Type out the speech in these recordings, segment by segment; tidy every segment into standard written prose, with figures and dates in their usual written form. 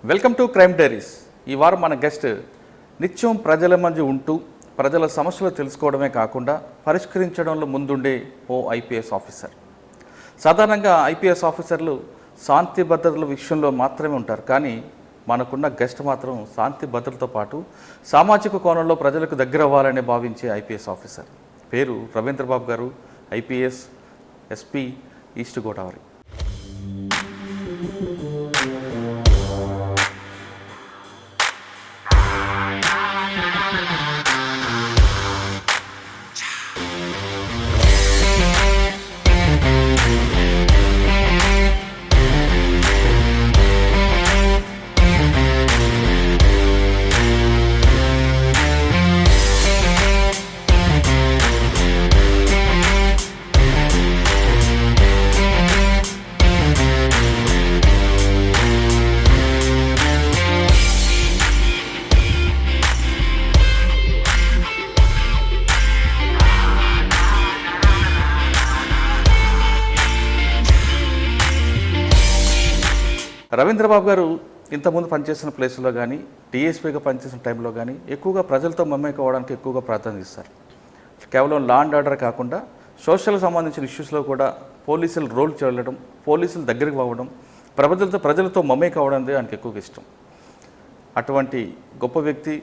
Welcome to crime diaries. ఈ వారం మన గెస్ట్ నిత్యం ప్రజల మధ్య ఉంటూ ప్రజల సమస్యలు తెలుసుకోవడమే కాకుండా పరిష్కరించడంలో ముందుండే ఓ ఐపీఎస్ ఆఫీసర్. సాధారణంగా ఐపీఎస్ ఆఫీసర్లు శాంతి భద్రతల విషయంలో మాత్రమే ఉంటారు, కానీ మనకున్న గెస్ట్ మాత్రం శాంతి భద్రతతో పాటు సామాజిక కోణంలో ప్రజలకు దగ్గర అవ్వాలని భావించే ఐపీఎస్ ఆఫీసర్. పేరు రవీంద్రబాబు గారు, IPS SP east Godavari. Ravindra Babu గారు ఇంతకుముందు పనిచేసిన ప్లేస్లో కానీ డిఎస్పీగా పనిచేసిన టైంలో కానీ ఎక్కువగా ప్రజలతో మమేకవడానికి ఎక్కువగా ప్రాధాన్యత ఇస్తారు. కేవలం లా అండ్ ఆర్డర్ కాకుండా సోషల్ సంబంధించిన ఇష్యూస్లో కూడా పోలీసులు రోల్ చేయడం, పోలీసులు దగ్గరికి పోవడం, ప్రజలతో మమేకవడం ఆయనకి ఎక్కువగా ఇష్టం. అటువంటి గొప్ప వ్యక్తి,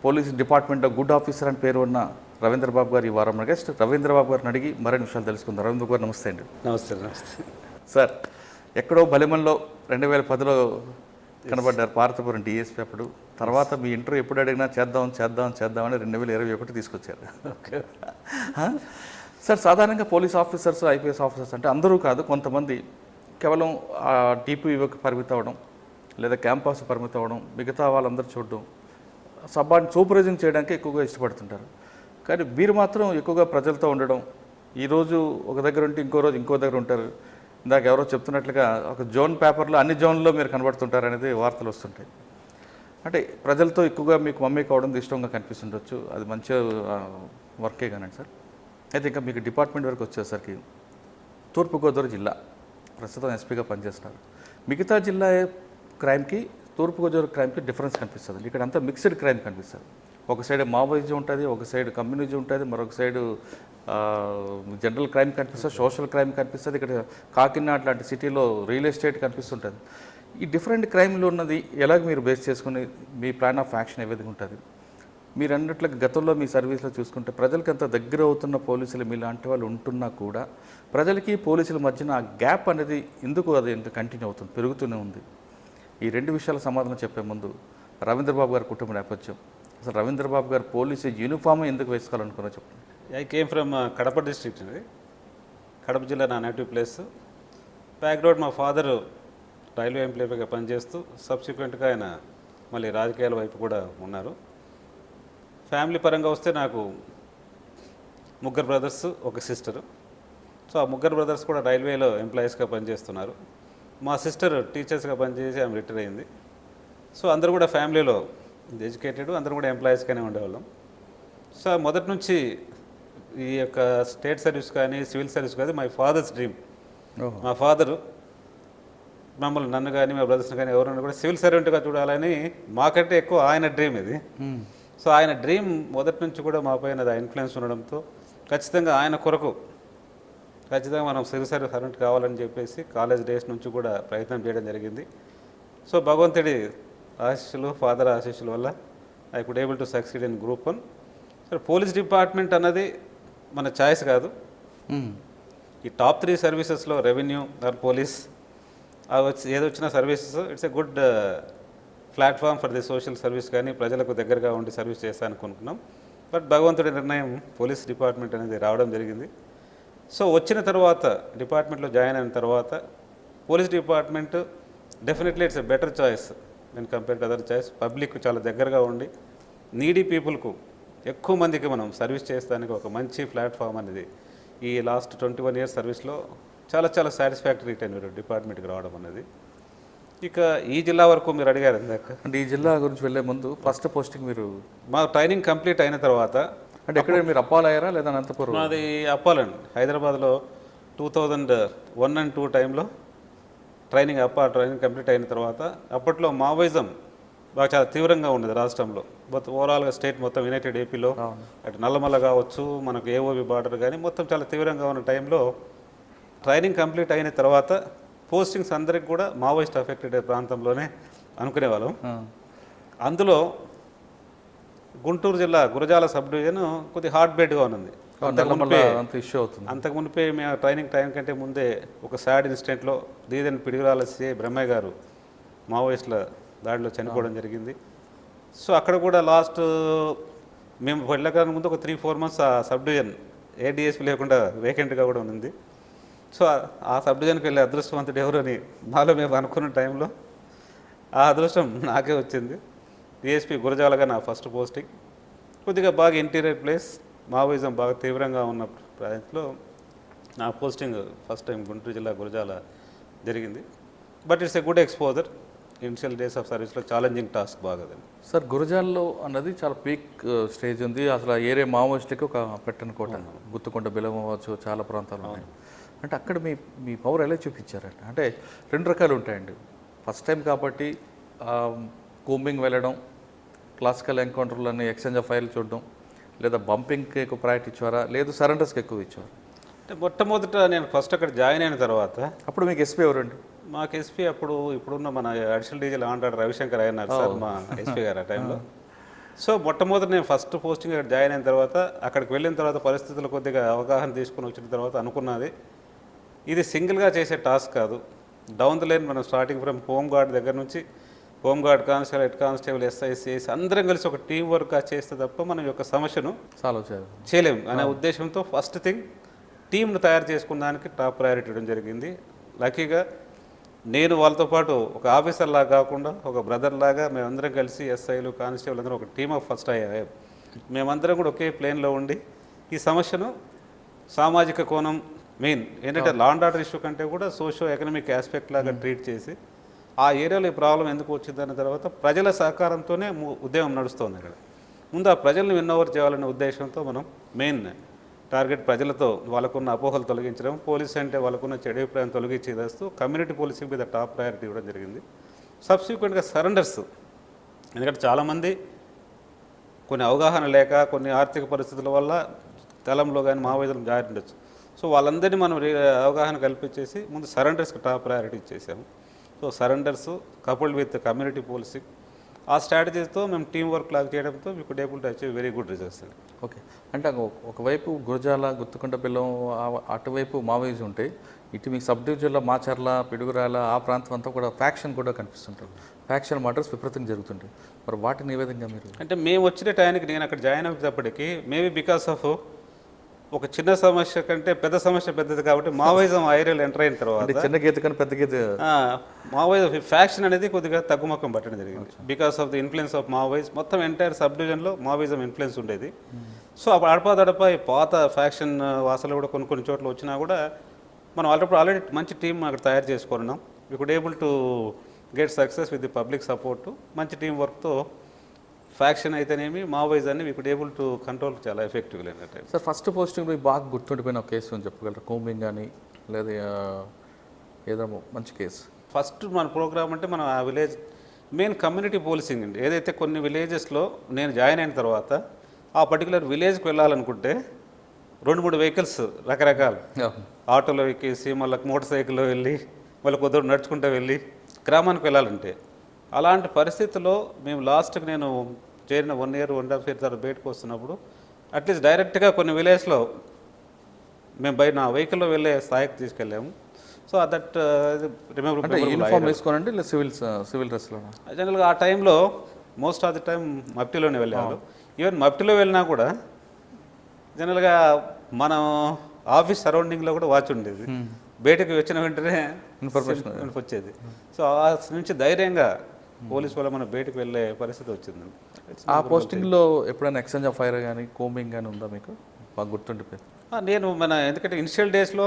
పోలీస్ డిపార్ట్మెంట్లో గుడ్ ఆఫీసర్ అని పేరు ఉన్న రవీంద్రబాబు గారు ఈ వారం గెస్ట్. రవీంద్రబాబు గారిని అడిగి మరిన్ని విషయాలు తెలుసుకుందాం. రవీంద్రబాబు గారు నమస్తే అండి. నమస్తే సార్. ఎక్కడో బలిమన్లో 2010లో కనబడ్డారు, పార్వతీపురం డిఎస్పీ. అప్పుడు తర్వాత మీ ఇంటర్వ్యూ ఎప్పుడు అడిగినా చేద్దామని 2021 తీసుకొచ్చారు. Okay sir. సాధారణంగా పోలీస్ ఆఫీసర్స్, ఐపీఎస్ ఆఫీసర్స్ అంటే అందరూ కాదు, కొంతమంది కేవలం టీపీఓకి పరిమితం అవ్వడం లేదా క్యాంపస్ పరిమితం అవ్వడం, మిగతా వాళ్ళందరూ చూడడం, సూపర్వైజింగ్ చేయడానికి ఎక్కువగా ఇష్టపడుతుంటారు. కానీ మీరు మాత్రం ఎక్కువగా ప్రజలతో ఉండడం, ఈరోజు ఒక దగ్గర ఉంటే ఇంకో రోజు ఇంకో దగ్గర ఉంటారు. ఇందాక ఎవరో చెప్తున్నట్లుగా ఒక జోన్ పేపర్లో అన్ని జోన్లో మీరు కనబడుతుంటారు అనేది వార్తలు వస్తుంటాయి. అంటే ప్రజలతో ఎక్కువగా మీకు మమ్మీ కావడం ఇష్టంగా కనిపిస్తుండొచ్చు, అది మంచి వర్కే కానండి సార్. అయితే ఇంకా మీకు డిపార్ట్మెంట్ వరకు వచ్చేసరికి తూర్పుగోదావరి జిల్లా ప్రస్తుతం ఎస్పీగా పనిచేస్తున్నారు. మిగతా జిల్లా క్రైమ్కి తూర్పుగోదావరి క్రైమ్కి డిఫరెన్స్ కనిపిస్తుంది. ఇక్కడ అంతా మిక్స్డ్ క్రైమ్ కనిపిస్తుంది. ఒక సైడ్ మావోయిజం ఉంటుంది, ఒక సైడ్ కమ్యూనిజం ఉంటుంది, మరొక సైడు జనరల్ క్రైమ్ కనిపిస్తుంది, సోషల్ క్రైమ్ కనిపిస్తుంది. ఇక్కడ కాకినాడ లాంటి సిటీలో రియల్ ఎస్టేట్ కనిపిస్తుంటుంది. ఈ డిఫరెంట్ క్రైమ్లో ఉన్నది ఎలాగ మీరు బేస్ చేసుకుని మీ ప్లాన్ ఆఫ్ యాక్షన్ ఏ విధంగా ఉంటుంది? మీరు అన్నట్లుగా గతంలో మీ సర్వీస్లో చూసుకుంటే ప్రజలకి అంత దగ్గర అవుతున్న పోలీసులు మీలాంటి వాళ్ళు ఉంటున్నా కూడా ప్రజలకి పోలీసుల మధ్యన ఆ గ్యాప్ అనేది ఎందుకు అది ఇంకా కంటిన్యూ అవుతుంది, పెరుగుతూనే ఉంది? ఈ రెండు విషయాల సమాధానం చెప్పే ముందు రవీంద్రబాబు గారి కుటుంబ నేపథ్యం, అసలు రవీంద్రబాబు గారు పోలీసు యూనిఫామ్ ఎందుకు వేసుకోవాలనుకున్నా చెప్పండి. I came from Kadapa district అండి. కడప జిల్లా నా నేటివ్ ప్లేస్. బ్యాక్గ్రౌండ్ మా ఫాదరు రైల్వే ఎంప్లాయీగా పనిచేస్తూ సబ్సిక్వెంట్గా ఆయన మళ్ళీ రాజకీయాల వైపు కూడా ఉన్నారు. ఫ్యామిలీ పరంగా వస్తే నాకు ముగ్గురు బ్రదర్స్, ఒక సిస్టరు. సో ఆ ముగ్గురు బ్రదర్స్ కూడా రైల్వేలో ఎంప్లాయీస్గా పనిచేస్తున్నారు. మా సిస్టర్ టీచర్స్గా పనిచేసి ఆమె రిటైర్ అయింది. సో అందరూ కూడా ఫ్యామిలీలో ఎడ్యుకేటెడ్, అందరూ కూడా ఎంప్లాయీస్గానే ఉండేవాళ్ళం. సో మొదటి నుంచి ఈ యొక్క స్టేట్ సర్వీస్ కానీ సివిల్ సర్వీస్ కానీ మై ఫాదర్స్ డ్రీమ్. మా ఫాదరు మమ్మల్ని, నన్ను కానీ మా బ్రదర్స్ని కానీ ఎవరైనా కూడా సివిల్ సర్వెంట్గా చూడాలని మాకంటే ఎక్కువ ఆయన డ్రీమ్ ఇది. సో ఆయన డ్రీమ్ మొదటి నుంచి కూడా మా పైన ఇన్ఫ్లుయెన్స్ ఉండడంతో ఖచ్చితంగా ఆయన కొరకు ఖచ్చితంగా మనం సివిల్ సర్వీస్ సర్వెంట్ కావాలని చెప్పేసి కాలేజ్ డేస్ నుంచి కూడా ప్రయత్నం చేయడం జరిగింది. సో భగవంతుడి ఆశీస్సులు, ఫాదర్ ఆశీస్సుల వల్ల I could able to succeed in group 1. So police department అన్నది మన ఛాయిస్ కాదు. ఈ టాప్ 3 సర్వీసెస్లో రెవెన్యూ ఆర్ పోలీస్ ఏదొచ్చినా services it's a good platform for the social service, కానీ ప్రజలకు దగ్గరగా ఉండి సర్వీస్ చేస్తానుకుంటున్నాం. బట్ భగవంతుడి నిర్ణయం పోలీస్ డిపార్ట్మెంట్ అనేది రావడం జరిగింది. సో వచ్చిన తర్వాత డిపార్ట్మెంట్లో జాయిన్ అయిన తర్వాత police department definitely it's a better choice when compare to other choice. Public చాలా దగ్గరగా ఉండి నీడీ పీపుల్కు ఎక్కువ మందికి మనం సర్వీస్ చేస్తానికి ఒక మంచి ప్లాట్ఫామ్ అనేది ఈ లాస్ట్ 21 years సర్వీస్లో చాలా చాలా సాటిస్ఫాక్టరీ టెన్యూర్ డిపార్ట్మెంట్కి రావడం అనేది. ఇక ఈ జిల్లా వరకు మీరు అడిగారు ఇందాక. అంటే ఈ జిల్లా గురించి వెళ్ళే ముందు ఫస్ట్ పోస్టింగ్ మీరు మా ట్రైనింగ్ కంప్లీట్ అయిన తర్వాత అంటే ఎక్కడ మీరు అప్పాల్ అయ్యారా లేదా అనంతపురం? మాది అప్పాలండి. హైదరాబాద్లో 2001 and 2 టైంలో ట్రైనింగ్ కంప్లీట్ అయిన తర్వాత అప్పట్లో మావోయిజం బాగా చాలా తీవ్రంగా ఉండేది రాష్ట్రంలో, ఓవరాల్గా స్టేట్ మొత్తం యునైటెడ్ ఏపీలో, అటు నల్లమల్ల కావచ్చు, మనకు ఏఓబి బార్డర్ కానీ మొత్తం చాలా తీవ్రంగా ఉన్న టైంలో ట్రైనింగ్ కంప్లీట్ అయిన తర్వాత పోస్టింగ్స్ అందరికి కూడా మావోయిస్ట్ అఫెక్టెడ్ ప్రాంతంలోనే అనుకునేవాళ్ళం. అందులో గుంటూరు జిల్లా గురజాల సబ్ డివిజన్ కొద్దిగా హార్ట్ బీట్గా ఉన్నది. అంతకు మునిపే మేము ట్రైనింగ్ టైం కంటే ముందే ఒక సాడ్ ఇన్సిడెంట్లో దీదన్ పిడిగురాల సిఐ బ్రహ్మయ్య గారు మావోయిస్టుల దాడిలో చనిపోవడం జరిగింది. సో అక్కడ కూడా లాస్ట్ మేము వెళ్ళడానికి ముందు ఒక 3-4 months ఆ సబ్ డివిజన్ ఏ డిఎస్పీ లేకుండా వేకెంట్గా కూడా ఉంది. సో ఆ సబ్ డివిజన్కి వెళ్ళే అదృష్టవంతుడు ఎవరు అని నాలో మేము అనుకున్న టైంలో ఆ అదృష్టం నాకే వచ్చింది. డిఎస్పీ గురజాలగా నా ఫస్ట్ పోస్టింగ్. కొద్దిగా బాగా ఇంటీరియర్ ప్లేస్, మావోయిజం బాగా తీవ్రంగా ఉన్న ప్రాంతంలో నా పోస్టింగ్ ఫస్ట్ టైం గుంటూరు జిల్లా గురజాల జరిగింది. But it's a good exposure. Initial days of సర్వీస్లో ఛాలెంజింగ్ టాస్క్ బాగా. సార్, గురజాల్లో అన్నది చాలా పీక్ స్టేజ్ ఉంది. అసలు ఏరే మావోయిస్ట్కి ఒక పెట్టని కోట, గుత్తుకొండ బిలం అవ్వచ్చు, చాలా ప్రాంతాలు ఉన్నాయి. అంటే అక్కడ మీ పవర్ ఎలా చూపించారండి? అంటే 2 రకాలు ఉంటాయండి. ఫస్ట్ టైం కాబట్టి కూంబింగ్ వెళ్ళడం, క్లాసికల్ ఎన్కౌంటర్లని ఎక్స్చేంజ్ ఆఫ్ ఫైల్ చూడడం, లేదా బంపింగ్కి ఎక్కువ ప్రయారిటీ ఇచ్చారా, లేదు సరెండర్స్కి ఎక్కువ ఇచ్చారు? అంటే మొట్టమొదట నేను ఫస్ట్ అక్కడ జాయిన్ అయిన తర్వాత అప్పుడు మీకు ఎస్పీ ఎవరండి? మాకు ఎస్పీ ఇప్పుడున్న మన అడిషనల్ డీజీలు ఆంటాడు రవిశంకర్ అయ్యన్నారు సార్ మా ఎస్పీ గారు ఆ టైంలో. సో మొట్టమొదటి నేను ఫస్ట్ పోస్టింగ్ అక్కడ జాయిన్ అయిన తర్వాత అక్కడికి వెళ్ళిన తర్వాత పరిస్థితులు కొద్దిగా అవగాహన తీసుకుని వచ్చిన తర్వాత అనుకున్నది, ఇది సింగిల్గా చేసే టాస్క్ కాదు. డౌన్ ద లైన్ మనం స్టార్టింగ్ ఫ్రమ్ హోమ్ గార్డ్ దగ్గర నుంచి home guard constable, head constable, ఎస్ఐసిఎస్ అందరం కలిసి ఒక టీం వర్క్గా చేస్తే తప్ప మనం యొక్క సమస్యను సాల్వ్ చేయలేము అనే ఉద్దేశంతో ఫస్ట్ థింగ్ టీంను తయారు చేసుకున్నానికి టాప్ ప్రయారిటీ ఇవ్వడం జరిగింది. లక్కీగా నేను వాళ్ళతో పాటు ఒక ఆఫీసర్ లాగా కాకుండా ఒక బ్రదర్ లాగా మేమందరం కలిసి ఎస్ఐలు, కానిస్టేబుల్ అందరం ఒక టీమ్ ఆఫ్ ఫస్ట్ అయ్యాయి. మేమందరం కూడా ఒకే ప్లేన్లో ఉండి ఈ సమస్యను సామాజిక కోణం మెయిన్ ఏంటంటే లా అండ్ ఆర్డర్ ఇష్యూ కంటే కూడా సోషో ఎకనామిక్ ఆస్పెక్ట్ లాగా ట్రీట్ చేసి ఆ ఏరియాలో ఈ ప్రాబ్లం ఎందుకు వచ్చిందన్న తర్వాత ప్రజల సహకారంతోనే ఉద్యమం నడుస్తుంది. అక్కడ ముందు ఆ ప్రజలను విన్నోవర్ చేయాలనే ఉద్దేశంతో మనం మెయిన్ టార్గెట్ ప్రజలతో వాళ్ళకున్న అపోహలు తొలగించడం, పోలీస్ అంటే వాళ్ళకున్న చెడు అభిప్రాయం తొలగించేస్తూ కమ్యూనిటీ పోలీసింగ్ మీద టాప్ ప్రయారిటీ ఇవ్వడం జరిగింది. సబ్సిక్వెంట్గా సరెండర్స్, ఎందుకంటే చాలామంది కొన్ని అవగాహన లేక కొన్ని ఆర్థిక పరిస్థితుల వల్ల తలంలో కానీ మావోయిజం జారి ఉండొచ్చు. సో వాళ్ళందరినీ మనం అవగాహన కల్పించేసి ముందు సరెండర్స్కి టాప్ ప్రయారిటీ ఇచ్చేసాము. So surrenders coupled with community policing, ఆ స్ట్రాటజీతో మేము టీం వర్క్ లాగా చేయడంతో we could able to achieve very good results. Okay, అంటే ఒకవైపు గురజాల, గుత్తుకొండ బిల్లం అటువైపు మావోయిజం ఉంటాయి, ఇటు మీకు సబ్ డివిజన్లో మాచర్ల, పిడుగురాల ఆ ప్రాంతం అంతా కూడా ఫ్యాక్షన్ కూడా కనిపిస్తుంటారు. ఫ్యాక్షన్ మర్డర్స్ విపరీతంగా జరుగుతుంటాయి. మరి వాటిని ఏ విధంగా మీరు? అంటే మేము వచ్చిన టైంకి నేను అక్కడ జాయిన్ అయ్యేటప్పటికి మేబీ బికాస్ ఆఫ్ ఒక చిన్న సమస్య కంటే పెద్ద సమస్య పెద్దది కాబట్టి మావోయిజం ఆ ఏరియాలో ఎంటర్ అయిన తర్వాత చిన్న గీత కానీ పెద్ద గీత మావోయిజం ఫ్యాక్షన్ అనేది కొద్దిగా తగ్గుముఖం పట్టడం జరిగింది. Because of the influence of Maoism మొత్తం ఎంటైర్ సబ్ డివిజన్లో మావోయిజం ఇన్ఫ్లుయెన్స్ ఉండేది. సో అప్పుడు అడపా ఈ పాత ఫ్యాక్షన్ వాసనలు కూడా కొన్ని చోట్ల వచ్చినా కూడా మనం ఆల్రెడీ మంచి టీం అక్కడ తయారు చేసుకున్నాం. We could able to get success with the public support, మంచి టీం వర్క్తో ఫ్యాక్షన్ అయితేనేమి మావోయిజాన్ని we could able to control చాలా ఎఫెక్టివ్గా అయినట్టు. సార్, ఫస్ట్ పోస్టింగ్ బాగా కూర్చుండిపోయిన ఒక కేసు అని చెప్పగలరు? కూంబింగ్ కానీ లేదా ఏదో మంచి కేసు? ఫస్ట్ మన ప్రోగ్రామ్ అంటే మనం ఆ విలేజ్ మెయిన్ కమ్యూనిటీ పోలీసింగ్ అండి. ఏదైతే కొన్ని విలేజెస్లో నేను జాయిన్ అయిన తర్వాత ఆ పర్టికులర్ విలేజ్కి వెళ్ళాలనుకుంటే 2-3 వెహికల్స్ రకరకాలు ఆటోలో ఎక్కేసి మళ్ళీ మోటార్ సైకిల్లో వెళ్ళి మళ్ళీ కొద్దిగా నడుచుకుంటూ వెళ్ళి గ్రామానికి వెళ్ళాలంటే అలాంటి పరిస్థితుల్లో మేము లాస్ట్కి నేను చేరిన 1 year 1.5 years తర్వాత బయటకు వస్తున్నప్పుడు అట్లీస్ట్ డైరెక్ట్గా కొన్ని విలేజ్లో మేము నా వెహికల్లో వెళ్ళే స్థాయికి తీసుకెళ్ళాము. సో దట్ యూనిఫామ్ వేసుకోనండి సివిల్ డ్రెస్లో? జనరల్గా ఆ టైంలో మోస్ట్ ఆఫ్ ది టైం మఫ్టీలోనే వెళ్ళాము. ఈవెన్ మఫ్టీలో వెళ్ళినా కూడా జనరల్గా మనం ఆఫీస్ సరౌండింగ్లో కూడా వాచ్ ఉండేది, బయటకు వచ్చిన వెంటనే ఇన్ఫర్మేషన్ వచ్చేది. సో ఆ నుంచి ధైర్యంగా పోలీసు వల్ల మనం బయటకు వెళ్ళే పరిస్థితి వచ్చింది. ఆ పోస్టింగ్లో ఎప్పుడైనా ఎక్స్చేంజ్ ఆఫ్ ఫైర్ కానీ కోంబింగ్ కానీ ఉందా మీకు బాగా గుర్తుండిపోయింది? నేను ఎందుకంటే ఇనిషియల్ డేస్లో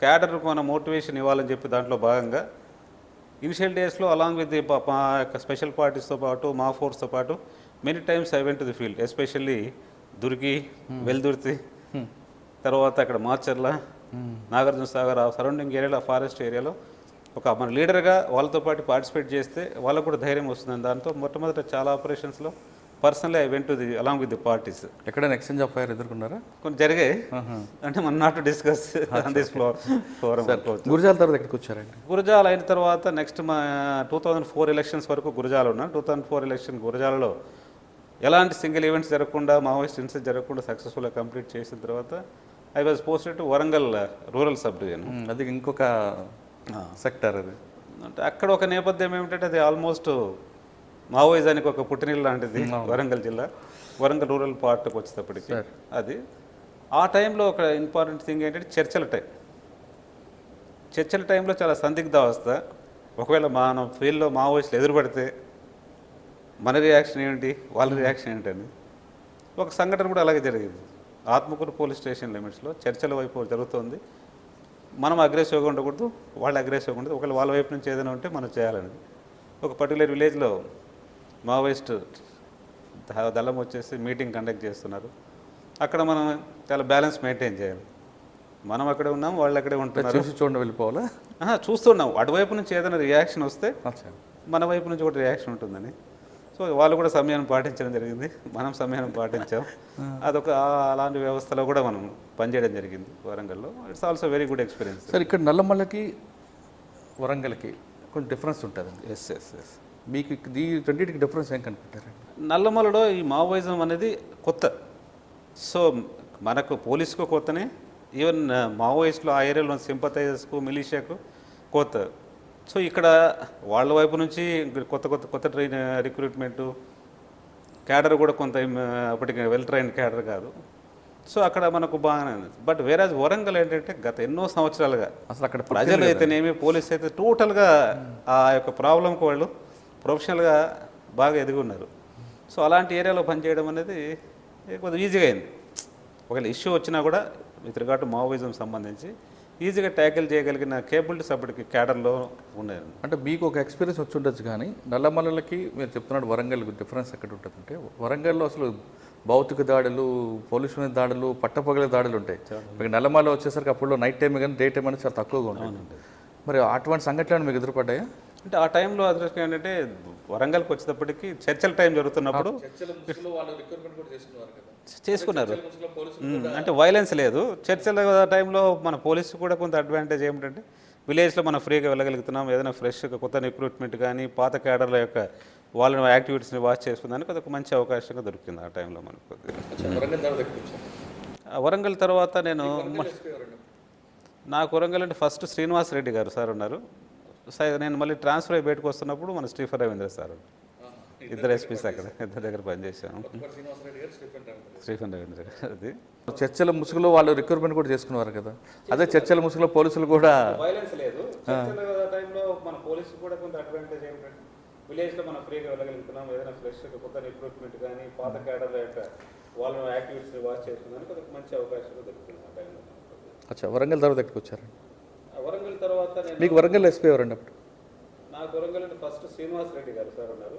క్యాడర్కు మన మోటివేషన్ ఇవ్వాలని చెప్పి దాంట్లో భాగంగా ఇనిషియల్ డేస్లో అలాంగ్ విత్ ది మా యొక్క స్పెషల్ పార్టీస్తో పాటు మా ఫోర్స్తో పాటు many times I went to the field, especially Durgi, Veldurthi, తర్వాత అక్కడ మాచర్ల, నాగార్జున సాగర్ ఆ సరౌండింగ్ ఏరియాలో ఫారెస్ట్ ఏరియాలో ఒక మన లీడర్గా వాళ్ళతో పాటు పార్టిసిపేట్ చేస్తే వాళ్ళకు కూడా ధైర్యం వస్తుంది. దాంతో మొట్టమొదట చాలా ఆపరేషన్స్లో personally I went to the along with the parties. ఎక్కడైనా ఎక్స్చేంజ్ ఆఫ్ ఫైర్ ఎదుర్కొన్నారా? కొన్ని జరిగాయి, అంటే మన not to discuss on this forum. Gurajala తర్వాత ఎక్కడికి వచ్చారండి? గురజాల అయిన తర్వాత నెక్స్ట్ మా 2004 ఎలక్షన్స్ వరకు గురజాల ఉన్నాను. 2004 ఎలక్షన్ గురజాలలో ఎలాంటి సింగిల్ ఈవెంట్స్ జరగకుండా, మావోయిస్ట్ ఇన్సిడెంట్స్ జరగకుండా సక్సెస్ఫుల్గా కంప్లీట్ చేసిన తర్వాత I was posted to Warangal rural sub division. అది ఇంకొక సెక్టర్. అది అంటే అక్కడ ఒక నేపథ్యం ఏమిటంటే అది ఆల్మోస్ట్ మావోయిజానికి ఒక పుట్టినిల్లు లాంటిది వరంగల్ జిల్లా. వరంగల్ రూరల్ పార్ట్కి వచ్చేటప్పటికి అది ఆ టైంలో ఒక ఇంపార్టెంట్ థింగ్ ఏంటంటే చర్చల టైం. చర్చల టైంలో చాలా సందిగ్ధ అవస్థ. ఒకవేళ మన ఫీల్డ్లో మావోయిస్టులు ఎదురుపడితే మన రియాక్షన్ ఏంటి, వాళ్ళ రియాక్షన్ ఏంటని ఒక సంఘటన కూడా అలాగే జరిగింది. ఆత్మకూరు పోలీస్ స్టేషన్ లిమిట్స్లో చర్చల వైపు జరుగుతుంది. మనం అగ్రెసివ్గా ఉండకూడదు, వాళ్ళు అగ్రెసివ్గా ఉండదు. ఒకవేళ వాళ్ళ వైపు నుంచి ఏదైనా ఉంటే మనం చేయాలని ఒక పర్టికులర్ విలేజ్లో మావోయిస్ట్ దళం వచ్చేసి మీటింగ్ కండక్ట్ చేస్తున్నారు. అక్కడ మనం చాలా బ్యాలెన్స్ మెయింటైన్ చేయాలి. మనం అక్కడే ఉన్నాం, వాళ్ళు అక్కడే ఉంటున్నారు. చూసి చూడండి వెళ్ళిపోవాలా? చూస్తున్నాం. అటువైపు నుంచి ఏదైనా రియాక్షన్ వస్తే మన వైపు నుంచి కూడా రియాక్షన్ ఉంటుందని. సో వాళ్ళు కూడా సమయాన్ని పాటించడం జరిగింది, మనం సమయాన్ని పాటించాం. అదొక అలాంటి వ్యవస్థలో కూడా మనం పనిచేయడం జరిగింది వరంగల్లో. It's also very good experience. Sir, ఇక్కడ నల్లమల్లకి వరంగల్కి కొంచెం డిఫరెన్స్ ఉంటుందండి. Yes yes yes. మీకు ఈ రెండింటికి డిఫరెన్స్ ఏం కనిపెట్టారండి? నల్లమలలో ఈ మావోయిజం అనేది కొత్త. సో మనకు పోలీసుకు కొత్తనే, ఈవెన్ మావోయిస్టులు ఆ ఏరియాలో సింపథైజర్స్కు, మిలిషియాకు కొత్త. సో ఇక్కడ వాళ్ళ వైపు నుంచి కొత్త ట్రైన్ రిక్రూట్మెంటు, క్యాడర్ కూడా కొంత అప్పటికి వెల్ ట్రైన్డ్ క్యాడర్ కాదు. సో అక్కడ మనకు బాగానే ఉంది. బట్ వేరేజ్ వరంగల్ ఏంటంటే గత ఎన్నో సంవత్సరాలుగా అసలు అక్కడ ప్రజలు అయితేనేమి, పోలీస్ అయితే టోటల్గా ఆ యొక్క ప్రాబ్లంకి వాళ్ళు ప్రొఫెషనల్గా బాగా ఎదిగి ఉన్నారు. సో అలాంటి ఏరియాలో పనిచేయడం అనేది కొద్దిగా ఈజీగా అయింది. ఒకవేళ ఇష్యూ వచ్చినా కూడా విత్ రిగార్డ్ టు మావోయిజం సంబంధించి ఈజీగా ట్యాకిల్ చేయగలిగిన కేబిలిటీస్ అప్పటికి క్యాడర్లో ఉన్నాయి. అంటే మీకు ఒక ఎక్స్పీరియన్స్ వచ్చి ఉండొచ్చు, కానీ నల్లమల్లలకి మీరు చెప్తున్నాడు వరంగల్ డిఫరెన్స్ ఎక్కడ ఉంటుందంటే, వరంగల్లో అసలు భౌతిక దాడులు, పొల్యూషన్ దాడులు, పట్టపగల దాడులు ఉంటాయి. మీకు నల్లమల్ల వచ్చేసరికి అప్పుడు నైట్ టైం కానీ డే టైం అనేది చాలా తక్కువగా ఉంటుంది. మరి అటువంటి సంఘటనలు మీకు ఎదురుపడ్డాయా? అంటే ఆ టైంలో అదృష్టం ఏంటంటే వరంగల్కి వచ్చేటప్పటికి చర్చల టైం జరుగుతున్నప్పుడు చేసుకున్నారు. అంటే వైలెన్స్ లేదు. చర్చల టైంలో మన పోలీసు కూడా కొంత అడ్వాంటేజ్ ఏమిటంటే విలేజ్లో మనం ఫ్రీగా వెళ్ళగలుగుతున్నాం. ఏదైనా ఫ్రెష్ కొత్త రిక్రూట్మెంట్ కానీ పాత క్యాడర్ల యొక్క వాళ్ళ యాక్టివిటీస్ని వాచ్ చేసుకున్నానికి అదొక మంచి అవకాశంగా దొరికింది ఆ టైంలో మనకు. వరంగల్ తర్వాత నాకు వరంగల్ అంటే ఫస్ట్ శ్రీనివాస్ రెడ్డి గారు సార్ ఉన్నారు. నేను మళ్ళీ ట్రాన్స్ఫర్ అయ్యి బయటకు వస్తున్నప్పుడు మన స్టీఫన్ రవీంద్ర సార్, ఇద్దరు ఎస్పీస్ అక్కడ ఇద్దరు దగ్గర పనిచేశాను. స్టీఫన్ రవీంద్ర అది చర్చల ముసుగులో వాళ్ళు రిక్రూట్మెంట్ కూడా చేసుకున్నారు కదా. అదే చర్చల ముసుగులో పోలీసులు కూడా వైలెన్స్ లేదు. చర్చల టైంలో మన పోలీసు కూడా కొంత అడ్వాంటేజ్ ఏమిటంటే విలేజ్లో మనం ఫ్రీగా వెళ్ళగలుగుతున్నాం. ఏదైనా ఫ్రెష్ కొత్త రిక్రూట్మెంట్ కానీ పాత క్యాడర్ల యొక్క వాళ్ళ యాక్టివిటీస్ని వాచ్ చేసుకున్నానికి అదొక మంచి అవకాశంగా దొరుకుతుంది ఆ టైంలో. అచ్చా, వరంగల్ తర్వాత ఎక్కడికి వచ్చారు? వరంగల్ తర్వాత మీకు వరంగల్ ఎస్పీ ఎవరండి అప్పుడు? నాకు వరంగల్ అంటే ఫస్ట్ శ్రీనివాస్ రెడ్డి గారు సార్ ఉన్నారు.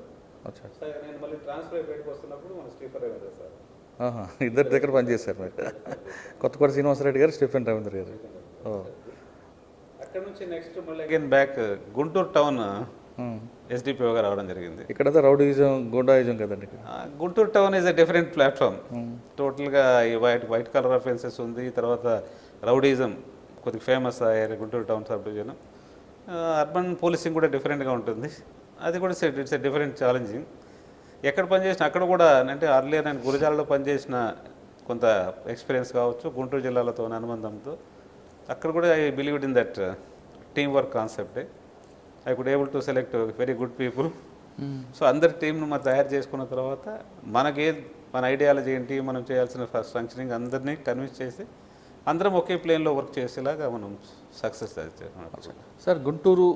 అచ్చా, నేను మళ్ళీ ట్రాన్స్ఫర్ అయ్యి బయటకు వస్తున్నప్పుడు మన స్టీఫన్ రవీంద్ర సార్. ఇద్దరి దగ్గర పనిచేశారు మీరు. కొత్తకోట శ్రీనివాసరెడ్డి గారు, స్టీఫెన్ రవీంద్ర గారు. అక్కడ నుంచి నెక్స్ట్ మళ్ళీ అగైన్ బ్యాక్ గుంటూరు టౌన్ ఎస్డిపిఓగా రావడం జరిగింది. ఇక్కడ రౌడీజం, గూండాయిజం కదండి. Guntur town is a different platform. టోటల్గా ఈ వైట్ కలర్ ఆఫెన్సెస్ ఉంది. తర్వాత రౌడీజం కొద్దిగా ఫేమస్ అయ్యారు Guntur town sub division. Urban policing కూడా డిఫరెంట్గా ఉంటుంది. అది కూడా ఇట్స్ ఎ డిఫరెంట్ ఛాలెంజింగ్. ఎక్కడ పనిచేసిన అక్కడ కూడా అంటే అర్లియర్ నేను గురజాలలో పనిచేసిన కొంత ఎక్స్పీరియన్స్ కావచ్చు, గుంటూరు జిల్లాలతో అనుబంధంతో అక్కడ కూడా I believed in that team work కాన్సెప్టే. I could able to select very good people. So అందరి టీంను మనం తయారు చేసుకున్న తర్వాత మన ఐడియాలజీ ఏంటి, మనం చేయాల్సిన ఫస్ట్ ఫంక్షనింగ్ అందరినీ కన్విన్స్ చేసి అందరం ఒకే ప్లేన్లో వర్క్ చేసేలాగా మనం సక్సెస్ చేసాం. సార్, గుంటూరు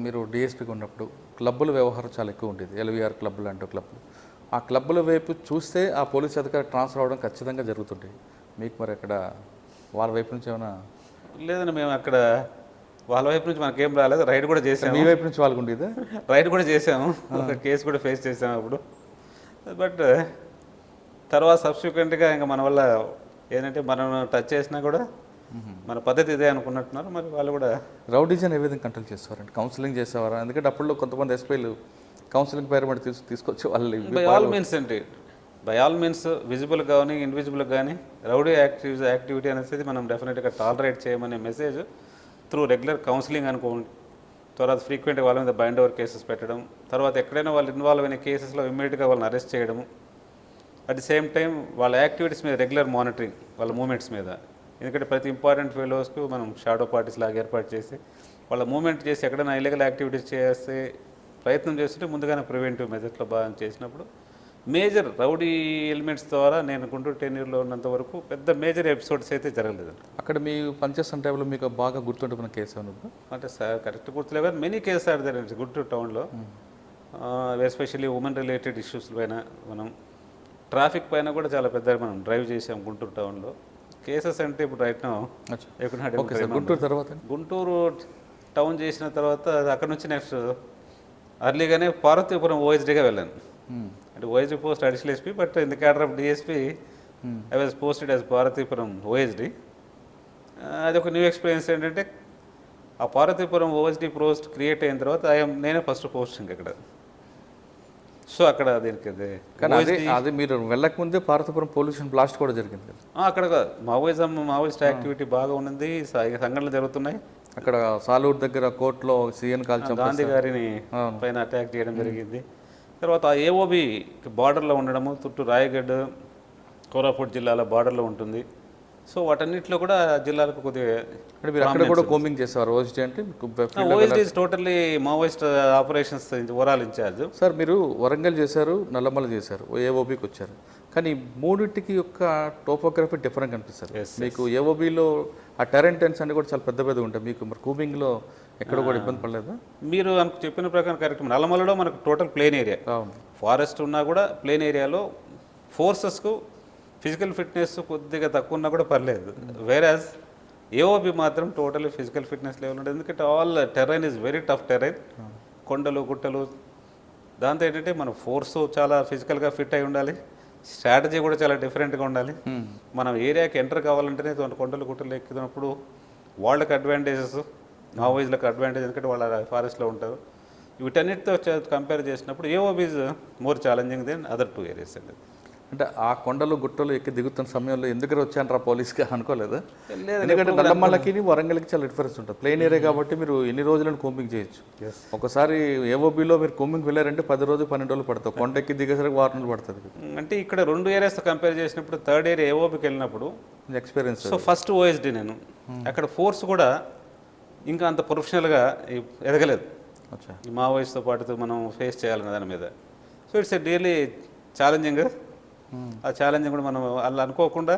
మీరు డిఎస్పీగా ఉన్నప్పుడు క్లబ్బుల వ్యవహారం చాలా ఎక్కువ ఉండేది. ఎల్వీఆర్ క్లబ్బులు అంటూ క్లబ్బులు. ఆ క్లబ్బుల వైపు చూస్తే ఆ పోలీస్ అధికారి ట్రాన్స్ఫర్ అవ్వడం ఖచ్చితంగా జరుగుతుంటాయి. మీకు మరి అక్కడ వాళ్ళ వైపు నుంచి ఏమైనా? లేదండి, మేము అక్కడ వాళ్ళ వైపు నుంచి మనకేం రాలేదు. రైడ్ కూడా చేసాము. మీ వైపు నుంచి వాళ్ళకు ఉండేదా? రైడ్ కూడా చేసాము, ఒక కేసు కూడా ఫేస్ చేసాము అప్పుడు. బట్ తర్వాత సబ్సిక్వెంట్గా ఇంకా మన వల్ల ఏంటంటే మనం టచ్ చేసినా కూడా మన పద్ధతి ఇదే అనుకున్నట్టున్నారు. మరి వాళ్ళు కూడా రౌడీజన్ ఏ విధంగా కంట్రోల్ చేసేవారంటే కౌన్సిలింగ్ చేసేవారా? ఎందుకంటే అప్పట్లో కొంతమంది ఎస్పీలు కౌన్సిలింగ్ పేరు బట్టి తీసుకొచ్చి వాళ్ళు బై ఆల్ మీన్స్ ఏంటి, బై ఆల్ మీన్స్ విజిబుల్ కానీ ఇన్విజిబుల్ కానీ రౌడీ యాక్టివిటీ అనేది మనం డెఫినెట్గా టాలరేట్ చేయమనే మెసేజ్ త్రూ రెగ్యులర్ కౌన్సిలింగ్ అనుకోండి. తర్వాత ఫ్రీక్వెంట్గా వాళ్ళ మీద బైండ్ ఓవర్ కేసెస్ పెట్టడం, తర్వాత ఎక్కడైనా వాళ్ళు ఇన్వాల్వ్ అయిన కేసెస్లో ఇమ్మీడియట్గా వాళ్ళని అరెస్ట్ చేయడము. అట్ ది సేమ్ టైం వాళ్ళ యాక్టివిటీస్ మీద రెగ్యులర్ మానిటరింగ్, వాళ్ళ మూమెంట్స్ మీద. ఎందుకంటే ప్రతి ఇంపార్టెంట్ ఫెలోస్కు మనం షాడో పార్టీస్ లాగా ఏర్పాటు చేసి వాళ్ళ మూమెంట్ చేసి ఎక్కడైనా ఇల్లీగల్ యాక్టివిటీస్ చేస్తే ప్రయత్నం చేస్తుంటే ముందుగానే ప్రివెంటివ్ మెజర్స్లో భాగం చేసినప్పుడు మేజర్ రౌడీ ఎలిమెంట్స్ ద్వారా నేను గుంటూరు టెన్యూర్లో ఉన్నంత వరకు పెద్ద మేజర్ ఎపిసోడ్స్ అయితే జరగలేదు. అక్కడ మీ పనిచేస్తున్న టైంలో మీకు బాగా గుర్తుంటున్న కేసు ఏమన్నా? అంటే సార్ కరెక్ట్ గుర్తులేవు కానీ many cases are there Guntur టౌన్లో, ఎస్పెషల్లీ ఉమెన్ రిలేటెడ్ ఇష్యూస్ పైన. మనం ట్రాఫిక్ పైన కూడా చాలా పెద్దగా మనం డ్రైవ్ చేసాం గుంటూరు టౌన్లో. కేసెస్ అంటే ఇప్పుడు రైట్ నో గుంటూరు తర్వాత గుంటూరు టౌన్ చేసిన తర్వాత అక్కడ నుంచి నెక్స్ట్ అర్లీగానే పార్వతీపురం ఓఎస్డీగా వెళ్ళాను. అంటే OSD post additional SP, but in the cadre of DSP I was posted as Parvathipuram OSD. అది ఒక న్యూ ఎక్స్పీరియన్స్. ఏంటంటే ఆ పార్వతీపురం ఓఎస్డీ పోస్ట్ క్రియేట్ అయిన తర్వాత నేనే ఫస్ట్ పోస్టింగ్ అక్కడ. సో అక్కడ దీనికి అది మీరు వెళ్ళకముందే పార్వతీపురం పొల్యూషన్ బ్లాస్ట్ కూడా జరిగింది అక్కడ. మావోయిస్ట్ యాక్టివిటీ బాగా ఉన్నది, సంఘటనలు జరుగుతున్నాయి. అక్కడ సాలూరు దగ్గర కోర్టులో సీఎన్ కాల్చి గాంధీ గారిని పైన అటాక్ చేయడం జరిగింది. తర్వాత ఏఓబి బార్డర్లో ఉండడము, చుట్టూ రాయగఢ్ కోరాపుట్ జిల్లాల బార్డర్లో ఉంటుంది. సో వాటన్నిటిలో కూడా జిల్లాలకు కొద్దిగా అక్కడ కూడా కోమింగ్ చేసేవారు. ఓఎస్డీ అంటే OSD is totally Maoist operations overall incharge. Sir మీరు వరంగల్ చేశారు, నల్లమల చేశారు, ఏఓబీకి వచ్చారు. కానీ మూడింటికి యొక్క టోపోగ్రఫీ డిఫరెంట్ కనిపిస్తారు. మీకు ఏఓబీలో ఆ టెరెంటెన్స్ అన్ని కూడా చాలా పెద్ద పెద్దగా ఉంటాయి. మీకు మరి కూమింగ్లో ఎక్కడ కూడా ఇబ్బంది పడలేదా? మీరు చెప్పిన ప్రకారం కరెక్ట్. నల్లమలలో మనకు టోటల్ ప్లేన్ ఏరియా, ఫారెస్ట్ ఉన్నా కూడా ప్లేన్ ఏరియాలో ఫోర్సెస్కు ఫిజికల్ ఫిట్నెస్ కొద్దిగా తక్కువ ఉన్నా కూడా పర్లేదు. వేరాజ్ ఏఓబి మాత్రం టోటలీ ఫిజికల్ ఫిట్నెస్ లెవెల్ ఉంటుంది. ఎందుకంటే all terrain is very tough terrain, కొండలు గుట్టలు. దాంతో ఏంటంటే మన ఫోర్స్ చాలా ఫిజికల్గా ఫిట్ అయి ఉండాలి, స్ట్రాటజీ కూడా చాలా డిఫరెంట్గా ఉండాలి. మనం ఏరియాకి ఎంటర్ కావాలంటేనే కొండలు గుట్టలు ఎక్కుతున్నప్పుడు వాళ్ళకి అడ్వాంటేజెస్, మావోయిస్లకు అడ్వాంటేజ్, ఎందుకంటే వాళ్ళ ఫారెస్ట్లో ఉంటారు. వీటన్నిటితో కంపేర్ చేసినప్పుడు AOB is more challenging then other two areas అండి. అంటే ఆ కొండలు గుట్టలు ఎక్కి దిగుతున్న సమయంలో ఎందుకు వచ్చాను పోలీస్గా అనుకోలేదు? ఎందుకంటే నల్లమల్లకి వరంగల్కి చాలా డిఫరెన్స్ ఉంటుంది. ప్లెయిన్ ఏరియా కాబట్టి మీరు ఎన్ని రోజులను కోంబింగ్ చేయొచ్చు. ఒకసారి ఏఓబీలో మీరు కోంబింగ్ వెళ్ళారంటే 10 రోజులు 12 రోజులు పడుతుంది, కొండ ఎక్కి దిగేసరికి 6 నెలలు పడుతుంది. అంటే ఇక్కడ 2 ఏరియాస్తో కంపేర్ చేసినప్పుడు థర్డ్ ఏరియా ఏఓబీకి వెళ్ళినప్పుడు ఎక్స్పీరియన్స్. సో ఫస్ట్ ఓఎస్డీ నేను అక్కడ ఫోర్స్ కూడా ఇంకా అంత ప్రొఫెషనల్గా ఎదగలేదు ఈ మావోయిస్ట్తో పాటు మనం ఫేస్ చేయాలన్న దాని మీద. So it's a really challenging. ఆ ఛాలెంజ్ కూడా మనం అలా అనుకోకుండా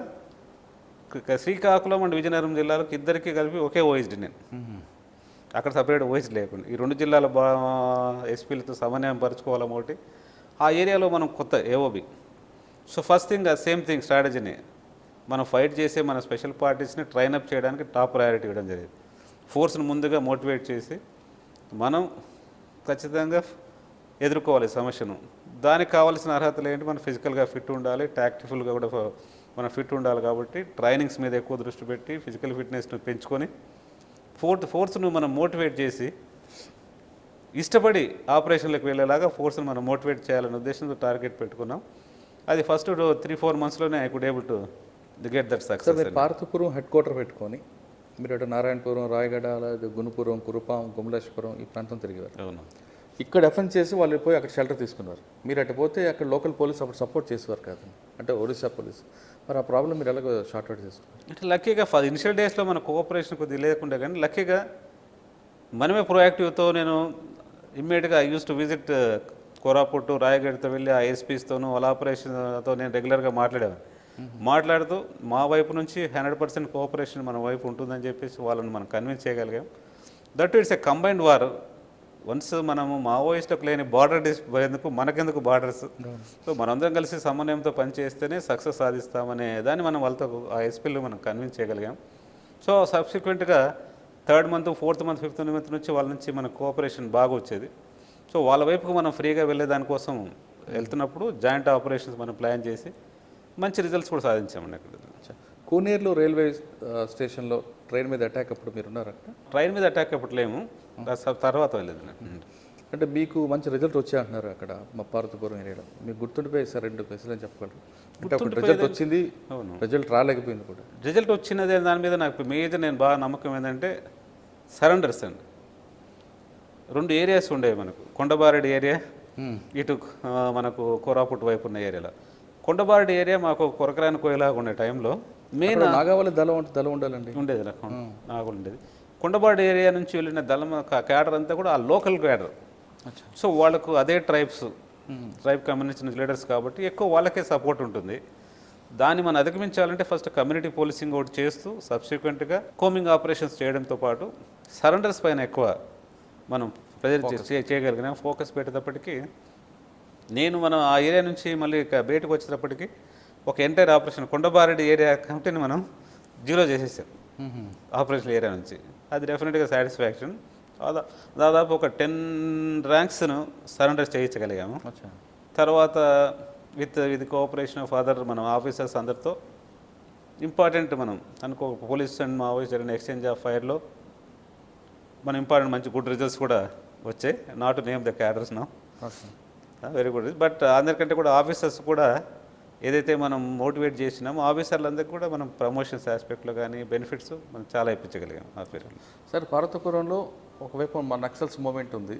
శ్రీకాకుళం అండ్ విజయనగరం జిల్లాలకు ఇద్దరికి కలిపి ఒకే ఓఎస్డీ నేను. అక్కడ సపరేట్ ఓఎస్డీ లేకుండా ఈ 2 జిల్లాల ఎస్పీలతో సమన్వయం పరుచుకోవాలని ఒకటి. ఆ ఏరియాలో మనం కొత్త AOB. So first thing same thing స్ట్రాటజీని మనం ఫైట్ చేసే మన స్పెషల్ పార్టీస్ని ట్రైనప్ చేయడానికి టాప్ ప్రయారిటీ ఇవ్వడం జరిగింది. ఫోర్స్ని ముందుగా మోటివేట్ చేసి మనం ఖచ్చితంగా ఎదుర్కోవాలి సమస్యను. దానికి కావాల్సిన అర్హతలు ఏంటి? మనం ఫిజికల్గా ఫిట్ ఉండాలి, టాక్టిఫుల్గా కూడా మనం ఫిట్ ఉండాలి. కాబట్టి ట్రైనింగ్స్ మీద ఎక్కువ దృష్టి పెట్టి ఫిజికల్ ఫిట్నెస్ను పెంచుకొని ఫోర్స్ను మనం మోటివేట్ చేసి ఇష్టపడి ఆపరేషన్లకు వెళ్ళేలాగా ఫోర్స్ను మనం మోటివేట్ చేయాలనే ఉద్దేశంతో టార్గెట్ పెట్టుకున్నాం. అది ఫస్ట్ 3-4 మంత్స్లోనే I could able to get that success. Parvathipuram head quarter పెట్టుకొని మీరు అటు నారాయణపురం, రాయగడ, గుణపురం, కురుపాం, గుమలేశ్వరం ఈ ప్రాంతం తిరిగారు. అవును. ఇక్కడ డిఫెన్స్ చేసి వాళ్ళు పోయి అక్కడ షెల్టర్ తీసుకున్నారు. మీరు అటు పోతే అక్కడ లోకల్ పోలీస్ అప్పుడు సపోర్ట్ చేసేవారు కాదు, అంటే ఒడిశా పోలీస్. మరి ఆ ప్రాబ్లం మీరు ఎలాగో షార్ట్ అవుట్ చేసుకున్నారు? అంటే లక్కీగా ఇనిషియల్ డేస్లో మన కోఆపరేషన్ కొద్దిగా లేకుండా, కానీ లక్కీగా మనమే ప్రొయాక్టివ్తో నేను ఇమ్మీడియట్గా I use to visit Koraput, రాయగఢ్తో వెళ్ళి ఆ ఎస్పీస్తోనూ వాళ్ళ ఆపరేషన్తో నేను రెగ్యులర్గా మాట్లాడుతూ మా వైపు నుంచి 100% కోఆపరేషన్ మన వైపు ఉంటుందని చెప్పేసి వాళ్ళని మనం కన్విన్స్ చేయగలిగాం. That it's a combined war. Once మనము మావోయిస్టులకు లేని బార్డర్ ఎందుకు మనకెందుకు బార్డర్స్? సో మనందరం కలిసి సమన్వయంతో పనిచేస్తేనే సక్సెస్ సాధిస్తామనే దాన్ని మనం వాళ్ళతో ఆ ఎస్పీలు మనం కన్విన్స్ చేయగలిగాం. సో సబ్సిక్వెంట్గా 3rd month, 4th month, 5th month నుంచి వాళ్ళ నుంచి మన కోఆపరేషన్ బాగా వచ్చేది. సో వాళ్ళ వైపుకు మనం ఫ్రీగా వెళ్ళే దానికోసం వెళ్తున్నప్పుడు జాయింట్ ఆపరేషన్స్ మనం ప్లాన్ చేసి మంచి రిజల్ట్స్ కూడా సాధించామండి అక్కడ. కోనేరులో రైల్వే స్టేషన్లో ట్రైన్ మీద అటాక్ అప్పుడు మీరు ఉన్నారా అక్కడ? ట్రైన్ మీద అటాక్ అప్పుడు లేము, తర్వాత వెళ్ళేది నేను. అంటే మీకు మంచి రిజల్ట్ వచ్చాయి అంటున్నారు అక్కడ మా పార్వతీపురం ఏరియాలో. మీకు గుర్తుండిపోయి సార్ 2 ప్లేసులు అని చెప్పగలరు? అంటే అప్పుడు రిజల్ట్ వచ్చింది, అవును, రిజల్ట్ రాలేకపోయింది కూడా. రిజల్ట్ వచ్చినది దాని మీద నాకు మేజర్ నేను బాగా నమ్మకం ఏంటంటే సరెండర్స్ అండి. 2 ఏరియాస్ ఉండేవి మనకు, కొండబారెడ్డి ఏరియా, ఇటు మనకు కోరాపుట్ వైపు ఉన్న ఏరియాలో. కొండబారెడ్డి ఏరియా మాకు కొరకరాని కోయలాగా ఉండే టైంలో మెయిన్ నాగావళి దళం ఉండాలండి, ఉండేది నాకు ఉండేది. కొండబారెడ్డి ఏరియా నుంచి వెళ్ళిన దళం క్యాడర్ అంతా కూడా ఆ లోకల్ క్యాడర్. సో వాళ్ళకు అదే ట్రైబ్ కమ్యూనిటీ లీడర్స్ కాబట్టి ఎక్కువ వాళ్ళకే సపోర్ట్ ఉంటుంది. దాన్ని మనం అధిగమించాలంటే ఫస్ట్ కమ్యూనిటీ పోలీసింగ్ ఒకటి చేస్తూ సబ్సిక్వెంట్గా కోమింగ్ ఆపరేషన్స్ చేయడంతో పాటు సరెండర్స్ పైన ఎక్కువ మనం ప్రెజర్ చేయగలిగినాం, ఫోకస్ పెట్టేటప్పటికీ మనం ఆ ఏరియా నుంచి మళ్ళీ బయటకు వచ్చేటప్పటికి ఒక ఎంటైర్ ఆపరేషన్ కొండబారెడ్డి ఏరియా కమిటీని మనం జీరో చేసేసాం ఆపరేషన్ ఏరియా నుంచి. అది డెఫినెట్గా సాటిస్ఫాక్షన్. దాదాపు ఒక 10 ర్యాంక్స్ను సరెండర్ చేయించగలిగాము. తర్వాత విత్ కోఆపరేషన్ ఆఫ్ అదర్ మనం ఆఫీసర్స్ అందరితో ఇంపార్టెంట్ మనం అనుకో పోలీస్ అండ్ మావోయిస్ట్ జరిగిన ఎక్స్చేంజ్ ఆఫ్ ఫైర్లో మన ఇంపార్టెంట్ మంచి గుడ్ రిజల్ట్స్ కూడా వచ్చాయి. Not to name the cadres now, very good. But అందరికంటే కూడా ఆఫీసర్స్ కూడా ఏదైతే మనం మోటివేట్ చేసినామో ఆఫీసర్లందరికీ కూడా మనం ప్రమోషన్స్ ఆస్పెక్ట్లో కానీ బెనిఫిట్స్ మనం చాలా ఇప్పించగలిగాం ఆ పీరియడ్లో. సార్ పార్వతీపురంలో ఒకవైపు మా నక్సల్స్ మూమెంట్ ఉంది,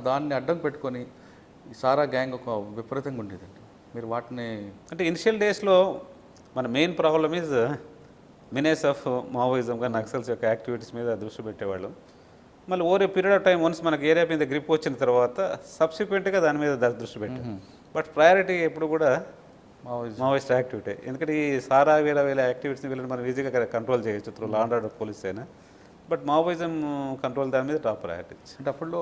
దాన్ని అడ్డం పెట్టుకొని ఈ సారా గ్యాంగ్ ఒక విపరీతంగా ఉండేదండి. మీరు వాటిని అంటే ఇనిషియల్ డేస్లో మన main problem is menace of మావోయిజంగా నక్సల్స్ యొక్క యాక్టివిటీస్ మీద దృష్టి పెట్టేవాళ్ళం. మళ్ళీ over a period of time once మనకి ఏరియా మీద గ్రిప్ వచ్చిన తర్వాత సబ్సిక్వెంట్గా దాని మీద దృష్టి పెట్టాం. బట్ ప్రయారిటీ ఎప్పుడు కూడా మావోయిస్ట్ యాక్టివిటీ. ఎందుకంటే ఈ సారా వీళ్ళ యాక్టివిటీస్ని వీళ్ళని మనం ఈజీగా కంట్రోల్ చేయొచ్చు through law and order police అయినా. బట్ మావోయిజం కంట్రోల్ దాని మీద టాప్ ప్రయారిటీ. అంటే అప్పట్లో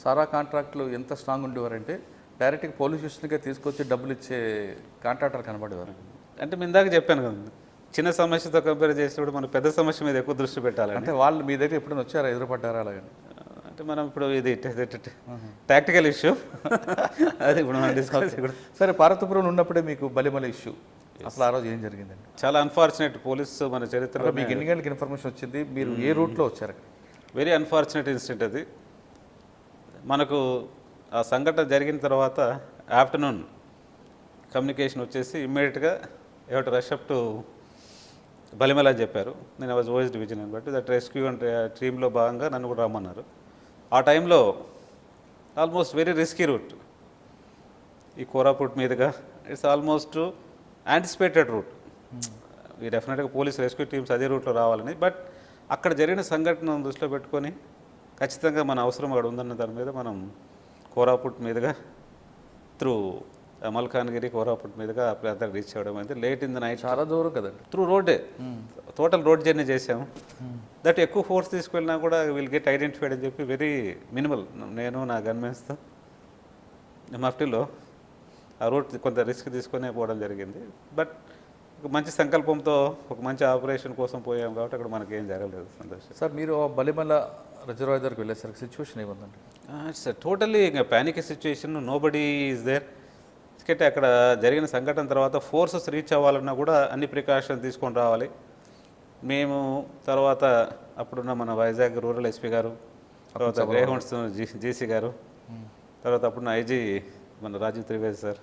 సారా కాంట్రాక్ట్లు ఎంత స్ట్రాంగ్ ఉండేవారంటే డైరెక్ట్గా పోలీస్ స్టేషన్గా తీసుకొచ్చి డబ్బులు ఇచ్చే కాంట్రాక్టర్ కనబడేవారు. అంటే మీ ఇందాక చెప్పాను కదా, చిన్న సమస్యతో కంపేర్ చేసినప్పుడు మనం పెద్ద సమస్య మీద ఎక్కువ దృష్టి పెట్టాలి. అంటే వాళ్ళు మీ దగ్గర ఎప్పుడైనా వచ్చారా, ఎదురుపడ్డారా అలాగని? అంటే మనం ఇప్పుడు ఇది టాక్టికల్ ఇష్యూ అది ఇప్పుడు మనం డిస్కస్. సరే, పార్వతీపురం ఉన్నప్పుడే మీకు బలిమల ఇష్యూ, అసలు ఆ రోజు ఏం జరిగిందండి? చాలా అన్ఫార్చునేట్. పోలీసు మన చరిత్రలో మీకు ఎన్ని గంటలకు ఇన్ఫర్మేషన్ వచ్చింది, మీరు ఏ రూట్లో వచ్చారు? వెరీ అన్ఫార్చునేట్ ఇన్సిడెంట్ అది. మనకు ఆ సంఘటన జరిగిన తర్వాత ఆఫ్టర్నూన్ కమ్యూనికేషన్ వచ్చేసి ఇమ్మీడియట్గా you to rush up to Balimela అని చెప్పారు. నేను వాజ్ ఓఎస్ డివిజన్ అని బట్టి దట్ రెస్క్యూ అండ్ టీంలో భాగంగా నన్ను కూడా రమ్మన్నారు. ఆ టైంలో ఆల్మోస్ట్ వెరీ రిస్కీ రూట్, ఈ కోరాపుట్ మీదుగా ఇట్స్ ఆల్మోస్ట్ యాంటిసిపేటెడ్ రూట్. ఈ డెఫినెట్గా పోలీస్ రెస్క్యూ టీమ్స్ అదే రూట్లో రావాలని. బట్ అక్కడ జరిగిన సంఘటనను దృష్టిలో పెట్టుకొని ఖచ్చితంగా మన అవసరం అక్కడ ఉందన్న దాని మీద మనం కోరాపుట్ మీదుగా త్రూ మల్కాన్గిరి కోరాపుట్ మీదుగా అక్కడ రీచ్ అవ్వడం అయితే లేట్ ఇన్ ద నైట్. చాలా దూరం కదండి. త్రూ రోడ్డే, టోటల్ రోడ్ జర్నీ చేసాము. దట్ ఎక్కువ ఫోర్స్ తీసుకెళ్ళినా కూడా విల్ గెట్ ఐడెంటిఫైడ్ అని చెప్పి వెరీ మినిమల్ నేను నా గన్మెన్స్తో మఫ్టీలో ఆ రోడ్ కొంత రిస్క్ తీసుకొని పోవడం జరిగింది. బట్ ఒక మంచి సంకల్పంతో ఒక మంచి ఆపరేషన్ కోసం పోయాం కాబట్టి అక్కడ మనకి ఏం జరగలేదు. సంతోషం. సార్, మీరు బలిమల రిజర్వాయర్ దగ్గరికి వెళ్ళేసరికి సిచ్యువేషన్ ఏముందండి? ఇట్స్ టోటల్లీ ఇంకా panic situation, nobody is there. ఎందుకంటే అక్కడ జరిగిన సంఘటన తర్వాత ఫోర్సెస్ రీచ్ అవ్వాలన్నా కూడా అన్ని ప్రికాషన్ తీసుకొని రావాలి. మేము తర్వాత అప్పుడున్న మన వైజాగ్ రూరల్ ఎస్పీ గారు, తర్వాత గ్రేహౌండ్స్ జేసీ గారు, తర్వాత అప్పుడున్న ఐజీ మన రాజీవ్ త్రివేది సార్,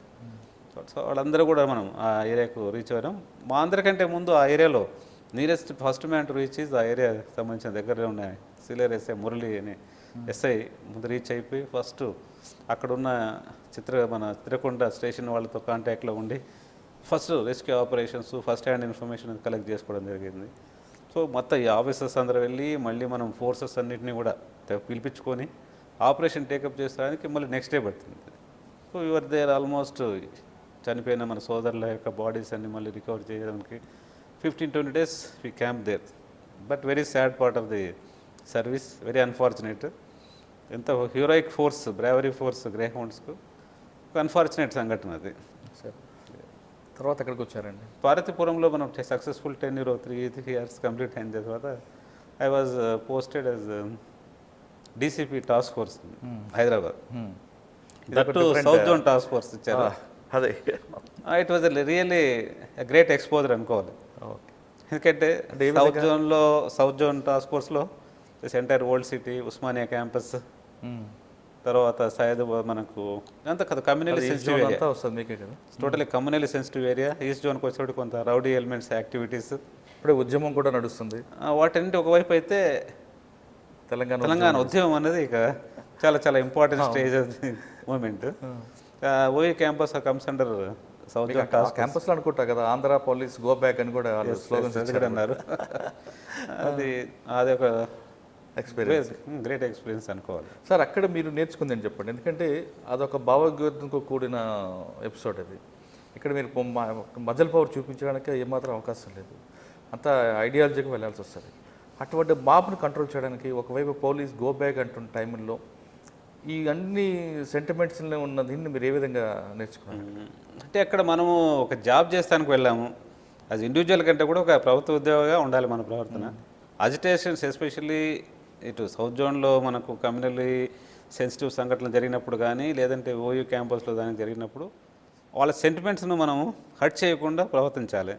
సో వాళ్ళందరూ కూడా మనం ఆ ఏరియాకు రీచ్ అయ్యాం. మా అందరికంటే ముందు ఆ ఏరియాలో nearest first man to reach is ఆ ఏరియా సంబంధించిన దగ్గరలో ఉన్న సీనియర్ ఎస్ఐ మురళి అనే ఎస్ఐ ముందు రీచ్ అయిపోయి ఫస్ట్ అక్కడున్న మన చిత్రకొండ స్టేషన్ వాళ్ళతో కాంటాక్ట్లో ఉండి first rescue operations, first hand information collect చేసుకోవడం జరిగింది. సో మొత్తం ఈ ఆఫీసర్స్ అందరూ వెళ్ళి మళ్ళీ మనం ఫోర్సెస్ అన్నింటినీ కూడా పిలిపించుకొని ఆపరేషన్ టేకప్ చేసడానికి మళ్ళీ నెక్స్ట్ డే పడుతుంది. సో యువర్ దేర్ ఆల్మోస్ట్ చనిపోయిన మన సోదరుల యొక్క బాడీస్ అన్ని మళ్ళీ రికవర్ చేయడానికి 15-20 days we camp there. But very sad part of the service, very unfortunate. ఎంత హీరోయిక్ ఫోర్స్, బ్రావరీ ఫోర్స్ గ్రేహౌండ్స్కు ఒక అన్ఫార్చునేట్ సంఘటన అది. సార్, తర్వాత ఎక్కడికి వచ్చారండి? పార్వతీపురంలో మనం సక్సెస్ఫుల్ 3 years కంప్లీట్ అయిన తర్వాత I was posted as DCP task force Hyderabad. That to south zone task force ఇచ్చారు. అదే it was really great exposure అనుకోవాలి. ఓకే. ఎందుకంటే అంటే ఏ సౌత్ జోన్ టాస్క్ ఫోర్స్లో entire old city, Osmania campus, తర్వాత సైదాబాద్ మనకు అంత కదా కమ్యూనల్ సెన్సిటివ్ ఏరియా, అంతా వస్తుంది మీకే కదా. Totally communal sensitive area. East జోన్కి వచ్చేటప్పుడు కొంత రౌడీ ఎలిమెంట్స్ యాక్టివిటీస్, ఇప్పుడే ఉద్యమం కూడా నడుస్తుంది వాటన్నిటి ఒకవైపు అయితే తెలంగాణ ఉద్యమం అనేది ఇక చాలా చాలా important stage of the moment. OU campus comes under south zone task క్యాంపస్లో అనుకుంటా కదా, ఆంధ్ర పోలీస్ గో బ్యాక్ అని కూడా వాళ్ళు స్లోగన్స్ కూడా అన్నారు. అది ఒక ఎక్స్పీరియన్స్. గ్రేట్ ఎక్స్పీరియన్స్ అనుకోవాలి. సార్ అక్కడ మీరు నేర్చుకుందని చెప్పండి, ఎందుకంటే అదొక భావోద్వేగంతో కూడిన ఎపిసోడ్ అది. ఇక్కడ మీరు మజల్ పవర్ చూపించడానికి ఏమాత్రం అవకాశం లేదు, అంతా ఐడియాలజీకి వెళ్ళాల్సి వస్తుంది. అటువంటి బాబుని కంట్రోల్ చేయడానికి ఒకవైపు పోలీస్ గో బ్యాక్ అంటున్న టైంలో ఈ అన్ని సెంటిమెంట్స్లో ఉన్న దీన్ని మీరు ఏ విధంగా నేర్చుకున్నారు? అంటే అక్కడ మనము ఒక జాబ్ చేస్తానికి వెళ్ళాము, అది ఇండివిజువల్ కంటే కూడా ఒక ప్రభుత్వ ఉద్యోగిగా ఉండాలి మన ప్రవర్తన. అజిటేషన్స్ ఎస్పెషల్లీ ఇటు సౌత్ జోన్లో మనకు కమ్యూనల్లీ సెన్సిటివ్ సంఘటనలు జరిగినప్పుడు కానీ, లేదంటే ఓయూ క్యాంపస్లో దానికి జరిగినప్పుడు వాళ్ళ సెంటిమెంట్స్ను మనం హర్ట్ చేయకుండా ప్రవర్తించాలి.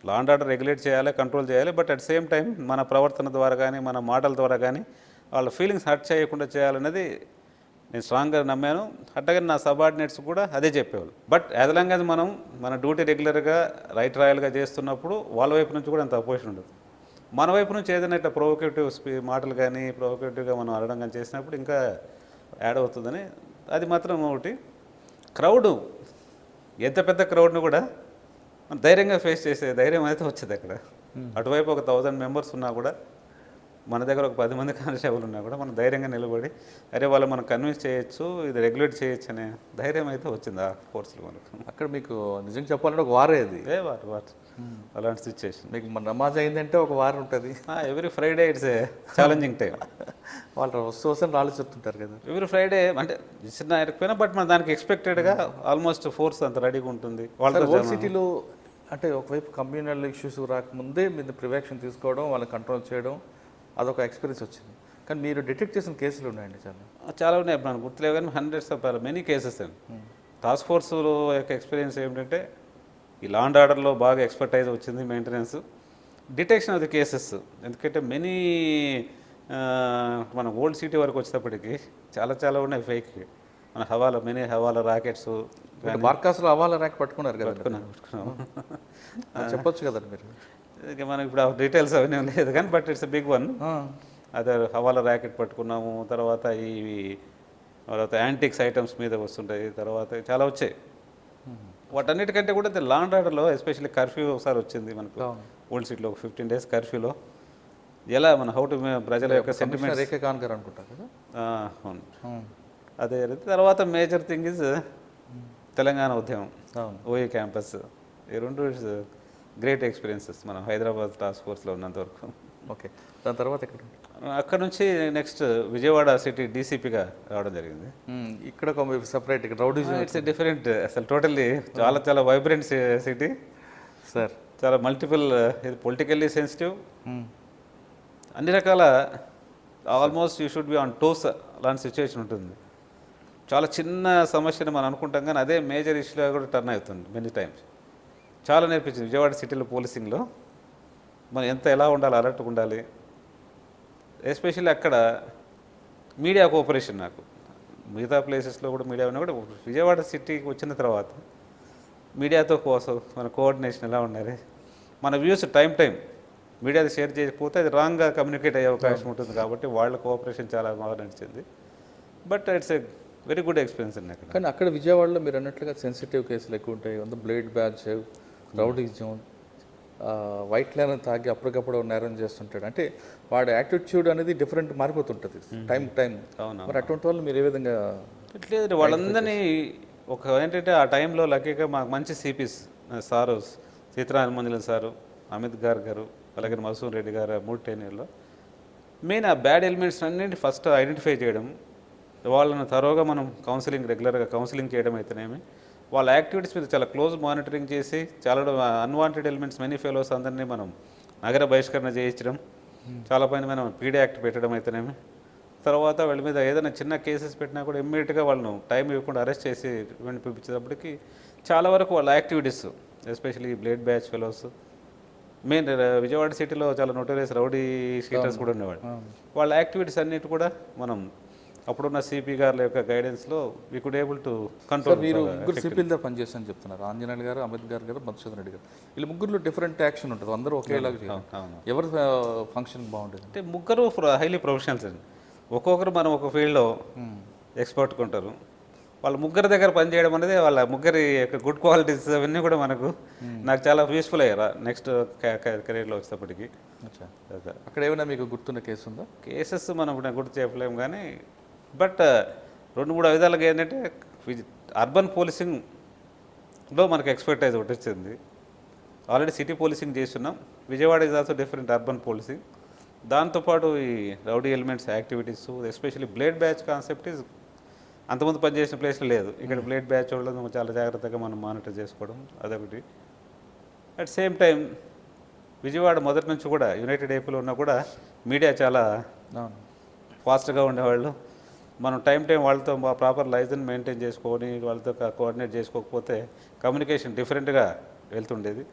లా అండ్ ఆర్డర్ రెగ్యులేట్ చేయాలి, కంట్రోల్ చేయాలి, బట్ అట్ సేమ్ టైం మన ప్రవర్తన ద్వారా కానీ, మన మాటల ద్వారా కానీ వాళ్ళ ఫీలింగ్స్ హర్ట్ చేయకుండా చేయాలనేది నేను స్ట్రాంగ్గా నమ్మాను. అట్టగా నా సబార్డినేట్స్ కూడా అదే చెప్పేవాళ్ళు. బట్ యాజ్ లాంగ్ యాజ్ మనం మన డ్యూటీ రెగ్యులర్గా రైట్ రాయల్గా చేస్తున్నప్పుడు వాళ్ళ వైపు నుంచి కూడా అంత అపోజిషన్ ఉండదు. మన వైపు నుంచి ఏదైనా ఇట్లా ప్రొవోకేటివ్ మాటలు కానీ ప్రొవోకేటివ్గా మనం అనడం కానీ చేసినప్పుడు ఇంకా యాడ్ అవుతుందని, అది మాత్రం ఒకటి. క్రౌడ్ ఎంత పెద్ద క్రౌడ్ను కూడా మనం ధైర్యంగా ఫేస్ చేసే ధైర్యం అయితే వచ్చింది అక్కడ. అటువైపు ఒక 1000 మెంబర్స్ ఉన్నా కూడా, మన దగ్గర ఒక 10 మంది కానిస్టేబుల్ ఉన్నా కూడా మనం ధైర్యంగా నిలబడి అరే వాళ్ళు మనం కన్విన్స్ చేయొచ్చు, ఇది రెగ్యులేట్ చేయొచ్చు అనే ధైర్యం అయితే వచ్చింది ఆ ఫోర్స్లో మనకు. అక్కడ మీకు నిజంగా చెప్పాలంటే ఒక వారే అది, వారు అలాంటి సిచ్యువేషన్. మీకు మన నమాజ్ అయిందంటే ఒక వారం ఉంటుంది. Every Friday it's a challenging time. వాళ్ళు వస్తూ రాళ్ళు చెప్తుంటారు కదా ఎవ్రీ ఫ్రైడే, అంటే చిన్న ఎరకపోయినా బట్ మన దానికి ఎక్స్పెక్టెడ్గా ఆల్మోస్ట్ ఫోర్స్ అంత రెడీగా ఉంటుంది. వాళ్ళ సిటీలో అంటే ఒకవైపు కమ్యూనల్ ఇష్యూస్ రాకముందే మీరు ప్రివెక్షన్ తీసుకోవడం, వాళ్ళని కంట్రోల్ చేయడం, అదొక ఎక్స్పీరియన్స్ వచ్చింది. కానీ మీరు డిటెక్ట్ చేసిన కేసులు ఉన్నాయండి చాలా ఉన్నాయి. మనకు గుర్తులేవు కానీ హండ్రెడ్స్ ఆఫ్ మెనీ కేసెస్ అండి. టాస్క్ ఫోర్స్లో యొక్క ఎక్స్పీరియన్స్ ఏమిటంటే ఈ లా అండ్ ఆర్డర్లో బాగా ఎక్స్పర్టైజ్ వచ్చింది, maintenance, detection of the cases. ఎందుకంటే మెనీ మన ఓల్డ్ సిటీ వరకు వచ్చేటప్పటికి చాలా చాలా ఉన్నాయి ఫేక్. మన మెనీ హవాలా రాకెట్స్, బార్కాస్లో హవాలా ర్యాక్ పట్టుకున్నారు కదా, పట్టుకున్నాము చెప్పొచ్చు కదండి మీరు. ఇక మనకి ఇప్పుడు డీటెయిల్స్ అవన్నీ లేదు కానీ బట్ ఇట్స్ బిగ్ వన్. అదే హవాలా ర్యాకెట్ పట్టుకున్నాము, తర్వాత యాంటిక్స్ ఐటమ్స్ మీద వస్తుంటాయి, తర్వాత చాలా వచ్చాయి. వాటన్నిటికంటే కూడా లా అండ్ ఆర్డర్లో ఎస్పెషల్లీ కర్ఫ్యూ ఒకసారి వచ్చింది మనకు ఓల్డ్ సిటీలో. 15 days కర్ఫ్యూలో ఎలా మన హౌ టు ప్రజల యొక్క సెంటిమెంట్ రేఖ ఖాన్ గారు అనుకుంటా కదా. అవును, అదే. తర్వాత మేజర్ థింగ్ ఇస్ తెలంగాణ ఉద్యమం, ఓయూ క్యాంపస్. ఈ రెండు గ్రేట్ ఎక్స్పీరియన్సెస్ మనం హైదరాబాద్ టాస్క్ ఫోర్స్లో ఉన్నంత వరకు. ఓకే, దాని తర్వాత అక్కడ నుంచి నెక్స్ట్ విజయవాడ సిటీ డీసీపీగా రావడం జరిగింది. ఇక్కడ సపరేట్ రౌడీజం, ఇట్స్ డిఫరెంట్, అసలు టోటల్లీ చాలా చాలా వైబ్రెంట్ సిటీ సార్. చాలా మల్టిపుల్, ఇది పొలిటికల్లీ సెన్సిటివ్, అన్ని రకాల almost you should be on toes అలాంటి సిచ్యువేషన్ ఉంటుంది. చాలా చిన్న సమస్యని మనం అనుకుంటాం కానీ అదే మేజర్ ఇష్యూగా కూడా టర్న్ అవుతుంది మెనీ టైమ్స్. చాలా నేర్పించింది విజయవాడ సిటీలో పోలీసింగ్లో మనం ఎలా ఉండాలి, అలర్ట్గా ఉండాలి. ఎస్పెషల్లీ అక్కడ మీడియా కోఆపరేషన్, నాకు మిగతా ప్లేసెస్లో కూడా మీడియా ఉన్నా కూడా విజయవాడ సిటీకి వచ్చిన తర్వాత మీడియాతో కోసం మన కోఆర్డినేషన్ ఎలా ఉండాలి, మన వ్యూస్ టైం మీడియాది షేర్ చేయకపోతే అది రాంగ్గా కమ్యూనికేట్ అయ్యే అవకాశం ఉంటుంది. కాబట్టి వాళ్ళ కోఆపరేషన్ చాలా బాగా నడిచింది. But it's a very good experience అండి అక్కడ. కానీ అక్కడ విజయవాడలో మీరు అన్నట్లుగా సెన్సిటివ్ కేసులు ఎక్కువ ఉంటాయి. Blade batch, rowdyism, white line తాగి అప్పటికప్పుడు నేరం చేస్తుంటాడు. అంటే వాడి యాటిట్యూడ్ అనేది డిఫరెంట్ మారిపోతుంటుంది టైం. అవును, మరి అటువంటి వాళ్ళు మీరు ఏ విధంగా? లేదు, వాళ్ళందరినీ ఒక ఏంటంటే ఆ టైంలో లక్కీగా మాకు మంచి సిపిస్ సారు, సీతారామంజలం సారు, అమిత్ గారు, అలాగే మసూన్ రెడ్డి గారు, 3 tenure మెయిన్ ఆ బ్యాడ్ ఎలిమెంట్స్ అన్నింటి ఫస్ట్ ఐడెంటిఫై చేయడం, వాళ్ళని తరోగా మనం రెగ్యులర్గా కౌన్సిలింగ్ చేయడం అయితేనేమి, వాళ్ళ యాక్టివిటీస్ మీద చాలా క్లోజ్ మానిటరింగ్ చేసి చాలా అన్వాంటెడ్ ఎలిమెంట్స్ మెనీ ఫెలోస్ అందరినీ మనం నగర బహిష్కరణ చేయించడం, చాలా పైన మనం పీడీ యాక్ట్ పెట్టడం అయితేనేమి, తర్వాత వాళ్ళ మీద ఏదైనా చిన్న కేసెస్ పెట్టినా కూడా ఇమ్మీడియట్గా వాళ్ళను టైం ఇవ్వకుండా అరెస్ట్ చేసి పంపించేటప్పటికి చాలా వరకు వాళ్ళ activities especially blade batch fellows main Vijayawada సిటీలో చాలా నోటోరియస్ రౌడీ షీటర్స్ కూడా ఉండేవాళ్ళు. వాళ్ళ యాక్టివిటీస్ అన్నిటి కూడా మనం అప్పుడున్న సిపి గారి యొక్క గైడెన్స్లో we could able to control. మీరు ముగ్గురు సిపిల్తో పనిచేస్తాను చెప్తున్నారు, ఆంజనేయులు గారు, అమిత్ గారు, మధుసూదన్ రెడ్డి గారు. వీళ్ళు ముగ్గురులో డిఫరెంట్ యాక్షన్ ఉంటుంది, అందరూ ఒకేలాగా చేయాలి. ఎవరి ఫంక్షన్ బాగుంటుంది అంటే ముగ్గురు హైలీ ప్రొఫెషనల్స్ అండి. ఒక్కొక్కరు మనం ఒక ఫీల్డ్లో ఎక్స్పర్ట్ ఉంటారు. వాళ్ళ ముగ్గురి దగ్గర పనిచేయడం అనేది వాళ్ళ ముగ్గురి యొక్క గుడ్ క్వాలిటీస్ అవన్నీ కూడా మనకు నాకు చాలా యూస్ఫుల్ అయ్యారా నెక్స్ట్ కెరీర్లో వచ్చేటప్పటికి. అక్కడ ఏమైనా మీకు గుర్తున్న కేసు ఉందా? కేసెస్ మనం ఇప్పుడు గుర్తు చెప్పలేము కానీ బట్ 2-3 విధాలుగా ఏంటంటే అర్బన్ పోలీసింగ్లో మనకు ఎక్స్పర్టైజ్ ఒకటి వచ్చింది. ఆల్రెడీ సిటీ పోలీసింగ్ చేస్తున్నాం, Vijayawada is also different urban policing. దాంతోపాటు ఈ rowdy elements activities, especially blade batch concept is అంతమంది పనిచేసిన ప్లేస్లో లేదు. ఇక్కడ బ్లేడ్ బ్యాచ్ వాళ్ళని చాలా జాగ్రత్తగా మనం మానిటర్ చేసుకోవడం అదొకటి. అట్ సేమ్ టైం విజయవాడ మొదటి నుంచి కూడా యునైటెడ్ ఏపీలో ఉన్నా కూడా మీడియా చాలా ఫాస్ట్గా ఉండేవాళ్ళు. మనం టైం వాళ్ళతో ప్రాపర్ లైసెన్స్ మెయింటైన్ చేసుకొని వాళ్ళతో కోఆర్డినేట్ చేసుకోకపోతే కమ్యూనికేషన్ డిఫరెంట్గా వెళ్తుండేది.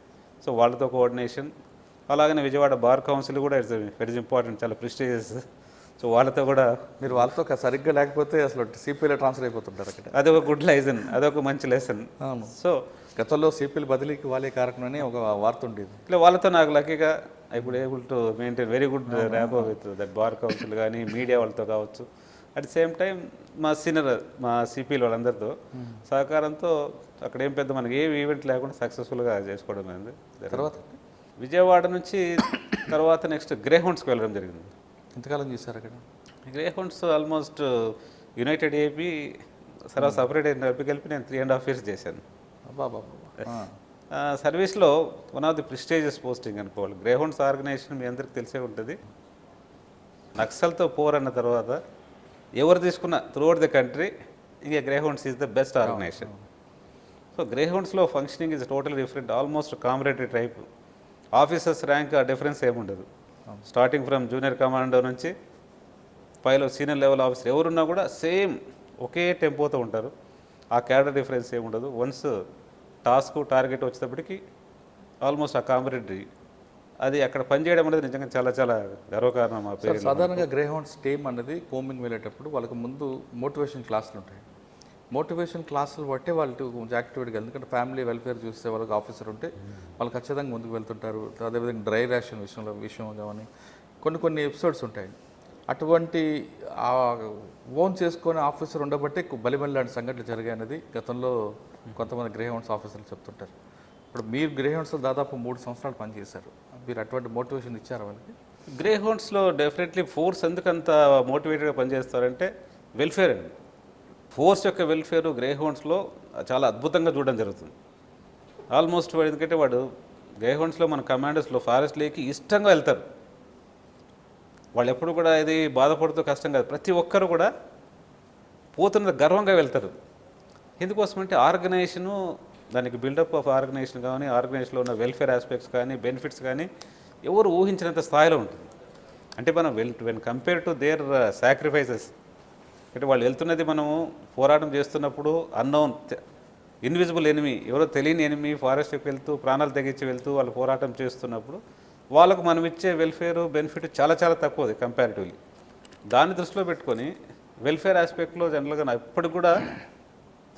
సో వాళ్ళతో కోఆర్డినేషన్, అలాగనే విజయవాడ బార్ కౌన్సిల్ కూడా ఇట్స్ వెరీ ఇంపార్టెంట్, చాలా ప్రెస్టీజియస్. సో వాళ్ళతో కూడా మీరు వాళ్ళతో సరిగ్గా లేకపోతే అసలు సిపిలో ట్రాన్స్ఫర్ అయిపోతుంటారు అక్కడ. అదొక గుడ్ లెసన్, అదొక మంచి లెసన్. సో గతంలో సిపిల్ బదిలీకి వాళ్ళే కారకం అని ఒక వార్త ఉండేది. ఇట్లా వాళ్ళతో నాకు లక్కీగా ఇప్పుడు able to maintain very good rapport with that bar council కానీ మీడియా వాళ్ళతో కావచ్చు. అట్ ది సేమ్ టైం మా సీనియర్ మా సిపిలు వాళ్ళందరితో సహకారంతో అక్కడ ఏం పెద్ద మనకి ఏ ఈవెంట్ లేకుండా సక్సెస్ఫుల్గా చేసుకోవడం అయింది. తర్వాత విజయవాడ నుంచి తర్వాత నెక్స్ట్ గ్రే హౌండ్స్కి వెళ్ళడం జరిగింది. ఎంతకాలం చేశారు అక్కడ? Greyhounds almost united AP separate కలిపి నేను 3.5 years చేశాను. సర్వీస్లో one of the prestigious posting అనుకోవాలి. గ్రే హౌండ్స్ ఆర్గనైజేషన్ మీ అందరికి తెలిసే ఉంటుంది. నక్సల్తో పోరన్న తర్వాత ఎవరు తీసుకున్న త్రూఅవుట్ ద కంట్రీ ఇంకా Greyhounds is the best organisation. So గ్రే హౌండ్స్లో functioning is total different, almost camaraderie type. Officers rank ఆ డిఫరెన్స్ ఏముండదు. స్టార్టింగ్ ఫ్రమ్ జూనియర్ కమాండర్ నుంచి పైలో సీనియర్ లెవెల్ ఆఫీసర్ ఎవరున్నా కూడా సేమ్ ఒకే టెంపోతో ఉంటారు. ఆ క్యాడర్ డిఫరెన్స్ ఏముండదు. వన్స్ టార్గెట్ వచ్చేటప్పటికి ఆల్మోస్ట్ ఆ కాంపిటేటరీ అది అక్కడ పనిచేయడం అనేది నిజంగా చాలా చాలా గర్వకారణం. మా పేరు సాధారణంగా గ్రే హౌండ్స్ టీమ్ అనేది కోమింగ్ వెళ్ళేటప్పుడు వాళ్ళకి ముందు మోటివేషన్ క్లాసులు ఉంటాయి. మోటివేషన్ క్లాసులు బట్టే వాళ్ళు యాక్టివిటీగా, ఎందుకంటే ఫ్యామిలీ వెల్ఫేర్ చూస్తే వాళ్ళకి ఆఫీసర్ ఉంటే వాళ్ళు ఖచ్చితంగా ముందుకు వెళ్తుంటారు. అదేవిధంగా డ్రై రేషన్ విషయం కానీ కొన్ని ఎపిసోడ్స్ ఉంటాయి. అటువంటి ఓన్ చేసుకొని ఆఫీసర్ ఉండబట్టే బలిమల్లి లాంటి సంఘటనలు జరిగాయనేది గతంలో కొంతమంది గ్రే హౌండ్స్ ఆఫీసర్లు చెప్తుంటారు. ఇప్పుడు మీరు గ్రే హౌండ్స్లో దాదాపు 3 సంవత్సరాలు పనిచేశారు. మీరు అటువంటి మోటివేషన్ ఇచ్చారు వాళ్ళకి? గ్రే హౌండ్స్లో డెఫినెట్లీ ఫోర్స్ ఎందుకంత మోటివేటెడ్గా పనిచేస్తారంటే వెల్ఫేర్ అండి. ఫోర్స్ యొక్క వెల్ఫేర్ గ్రే హౌండ్స్లో చాలా అద్భుతంగా చూడడం జరుగుతుంది. ఆల్మోస్ట్ వాడు ఎందుకంటే వాడు గ్రే హౌండ్స్లో మన కమాండర్స్లో ఫారెస్ట్లోకి ఇష్టంగా వెళ్తారు. వాళ్ళు ఎప్పుడు కూడా ఇది బాధపడుతూ కష్టం కాదు, ప్రతి ఒక్కరు కూడా పోతున్న గర్వంగా వెళ్తారు. ఎందుకోసమంటే ఆర్గనైజేషను దానికి బిల్డప్ ఆఫ్ ఆర్గనైజేషన్ కానీ ఆర్గనైజేషన్లో ఉన్న వెల్ఫేర్ ఆస్పెక్ట్స్ కానీ బెనిఫిట్స్ కానీ ఎవరు ఊహించినంత స్థాయిలో ఉంటుంది. అంటే మనం when compare to their sacrifices, అంటే వాళ్ళు వెళ్తున్నది మనము పోరాటం చేస్తున్నప్పుడు అన్నోన్ ఇన్విజిబుల్ ఎనిమీ, ఎవరో తెలియని ఎనిమీ ఫారెస్ట్కి వెళ్తూ ప్రాణాలు తెగించి వెళ్తూ వాళ్ళు పోరాటం చేస్తున్నప్పుడు వాళ్ళకు మనం ఇచ్చే వెల్ఫేర్ బెనిఫిట్ చాలా చాలా తక్కువది కంపారిటివ్లీ. దాన్ని దృష్టిలో పెట్టుకొని వెల్ఫేర్ ఆస్పెక్ట్లో జనరల్గా నాకు ఇప్పటికి కూడా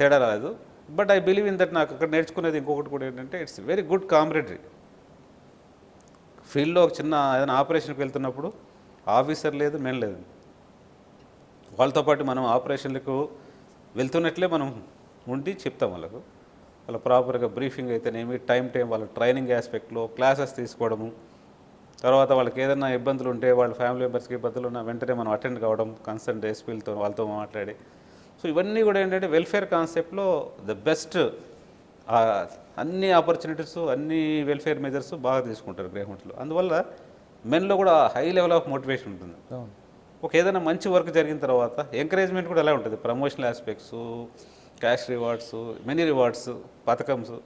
తేడా రాలేదు. But I believe in that. నాకు అక్కడ నేర్చుకునేది ఇంకొకటి కూడా ఏంటంటే ఇట్స్ వెరీ గుడ్ కాంపిటేటరీ. ఫీల్డ్లో ఒక చిన్న ఏదైనా ఆపరేషన్కి వెళ్తున్నప్పుడు ఆఫీసర్ లేదు, మెన్ లేదు, వాళ్ళతో పాటు మనం ఆపరేషన్లకు వెళ్తున్నట్లే మనం ఉండి చెప్తాం వాళ్ళకు. వాళ్ళ ప్రాపర్గా బ్రీఫింగ్ అయితేనేమి, టైం వాళ్ళ ట్రైనింగ్ ఆస్పెక్ట్లో క్లాసెస్ తీసుకోవడము, తర్వాత వాళ్ళకి ఏదైనా ఇబ్బందులు ఉంటే వాళ్ళ ఫ్యామిలీ మెంబర్స్కి ఇబ్బందులు ఉన్న వెంటనే మనం అటెండ్ కావడం, కన్సర్న్ ఎస్పీలతో వాళ్ళతో మాట్లాడి. సో ఇవన్నీ కూడా ఏంటంటే వెల్ఫేర్ కాన్సెప్ట్లో ద బెస్ట్. అన్ని ఆపర్చునిటీస్, అన్ని వెల్ఫేర్ మెజర్స్ బాగా తీసుకుంటారు గ్రే హౌండ్స్లో. అందువల్ల మెన్లో కూడా హై లెవెల్ ఆఫ్ మోటివేషన్ ఉంటుంది. ఒక ఏదైనా మంచి వర్క్ జరిగిన తర్వాత ఎంకరేజ్మెంట్ కూడా ఎలా ఉంటుంది, promotional aspects, cash rewards, many rewards, పథకమ్స్.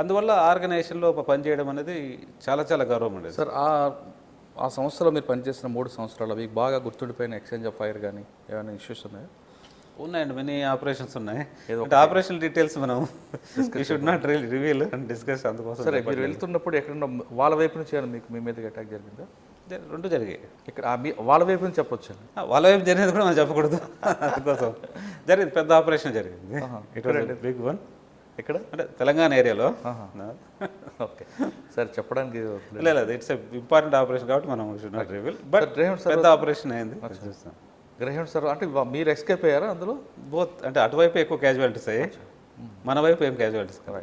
అందువల్ల ఆర్గనైజేషన్లో పనిచేయడం అనేది చాలా చాలా గౌరవం ఉండేది. సార్, ఆ సంవత్సరంలో మీరు పనిచేసిన 3 సంవత్సరాలు మీకు బాగా గుర్తుండిపోయిన ఎక్స్చేంజ్ ఆఫ్ ఫైర్ కానీ ఏమైనా ఇష్యూస్ ఉన్నాయా? ఉన్నాయండి, మెనీ ఆపరేషన్స్ ఉన్నాయి. ఏదో అంటే ఆపరేషన్ డీటెయిల్స్ మనం you should not reveal and discuss, అందుకోసం సరే, మీరు వెళ్తున్నప్పుడు ఎక్కడన్నా వాళ్ళ వైపు నుంచి ఏమైనా మీకు మీ మీదకి అటాక్ జరిగిందా? రెండు జరిగాయి. ఇక్కడ వాళ్ళ వైపు నుంచి చెప్పొచ్చు. వాళ్ళ వైపు జరిగేది కూడా మనం చెప్పకూడదు, అందుకోసం జరిగింది, పెద్ద ఆపరేషన్ జరిగింది. It was big one. ఇక్కడ అంటే తెలంగాణ ఏరియాలో. ఓకే, సరే, చెప్పడానికి లేదు, ఇట్స్ ఇంపార్టెంట్ ఆపరేషన్ కాబట్టి మనం షుడ్ నాట్ రివీల్, బట్ పెద్ద ఆపరేషన్ అయింది. గ్రహణ్ సార్ అంటే మీరు ఎస్కేప్ అయ్యారా అందులో? బోత్, అంటే అటువైపు ఎక్కువ క్యాజువాలిటీస్ అయ్యాయి, మన వైపు ఏం క్యాజువాలిటీస్ కదా.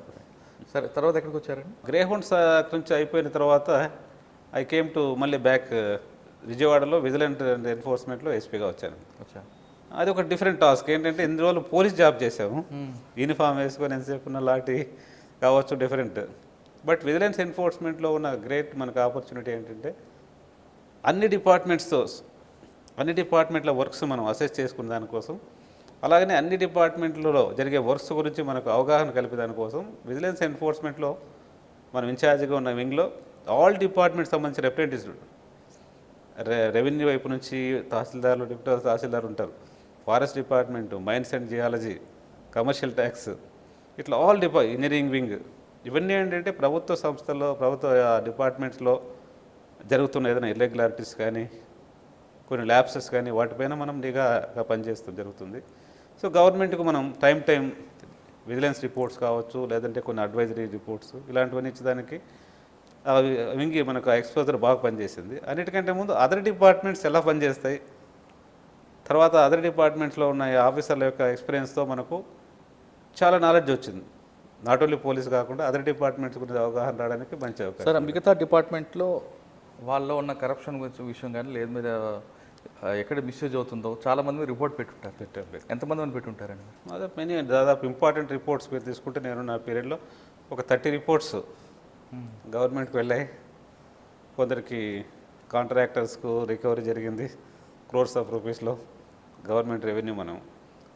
సరే, తర్వాత ఎక్కడికి వచ్చారండి? గ్రేహౌండ్స్ నుంచి అయిపోయిన తర్వాత ఐ కేమ్ టు మళ్ళీ బ్యాక్ విజయవాడలో విజిలెంట్ అండ్ ఎన్ఫోర్స్మెంట్లో ఎస్పీగా వచ్చాను. అది ఒక డిఫరెంట్ టాస్క్. ఏంటంటే ఇన్ని రోజులు పోలీస్ జాబ్ చేసాము, యూనిఫామ్ వేసుకొని ఎంతసేపు ఉన్న లాఠీ కావచ్చు, డిఫరెంట్. బట్ విజిలెన్స్ ఎన్ఫోర్స్మెంట్లో ఉన్న గ్రేట్ మనకు ఆపర్చునిటీ ఏంటంటే అన్ని డిపార్ట్మెంట్ల వర్క్స్ మనం అసెస్ చేసుకునే దానికోసం, అలాగనే అన్ని డిపార్ట్మెంట్లలో జరిగే వర్క్స్ గురించి మనకు అవగాహన కలిపే దానికోసం విజిలెన్స్ ఎన్ఫోర్స్మెంట్లో మనం ఇన్ఛార్జ్గా ఉన్న వింగ్లో ఆల్ డిపార్ట్మెంట్స్ సంబంధించిన రిప్రజెంటేటివ్స్, రెవెన్యూ వైపు నుంచి తహసీల్దార్లు, డిప్యూటీ తహసీల్దార్ ఉంటారు, forest department, mines and geology, commercial tax, ఇట్లా ఆల్ ఇంజనీరింగ్ వింగ్, ఇవన్నీ ఏంటంటే ప్రభుత్వ సంస్థల్లో, ప్రభుత్వ డిపార్ట్మెంట్స్లో జరుగుతున్న ఏదైనా ఇర్రెగ్యులారిటీస్ కానీ, కొన్ని ల్యాప్సెస్ కానీ, వాటిపైన మనం నిఘాగా పనిచేస్తూ జరుగుతుంది. సో గవర్నమెంట్కు మనం టైం విజిలెన్స్ రిపోర్ట్స్ కావచ్చు, లేదంటే కొన్ని అడ్వైజరీ రిపోర్ట్స్, ఇలాంటివన్నీ ఇచ్చేదానికి వింగి మనకు ఎక్స్పోజర్ బాగా పనిచేసింది. అన్నిటికంటే ముందు అదర్ డిపార్ట్మెంట్స్ ఎలా పనిచేస్తాయి, తర్వాత అదర్ డిపార్ట్మెంట్స్లో ఉన్న ఆఫీసర్ల యొక్క ఎక్స్పీరియన్స్తో మనకు చాలా నాలెడ్జ్ వచ్చింది. నాట్ ఓన్లీ పోలీస్ కాకుండా అదర్ డిపార్ట్మెంట్స్ గురించి అవగాహన రావడానికి మంచి అవకాశం. సార్, మిగతా డిపార్ట్మెంట్లో వాళ్ళలో ఉన్న కరప్షన్ గురించి విషయం కానీ, లేదు మీద ఎక్కడ మిస్యూజ్ అవుతుందో చాలామంది రిపోర్ట్ పెట్టుంటారు. ఎంతమంది పెట్టుంటారండి? అదే మెనీ, దాదాపు ఇంపార్టెంట్ రిపోర్ట్స్ మీరు తీసుకుంటే నేను నా పీరియడ్లో ఒక 30 రిపోర్ట్స్ గవర్నమెంట్కి వెళ్ళాయి. కొందరికి కాంట్రాక్టర్స్కు రికవరీ జరిగింది క్రోర్స్ ఆఫ్ రూపీస్లో, గవర్నమెంట్ రెవెన్యూ మనం.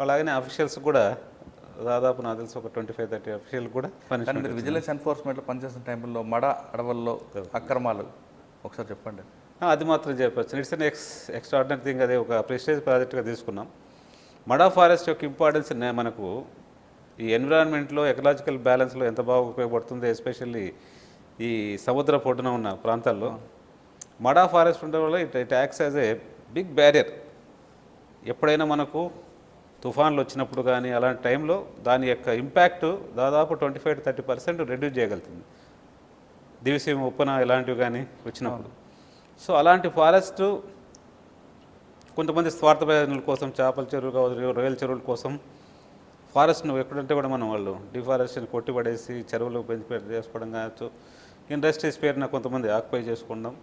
అలాగనే అఫీషియల్స్ కూడా దాదాపు నాకు తెలిసి ఒక 25-30 అఫీషియల్ కూడా పనిష్మెంట్. మీరు విజిలెన్స్ ఎన్ఫోర్స్మెంట్లో పనిచేసిన టైంలో మడ అడవుల్లో అక్రమాలు ఒకసారి చెప్పండి. అది మాత్రం చెప్పచ్చు. It's an extraordinary thing. అదే ఒక ప్రెస్టేజ్ ప్రాజెక్ట్గా తీసుకున్నాం. మడా ఫారెస్ట్ యొక్క ఇంపార్టెన్స్ మనకు ఈ ఎన్విరాన్మెంట్లో, ఎకలాజికల్ బ్యాలెన్స్లో ఎంత బాగా ఉపయోగపడుతుంది, ఎస్పెషల్లీ ఈ సముద్ర పొడ్డున ఉన్న ప్రాంతాల్లో. మడా ఫారెస్ట్ ఉండడం వల్ల it acts as a big barrier. ఎప్పుడైనా మనకు తుఫాన్లు వచ్చినప్పుడు కానీ అలాంటి టైంలో దాని యొక్క ఇంపాక్ట్ దాదాపు 25-30% రెడ్యూస్ చేయగలుగుతుంది, దివిసీమ ఉప్పన ఇలాంటివి కానీ వచ్చినప్పుడు. సో అలాంటి ఫారెస్ట్ కొంతమంది స్వార్థ ప్రయోజనాల కోసం, చేపల చెరువులు కావచ్చు, రొయ్యల చెరువుల కోసం ఫారెస్ట్ను ఎక్కడంటే కూడా మనం వాళ్ళు డిఫారెస్టేషన్ కొట్టిపడేసి చెరువులు పెంచి చేసుకోవడం కావచ్చు, ఇండస్ట్రీస్ పేరున కొంతమంది ఆక్యుపై చేసుకుందాం.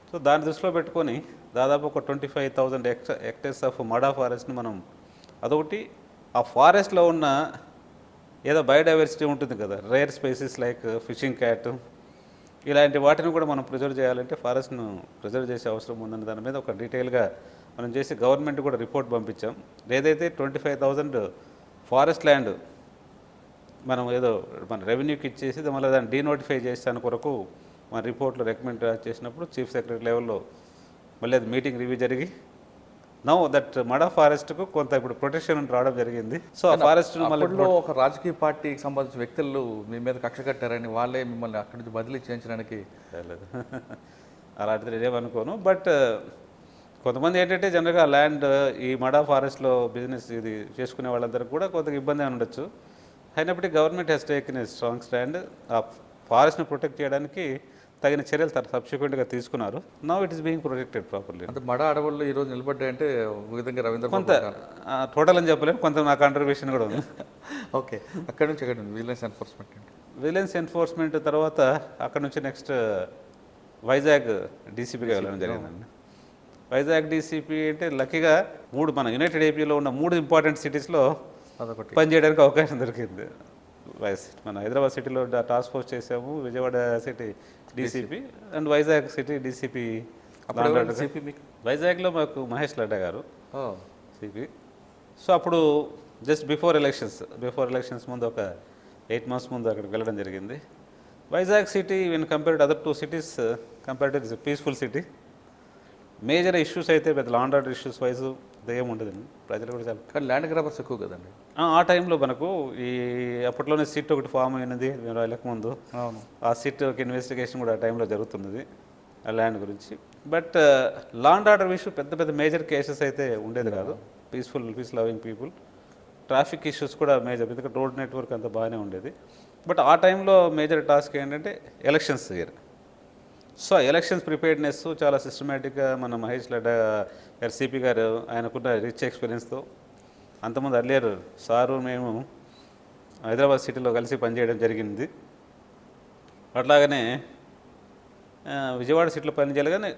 సో దాన్ని దృష్టిలో పెట్టుకొని దాదాపు ఒక 25,000 హెక్టేర్స్ ఆఫ్ మడా ఫారెస్ట్ని మనం, అదొకటి ఆ ఫారెస్ట్లో ఉన్న ఏదో బయోడైవర్సిటీ ఉంటుంది కదా, rare species like fishing cat, ఇలాంటి వాటిని కూడా మనం ప్రిజర్వ్ చేయాలంటే ఫారెస్ట్ను ప్రిజర్వ్ చేసే అవసరం ఉందని దాని మీద ఒక డీటెయిల్గా మనం చేసి గవర్నమెంట్ కూడా రిపోర్ట్ పంపించాం. ఏదైతే 25,000 ఫారెస్ట్ ల్యాండ్ మనం ఏదో మన రెవెన్యూకి ఇచ్చేసి మళ్ళీ దాన్ని డీనోటిఫై చేసాను కొరకు మన రిపోర్ట్లో రికమెండ్ చేసినప్పుడు చీఫ్ సెక్రటరీ లెవెల్లో మళ్ళీ అది మీటింగ్ రివ్యూ జరిగి నౌ దట్ మడా ఫారెస్ట్కు కొంత ఇప్పుడు ప్రొటెక్షన్ రావడం జరిగింది. సో ఆ ఫారెస్ట్ మళ్ళీ ఒక రాజకీయ పార్టీకి సంబంధించిన వ్యక్తులు మీ మీద కక్ష కట్టారని వాళ్ళే మిమ్మల్ని అక్కడి నుంచి బదిలీ చేయించడానికి లేదు, అలాంటిది ఏమనుకోను. బట్ కొంతమంది ఏంటంటే జనరల్గా ల్యాండ్ ఈ మడా ఫారెస్ట్లో బిజినెస్ ఇది చేసుకునే వాళ్ళందరికీ కూడా కొంత ఇబ్బంది అని ఉండొచ్చు. అయినప్పటికీ government has taken a strong stand. ఆ ఫారెస్ట్ని ప్రొటెక్ట్ చేయడానికి తగిన చర్యలు సబ్సిక్వెంట్గా తీసుకున్నారు. Now it is being protected properly. అంటే మడ అడవుల్లో ఈరోజు నిలబడ్డాయంటే ఒక విధంగా రవీంద్ర కొంత టోటల్ అని చెప్పలేము, కొంత నా కాంట్రిబ్యూషన్ కూడా ఉంది. ఓకే, అక్కడి నుంచి ఎక్కడ విజిలెన్స్ ఎన్ఫోర్స్మెంట్? విజిలెన్స్ ఎన్ఫోర్స్మెంట్ తర్వాత అక్కడ నుంచి నెక్స్ట్ వైజాగ్ డీసీపీగా వెళ్ళడం జరిగిందండి. వైజాగ్ డీసీపీ అంటే లక్కీగా మన యునైటెడ్ ఏపీలో ఉన్న 3 ఇంపార్టెంట్ సిటీస్లో పనిచేయడానికి అవకాశం దొరికింది. మన హైదరాబాద్ సిటీలో టాస్క్ ఫోర్స్ చేసాము, Vijayawada city DCP and Vizag city DCP. వైజాగ్లో మాకు మహేష్ లడ్డా గారు సిపి. సో అప్పుడు జస్ట్ బిఫోర్ ఎలక్షన్స్ ముందు ఒక 8 months ముందు అక్కడికి వెళ్ళడం జరిగింది. Vizag city when compared other 2 cities compared is peaceful city. Major issues అయితే పెద్ద law and order issues wise ఏం ఉండదండి. ప్రజలు కూడా చాలా కానీ ల్యాండ్ గ్రాబర్స్ ఎక్కువ కదండి. ఆ టైంలో మనకు ఈ అప్పట్లోనే సిట్ ఒకటి ఫామ్ అయినది మేము వెళ్ళకముందు. అవును. ఆ సిట్ ఒక ఇన్వెస్టిగేషన్ కూడా ఆ టైంలో జరుగుతున్నది ఆ ల్యాండ్ గురించి. But law and order issue పెద్ద పెద్ద మేజర్ కేసెస్ అయితే ఉండేది కాదు. Peace loving people. Traffic issues కూడా మేజర్, ఎందుకంటే రోడ్ నెట్వర్క్ అంతా బాగానే ఉండేది. బట్ ఆ టైంలో మేజర్ టాస్క్ ఏంటంటే elections year. So elections preparedness చాలా సిస్టమేటిక్గా మన మహేష్ లడ్డా గారు సిపి గారు ఆయనకున్న రిచ్ ఎక్స్పీరియన్స్తో, అంతకుముందు అర్లియర్ సారు మేము హైదరాబాద్ సిటీలో కలిసి పనిచేయడం జరిగింది. అట్లాగనే విజయవాడ సిటీలో పనిచేయాలి. కానీ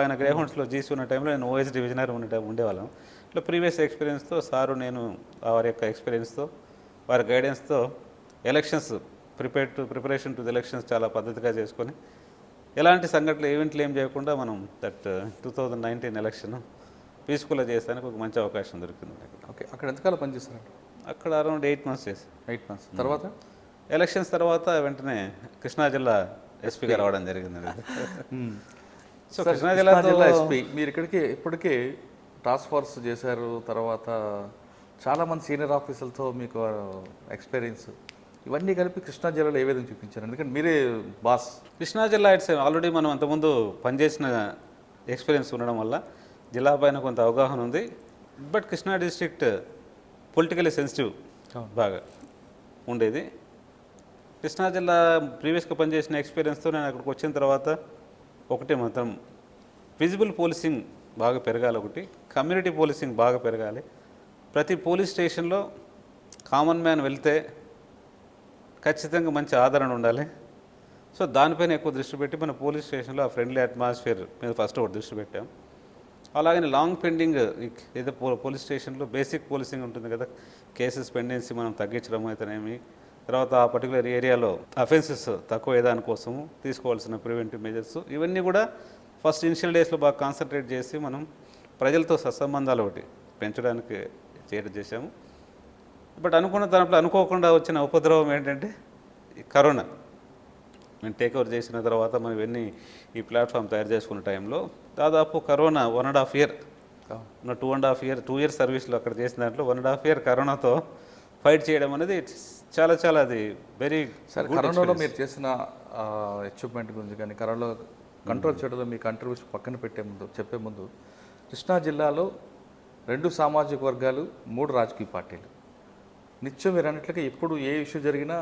ఆయన గ్రే హౌండ్స్లో జీసీ ఉన్న టైంలో నేను ఓఎస్ డివిజనర్ ఉండేవాళ్ళం. ఇట్లా ప్రీవియస్ ఎక్స్పీరియన్స్తో సారు నేను వారి యొక్క ఎక్స్పీరియన్స్తో వారి గైడెన్స్తో elections preparation to the elections చాలా పద్ధతిగా చేసుకొని ఎలాంటి సంఘటనలు ఈవెంట్లు ఏం చేయకుండా మనం 2019 ఎలక్షన్ పీస్ఫుల్గా చేస్తానికి ఒక మంచి అవకాశం దొరికింది. ఓకే, అక్కడ ఎంతకాలం పనిచేస్తారండి? అక్కడ అరౌండ్ 8 months చేసి 8 months తర్వాత ఎలక్షన్స్ తర్వాత వెంటనే కృష్ణా జిల్లా ఎస్పీగా రావడం జరిగింది. సో కృష్ణా జిల్లా ఎస్పీ మీరు ఇప్పటికే టాస్క్ ఫోర్స్ చేశారు. తర్వాత చాలామంది సీనియర్ ఆఫీసర్లతో మీకు ఎక్స్పీరియన్స్, ఇవన్నీ కలిపి కృష్ణా జిల్లాలో ఏ విధంగా చూపించారు? ఎందుకంటే మీరే బాస్. కృష్ణా జిల్లా ఇట్స్ ఆల్రెడీ మనం అంతకుముందు పనిచేసిన ఎక్స్పీరియన్స్ ఉండడం వల్ల జిల్లా పైన కొంత అవగాహన ఉంది. But Krishna district politically sensitive బాగా ఉండేది. కృష్ణా జిల్లా ప్రీవియస్గా పనిచేసిన ఎక్స్పీరియన్స్తో నేను అక్కడికి వచ్చిన తర్వాత ఒకటే మాత్రం విజిబుల్ పోలీసింగ్ బాగా పెరగాలి, ఒకటి కమ్యూనిటీ పోలీసింగ్ బాగా పెరగాలి. ప్రతి పోలీస్ స్టేషన్లో కామన్ మ్యాన్ వెళ్తే ఖచ్చితంగా మంచి ఆదరణ ఉండాలి. సో దానిపైన ఎక్కువ దృష్టి పెట్టి మన పోలీస్ స్టేషన్లో ఆ ఫ్రెండ్లీ అట్మాస్ఫియర్ మీద ఫస్ట్ ఒకటి దృష్టి పెట్టాం. అలాగని లాంగ్ పెండింగ్ ఏదో పోలీస్ స్టేషన్లో బేసిక్ పోలీసింగ్ ఉంటుంది కదా, కేసెస్ పెండెన్సీ మనం తగ్గించడం అయితేనేమి, తర్వాత ఆ పర్టికులర్ ఏరియాలో అఫెన్సెస్ తక్కువ దానికోసము తీసుకోవాల్సిన ప్రివెంటివ్ మెజర్స్, ఇవన్నీ కూడా ఫస్ట్ ఇనిషియల్ డేస్లో బాగా కాన్సన్ట్రేట్ చేసి మనం ప్రజలతో సత్సంబంధాలు ఒకటి పెంచడానికి చేశాము. బట్ అనుకున్న దాంట్లో అనుకోకుండా వచ్చిన ఉపద్రవం ఏంటంటే ఈ కరోనా. మేము టేక్ ఓవర్ చేసిన తర్వాత మనం ఇవన్నీ ఈ ప్లాట్ఫామ్ తయారు చేసుకున్న టైంలో దాదాపు కరోనా 1.5 year 2 years సర్వీస్లో అక్కడ చేసిన దాంట్లో 1.5 year కరోనాతో ఫైట్ చేయడం అనేది చాలా చాలా అది వెరీ సరే. కరోనాలో మీరు చేసిన అచీవ్మెంట్ గురించి కానీ కరోనా కంట్రోల్ చేయడంలో మీ కంట్రిబ్యూషన్ పక్కన చెప్పే ముందు కృష్ణా జిల్లాలో 2 సామాజిక వర్గాలు, 3 రాజకీయ పార్టీలు, నిత్యం మీరు అన్నట్లుగా ఎప్పుడు ఏ ఇష్యూ జరిగినా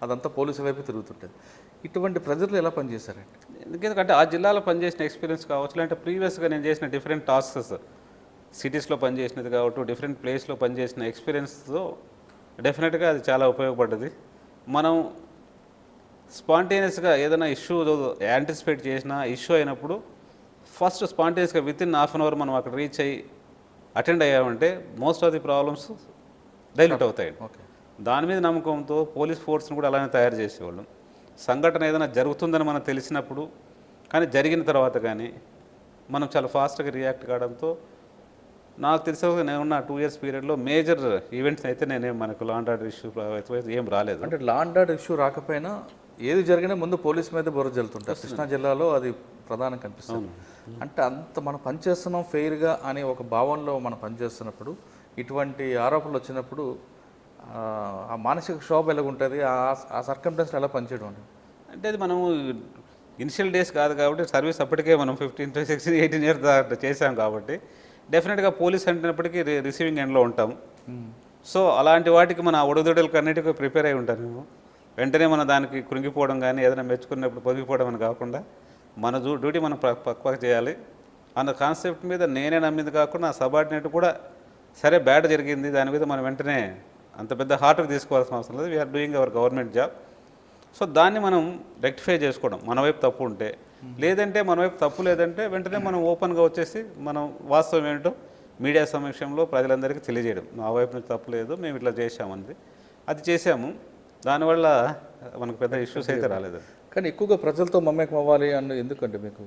అదంతా పోలీసు వైపు తిరుగుతుంటుంది. ఇటువంటి ప్రజలు ఎలా పనిచేశారండి? ఎందుకంటే ఆ జిల్లాలో పనిచేసిన ఎక్స్పీరియన్స్ కావచ్చు, లేదంటే ప్రీవియస్గా నేను చేసిన డిఫరెంట్ టాస్క్స్ సిటీస్లో పనిచేసినది కావచ్చు, డిఫరెంట్ ప్లేస్లో పనిచేసిన ఎక్స్పీరియన్స్తో డెఫినెట్గా అది చాలా ఉపయోగపడ్డది. మనం స్పాంటేనియస్గా ఏదైనా ఇష్యూ యాంటిసిపేట్ చేసిన ఇష్యూ అయినప్పుడు ఫస్ట్ స్పాంటేనియస్గా వితిన్ ½ an hour మనం అక్కడ రీచ్ అయ్యి అటెండ్ అయ్యామంటే most of the problems dilute అవుతాయి. దాని మీద నమ్మకంతో పోలీస్ ఫోర్స్ని కూడా అలానే తయారు చేసేవాళ్ళం. సంఘటన ఏదైనా జరుగుతుందని మనకు తెలిసినప్పుడు కానీ జరిగిన తర్వాత కానీ మనం చాలా ఫాస్ట్గా రియాక్ట్ కావడంతో నాకు తెలిసే నేనున్న 2 years పీరియడ్లో మేజర్ ఈవెంట్స్ అయితే మనకు లా అండ్ ఆర్డర్ ఇష్యూ ఏం రాలేదు. అంటే లా అండ్ ఆర్డర్ ఇష్యూ రాకపోయినా ఏది జరిగినా ముందు పోలీస్ మీద బుర్ర జల్లుతుంటారు. కృష్ణా జిల్లాలో అది ప్రధానం కనిపిస్తుంది. అంటే అంత మనం పనిచేస్తున్నాం ఫెయిర్గా అనే ఒక భావనలో మనం పనిచేస్తున్నప్పుడు ఇటువంటి ఆరోపణలు వచ్చినప్పుడు ఆ మానసిక క్షోభ ఎలాగుంటుంది, ఆ సర్కంస్టెన్స్లో ఎలా పనిచేయడం అంటే అది మనము ఇనిషియల్ డేస్ కాదు కాబట్టి సర్వీస్ అప్పటికే మనం 15 to 16, 18 years దాకా చేసాం కాబట్టి డెఫినెట్గా పోలీస్ అంటున్నప్పటికీ రిసీవింగ్ ఎండ్లో ఉంటాం. సో అలాంటి వాటికి మన ఒడుదొడులకు అన్నిటికీ ప్రిపేర్ అయి ఉంటాను మేము. వెంటనే మన దానికి కృంగిపోవడం కానీ ఏదైనా మెచ్చుకున్నప్పుడు పొదిగిపోవడం అని కాకుండా మన డ్యూటీ మనం పక్కా చేయాలి అన్న కాన్సెప్ట్ మీద నేనే నమ్మింది కాకుండా నా సబార్డినేట్ కూడా సరే బ్యాడ్ జరిగింది దాని మీద మనం వెంటనే అంత పెద్ద హార్ట్కి తీసుకోవాల్సిన అవసరం లేదు. We're doing our government job. So దాన్ని మనం రెక్టిఫై చేసుకోవడం, మన వైపు తప్పు ఉంటే, లేదంటే మన వైపు తప్పు లేదంటే వెంటనే మనం ఓపెన్గా వచ్చేసి మనం వాస్తవం ఏంటో మీడియా సమక్షంలో ప్రజలందరికీ తెలియజేయడం, మా వైపు నుంచి తప్పు లేదు, మేము ఇట్లా చేసామని. అది చేసాము. దానివల్ల మనకు పెద్ద ఇష్యూస్ అయితే రాలేదు. కానీ ఎక్కువగా ప్రజలతో మమేకం అవ్వాలి అన్న ఎందుకంటే మీకు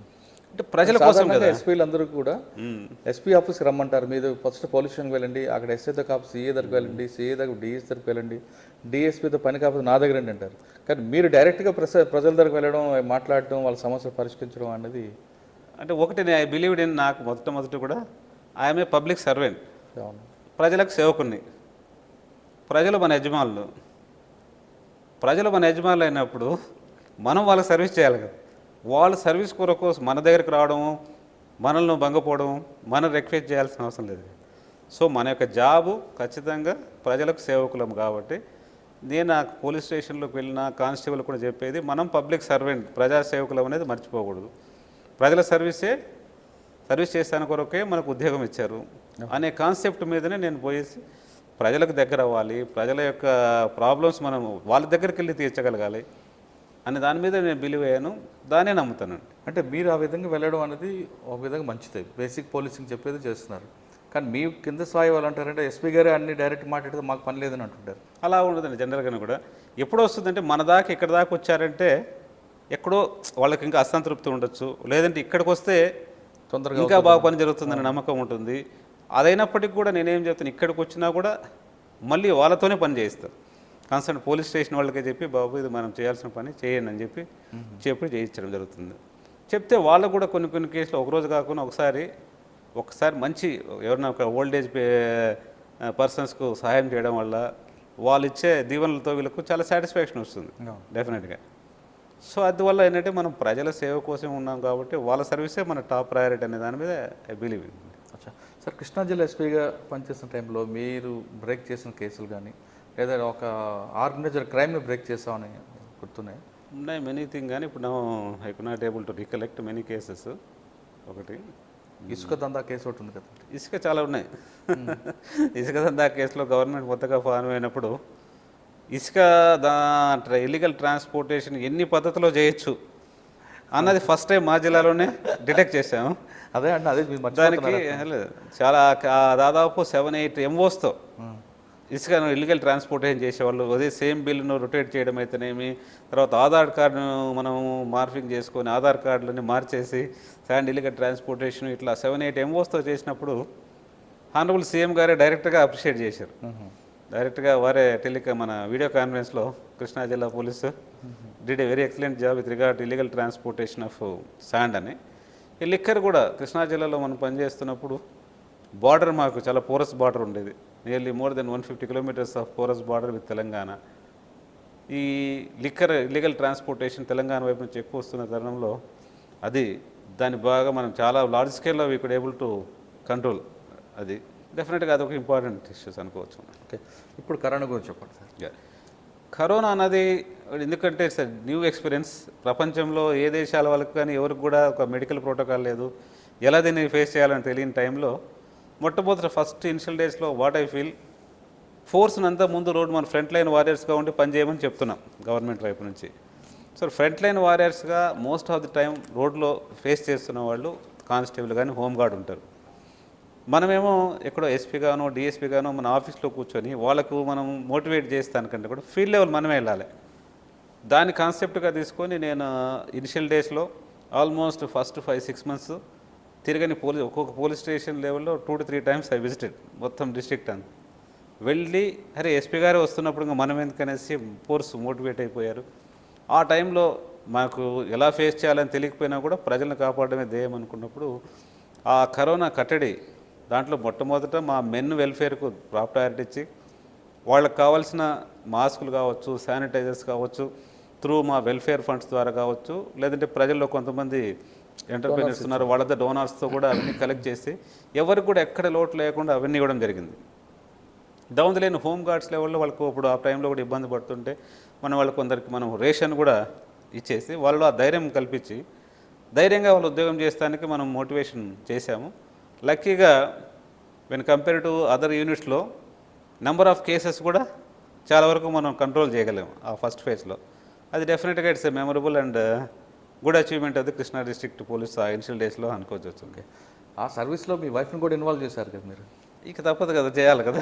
అంటే ప్రజల కోసం కదా. ఎస్పీలు అందరూ కూడా ఎస్పీ ఆఫీస్కి రమ్మంటారు. మీరు ఫస్ట్ పోలీస్ స్టేషన్కి వెళ్ళండి, అక్కడ ఎస్ఐ దగ్గర కాపు సీఏ దగ్గరికి వెళ్ళండి, సీఏ దగ్గర డిఎస్ దగ్గరికి వెళ్ళండి, డిఎస్పీతో పని కాకపోతే నా దగ్గర రండి అంటారు. కానీ మీరు డైరెక్ట్గా ప్రజల దగ్గరికి వెళ్ళడం, మాట్లాడడం, వాళ్ళ సమస్యలు పరిష్కరించడం అన్నది అంటే ఒకటి ఐ బిలీవ్డ్ ఇన్, నాకు మొట్టమొదటి కూడా ఐఎమ్ ఏ పబ్లిక్ సర్వెంట్, అవును. ప్రజలకు సేవకుని. ప్రజలు మన యజమానులు. ప్రజలు మన యజమానులు అయినప్పుడు మనం వాళ్ళకి సర్వీస్ చేయాలి కదా. వాళ్ళ సర్వీస్ కొరకు మన దగ్గరికి రావడము, మనల్ని భంగపోవడం, మనం రెక్టిఫై చేయాల్సిన అవసరం లేదు. సో మన యొక్క జాబు ఖచ్చితంగా ప్రజలకు సేవకులం కాబట్టి నేను ఆ పోలీస్ స్టేషన్లోకి వెళ్ళిన కానిస్టేబుల్ కూడా చెప్పేది, మనం పబ్లిక్ సర్వెంట్, ప్రజా సేవకులం అనేది మర్చిపోకూడదు. ప్రజల సర్వీస్ చేస్తాను కొరకే మనకు ఉద్యోగం ఇచ్చారు అనే కాన్సెప్ట్ మీదనే నేను పోయేసి ప్రజలకు దగ్గర అవ్వాలి, ప్రజల యొక్క ప్రాబ్లమ్స్ మనం వాళ్ళ దగ్గరికి వెళ్ళి తీర్చగలగాలి అనే దాని మీద నేను బిలీవ్ అయ్యాను, దాన్నే నమ్ముతానండి. అంటే మీరు ఆ విధంగా వెళ్ళడం అనేది ఒక విధంగా మంచిదే, బేసిక్ పోలీసింగ్ చెప్పేది చేస్తున్నారు. కానీ మీ కింద స్థాయి వాళ్ళు అంటారంటే ఎస్పీ గారే అన్ని డైరెక్ట్ మాట్లాడితే మాకు పని లేదని అంటుంటారు. అలా ఉండదండి. జనరల్గానే కూడా ఎప్పుడో వస్తుందంటే మన దాకా ఇక్కడ దాకా వచ్చారంటే ఎక్కడో వాళ్ళకి ఇంకా అసంతృప్తి ఉండొచ్చు, లేదంటే ఇక్కడికి వస్తే తొందరగా ఇంకా బాగా పని జరుగుతుందనే నమ్మకం ఉంటుంది. అదైనప్పటికీ కూడా నేనేం చెప్తాను, ఇక్కడికి వచ్చినా కూడా మళ్ళీ వాళ్ళతోనే పని చేయిస్తారు. కన్సర్న్ పోలీస్ స్టేషన్ వాళ్ళకే చెప్పి, బాబు ఇది మనం చేయాల్సిన పని చేయండి అని చెప్పి చేయించడం జరుగుతుంది. చెప్తే వాళ్ళు కూడా కొన్ని కేసులు ఒకరోజు కాకుండా ఒకసారి మంచి ఎవరైనా ఒక ఓల్డ్ ఏజ్ పర్సన్స్కు సహాయం చేయడం వల్ల వాళ్ళు ఇచ్చే దీవెనలతో వీళ్ళకు చాలా సాటిస్ఫాక్షన్ వస్తుంది డెఫినెట్గా. సో అందువల్ల ఏంటంటే మనం ప్రజల సేవ కోసం ఉన్నాం కాబట్టి వాళ్ళ సర్వీసే మన టాప్ ప్రయారిటీ అనే దాని మీద ఐ బిలీవ్. అచ్చా సార్, కృష్ణా జిల్లా ఎస్పీగా పనిచేసిన టైంలో మీరు బ్రేక్ చేసిన కేసులు కానీ లేదా ఒక ఆర్గనైజర్ క్రైమ్ని బ్రేక్ చేసామని గుర్తున్నాయి? ఉన్నాయి మెనీ థింగ్, కానీ ఇప్పుడు I could not able to recollect many cases. ఒకటి ఇసుక దందా కేసు ఒకటి ఉంది కదా. ఇసుక చాలా ఉన్నాయి. ఇసుక దందా కేసులో గవర్నమెంట్ కొత్తగా ఫార్మ్ అయినప్పుడు ఇసుక ఇల్లీగల్ ట్రాన్స్పోర్టేషన్ ఎన్ని పద్ధతిలో చేయొచ్చు అన్నది ఫస్ట్ టైం మా జిల్లాలోనే డిటెక్ట్ చేసాము. అదే అండి, అదే దానికి చాలా దాదాపు 7-8 MOSతో ఇసుకను ఇల్లీగల్ ట్రాన్స్పోర్టేషన్ చేసేవాళ్ళు. అదే సేమ్ బిల్లును రొటేట్ చేయడం అయితేనేమి, తర్వాత ఆధార్ కార్డును మనం మార్ఫింగ్ చేసుకొని ఆధార్ కార్డులని మార్చేసి శాండ్ ఇల్లీగల్ ట్రాన్స్పోర్టేషన్ ఇట్లా 7-8 MOSతో చేసినప్పుడు హానరబుల్ సీఎం గారే డైరెక్ట్గా అప్రిషియేట్ చేశారు. డైరెక్ట్గా వారే మన వీడియో కాన్ఫరెన్స్లో కృష్ణా జిల్లా police did a very excellent job with regard illegal transportation of sand అని. ఈ లిక్కర్ కూడా కృష్ణా జిల్లాలో మనం పనిచేస్తున్నప్పుడు బార్డర్ మాకు చాలా పోరస్ బార్డర్ ఉండేది, nearly more than 150 kilometers of porous border with Telangana. ఈ లిక్కర్ ఇల్లీగల్ ట్రాన్స్పోర్టేషన్ తెలంగాణ వైపు నుంచి ఎక్కువ వస్తున్న తరుణంలో దాన్ని బాగా మనం చాలా లార్జ్ స్కేల్లో we could able to control. అది డెఫినెట్గా అదొక ఇంపార్టెంట్ ఇష్యూస్ అనుకోవచ్చు. ఓకే, ఇప్పుడు కరోనా గురించి చెప్పండి సార్. కరోనా అన్నది ఎందుకంటే ఇట్స్ న్యూ ఎక్స్పీరియన్స్. ప్రపంచంలో ఏ దేశాల వాళ్ళకి కానీ ఎవరికి కూడా ఒక మెడికల్ ప్రోటోకాల్ లేదు, ఎలా దీన్ని ఫేస్ చేయాలని తెలియని టైంలో మొట్టమొదటి ఫస్ట్ ఇనిషియల్ డేస్లో వాట్ ఐ ఫీల్, ఫోర్స్ని అంతా ముందు రోడ్ మన ఫ్రంట్ లైన్ వారియర్స్గా ఉండి పనిచేయమని చెప్తున్నాం గవర్నమెంట్ వైపు నుంచి. సో ఫ్రంట్ లైన్ వారియర్స్గా మోస్ట్ ఆఫ్ ది టైం రోడ్లో ఫేస్ చేస్తున్న వాళ్ళు కానిస్టేబుల్ కానీ హోంగార్డ్ ఉంటారు. మనమేమో ఎక్కడో ఎస్పీ గానో డిఎస్పీ గానో మన ఆఫీస్లో కూర్చొని వాళ్ళకు మనం మోటివేట్ చేస్తానికంటే కూడా ఫీల్డ్ లెవెల్ మనమే వెళ్ళాలి. దాన్ని కాన్సెప్ట్గా తీసుకొని నేను ఇనిషియల్ డేస్లో ఆల్మోస్ట్ ఫస్ట్ 5-6 months తిరగని ఒక్కొక్క పోలీస్ స్టేషన్ లెవెల్లో 2 to 3 times ఐ విజిటెడ్ మొత్తం డిస్ట్రిక్ట్ అంతా. వెళ్ళి అరే ఎస్పీ గారే వస్తున్నప్పుడు ఇంకా మనం ఎందుకనేసి ఫోర్స్ మోటివేట్ అయిపోయారు. ఆ టైంలో మాకు ఎలా ఫేస్ చేయాలని తెలియకపోయినా కూడా ప్రజలను కాపాడమే ధ్యేయం అనుకున్నప్పుడు ఆ కరోనా కట్టడి దాంట్లో మొట్టమొదట మా మెన్ వెల్ఫేర్కు ప్రయారిటీ ఇచ్చి వాళ్ళకి కావాల్సిన మాస్కులు కావచ్చు, శానిటైజర్స్ కావచ్చు, త్రూ మా వెల్ఫేర్ ఫండ్స్ ద్వారా కావచ్చు, లేదంటే ప్రజల్లో కొంతమంది ఎంటర్ప్రైనర్స్ ఉన్నారు వాళ్ళ డోనార్స్తో కూడా అవన్నీ కలెక్ట్ చేసి ఎవరికి కూడా ఎక్కడ లోటు లేకుండా అవన్నీ ఇవ్వడం జరిగింది. Down the line home guards లెవెల్లో వాళ్ళకు ఇప్పుడు ఆ టైంలో కూడా ఇబ్బంది పడుతుంటే వాళ్ళకి కొందరికి మనం రేషన్ కూడా ఇచ్చేసి వాళ్ళు ఆ ధైర్యం కల్పించి ధైర్యంగా వాళ్ళు ఉద్యోగం చేస్తానికి మనం మోటివేషన్ చేశాము. లక్కీగా వెన్ కంపేర్ టు అదర్ యూనిట్స్లో నెంబర్ ఆఫ్ కేసెస్ కూడా చాలా వరకు మనం కంట్రోల్ చేయగలేము ఆ ఫస్ట్ ఫేజ్లో. అది డెఫినెట్గా it's a memorable and good achievement అది కృష్ణా డిస్ట్రిక్ట్ పోలీస్ ఆ ఇనిషియల్ డేస్లో అనుకోవచ్చు. ఓకే, ఆ సర్వీస్లో మీ వైఫ్ని కూడా ఇన్వాల్వ్ చేశారు కదా మీరు? ఇక తప్పదు కదా, చేయాలి కదా.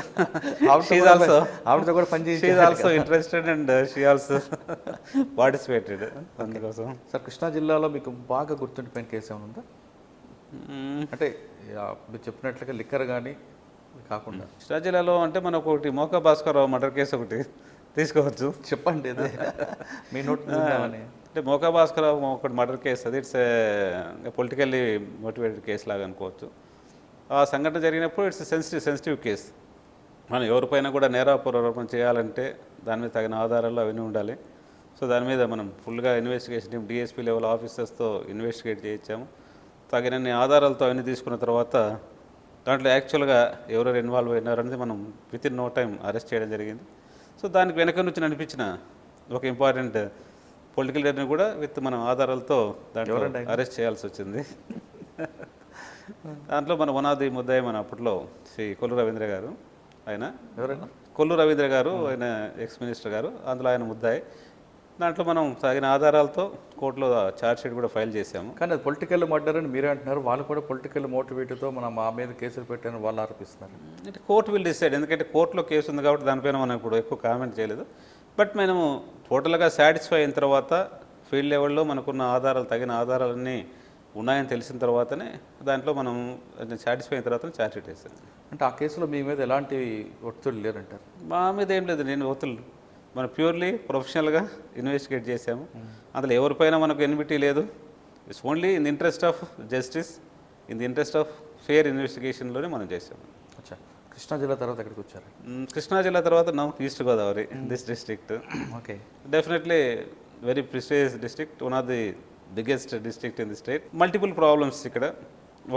ఆవిడతో కూడా పనిచేసి she is also interested and she also participated అందుకోసం. సార్, కృష్ణా జిల్లాలో మీకు బాగా గుర్తుండిపోయిన కేసు ఏమైనా ఉందా? అంటే మీరు చెప్పినట్లుగా లిక్కర్ కానీ కాకుండా కృష్ణా జిల్లాలో అంటే మనకు ఒకటి మోకా భాస్కర్ మర్డర్ కేసు ఒకటి తీసుకోవచ్చు. చెప్పండి, మీ నోట్. అంటే మోకా భాస్కరరావు ఒకటి మర్డర్ కేసు అది ఇట్స్ పొలిటికల్లీ మోటివేటెడ్ కేసు లాగా అనుకోవచ్చు. ఆ సంఘటన జరిగినప్పుడు ఇట్స్ సెన్సిటివ్ కేసు. మనం ఎవరిపైన కూడా నేరాపూర్వకం చేయాలంటే దాని మీద తగిన ఆధారాలు అవన్నీ ఉండాలి. సో దాని మీద మనం ఫుల్గా ఇన్వెస్టిగేషన్ టీం డిఎస్పీ లెవెల్ ఆఫీసర్స్తో ఇన్వెస్టిగేట్ చేయించాము. తగినన్ని ఆధారాలతో అవన్నీ తీసుకున్న తర్వాత దాంట్లో యాక్చువల్గా ఎవరెవరు ఇన్వాల్వ్ అయినారనేది మనం within no time arrest చేయడం జరిగింది. సో దానికి వెనక నుంచి నడిపించిన ఒక ఇంపార్టెంట్ పొలిటికల్ లీడర్ని కూడా విత్ మనం ఆధారాలతో దాంట్లో అరెస్ట్ చేయాల్సి వచ్చింది. దాంట్లో మన వనాది ముద్దాయి మన అప్పట్లో శ్రీ కొల్లు రవీంద్ర గారు, ఆయన ఎవరైనా కొల్లు రవీంద్ర గారు, ఆయన ఎక్స్ మినిస్టర్ గారు, అందులో ఆయన ముద్దాయి. దాంట్లో మనం తగిన ఆధారాలతో కోర్టులో ఛార్జ్షీట్ కూడా ఫైల్ చేశాము. కానీ అది పొలిటికల్ మర్డర్ అని మీరే అంటున్నారు, వాళ్ళు కూడా పొలిటికల్ మోటివేట్తో మా మీద కేసులు పెట్టారని వాళ్ళు ఆరోపిస్తున్నారు. అంటే కోర్టు విల్ డిసైడ్, ఎందుకంటే కోర్టులో కేసు ఉంది కాబట్టి దానిపైన మనం ఇప్పుడు ఎక్కువ కామెంట్ చేయలేదు. బట్ మనము టోటల్గా సాటిస్ఫై అయిన తర్వాత ఫీల్డ్ లెవెల్లో మనకున్న ఆధారాలు తగిన ఆధారాలన్నీ ఉన్నాయని తెలిసిన తర్వాతనే దాంట్లో మనం సాటిస్ఫై అయిన తర్వాత ఛార్జ్షీట్ వేసాను. అంటే ఆ కేసులో మీ మీద ఎలాంటి ఒత్తిడి లేరంటారు? మా మీద ఏం లేదు, నేను ఒత్తిళ్ళు మనం ప్యూర్లీ ప్రొఫెషనల్గా ఇన్వెస్టిగేట్ చేశాము. అందులో ఎవరిపైన మనకు ఎన్మిటీ లేదు. It's only in the interest of justice, in the interest of fair ఇన్వెస్టిగేషన్లోనే మనం చేసాము. అచ్చా, కృష్ణా జిల్లా తర్వాత ఎక్కడికి వచ్చారు? కృష్ణా జిల్లా తర్వాత east Godavari this district. Okay, definitely very prestigious district, one of the biggest district in the state. Multiple problems ఇక్కడ.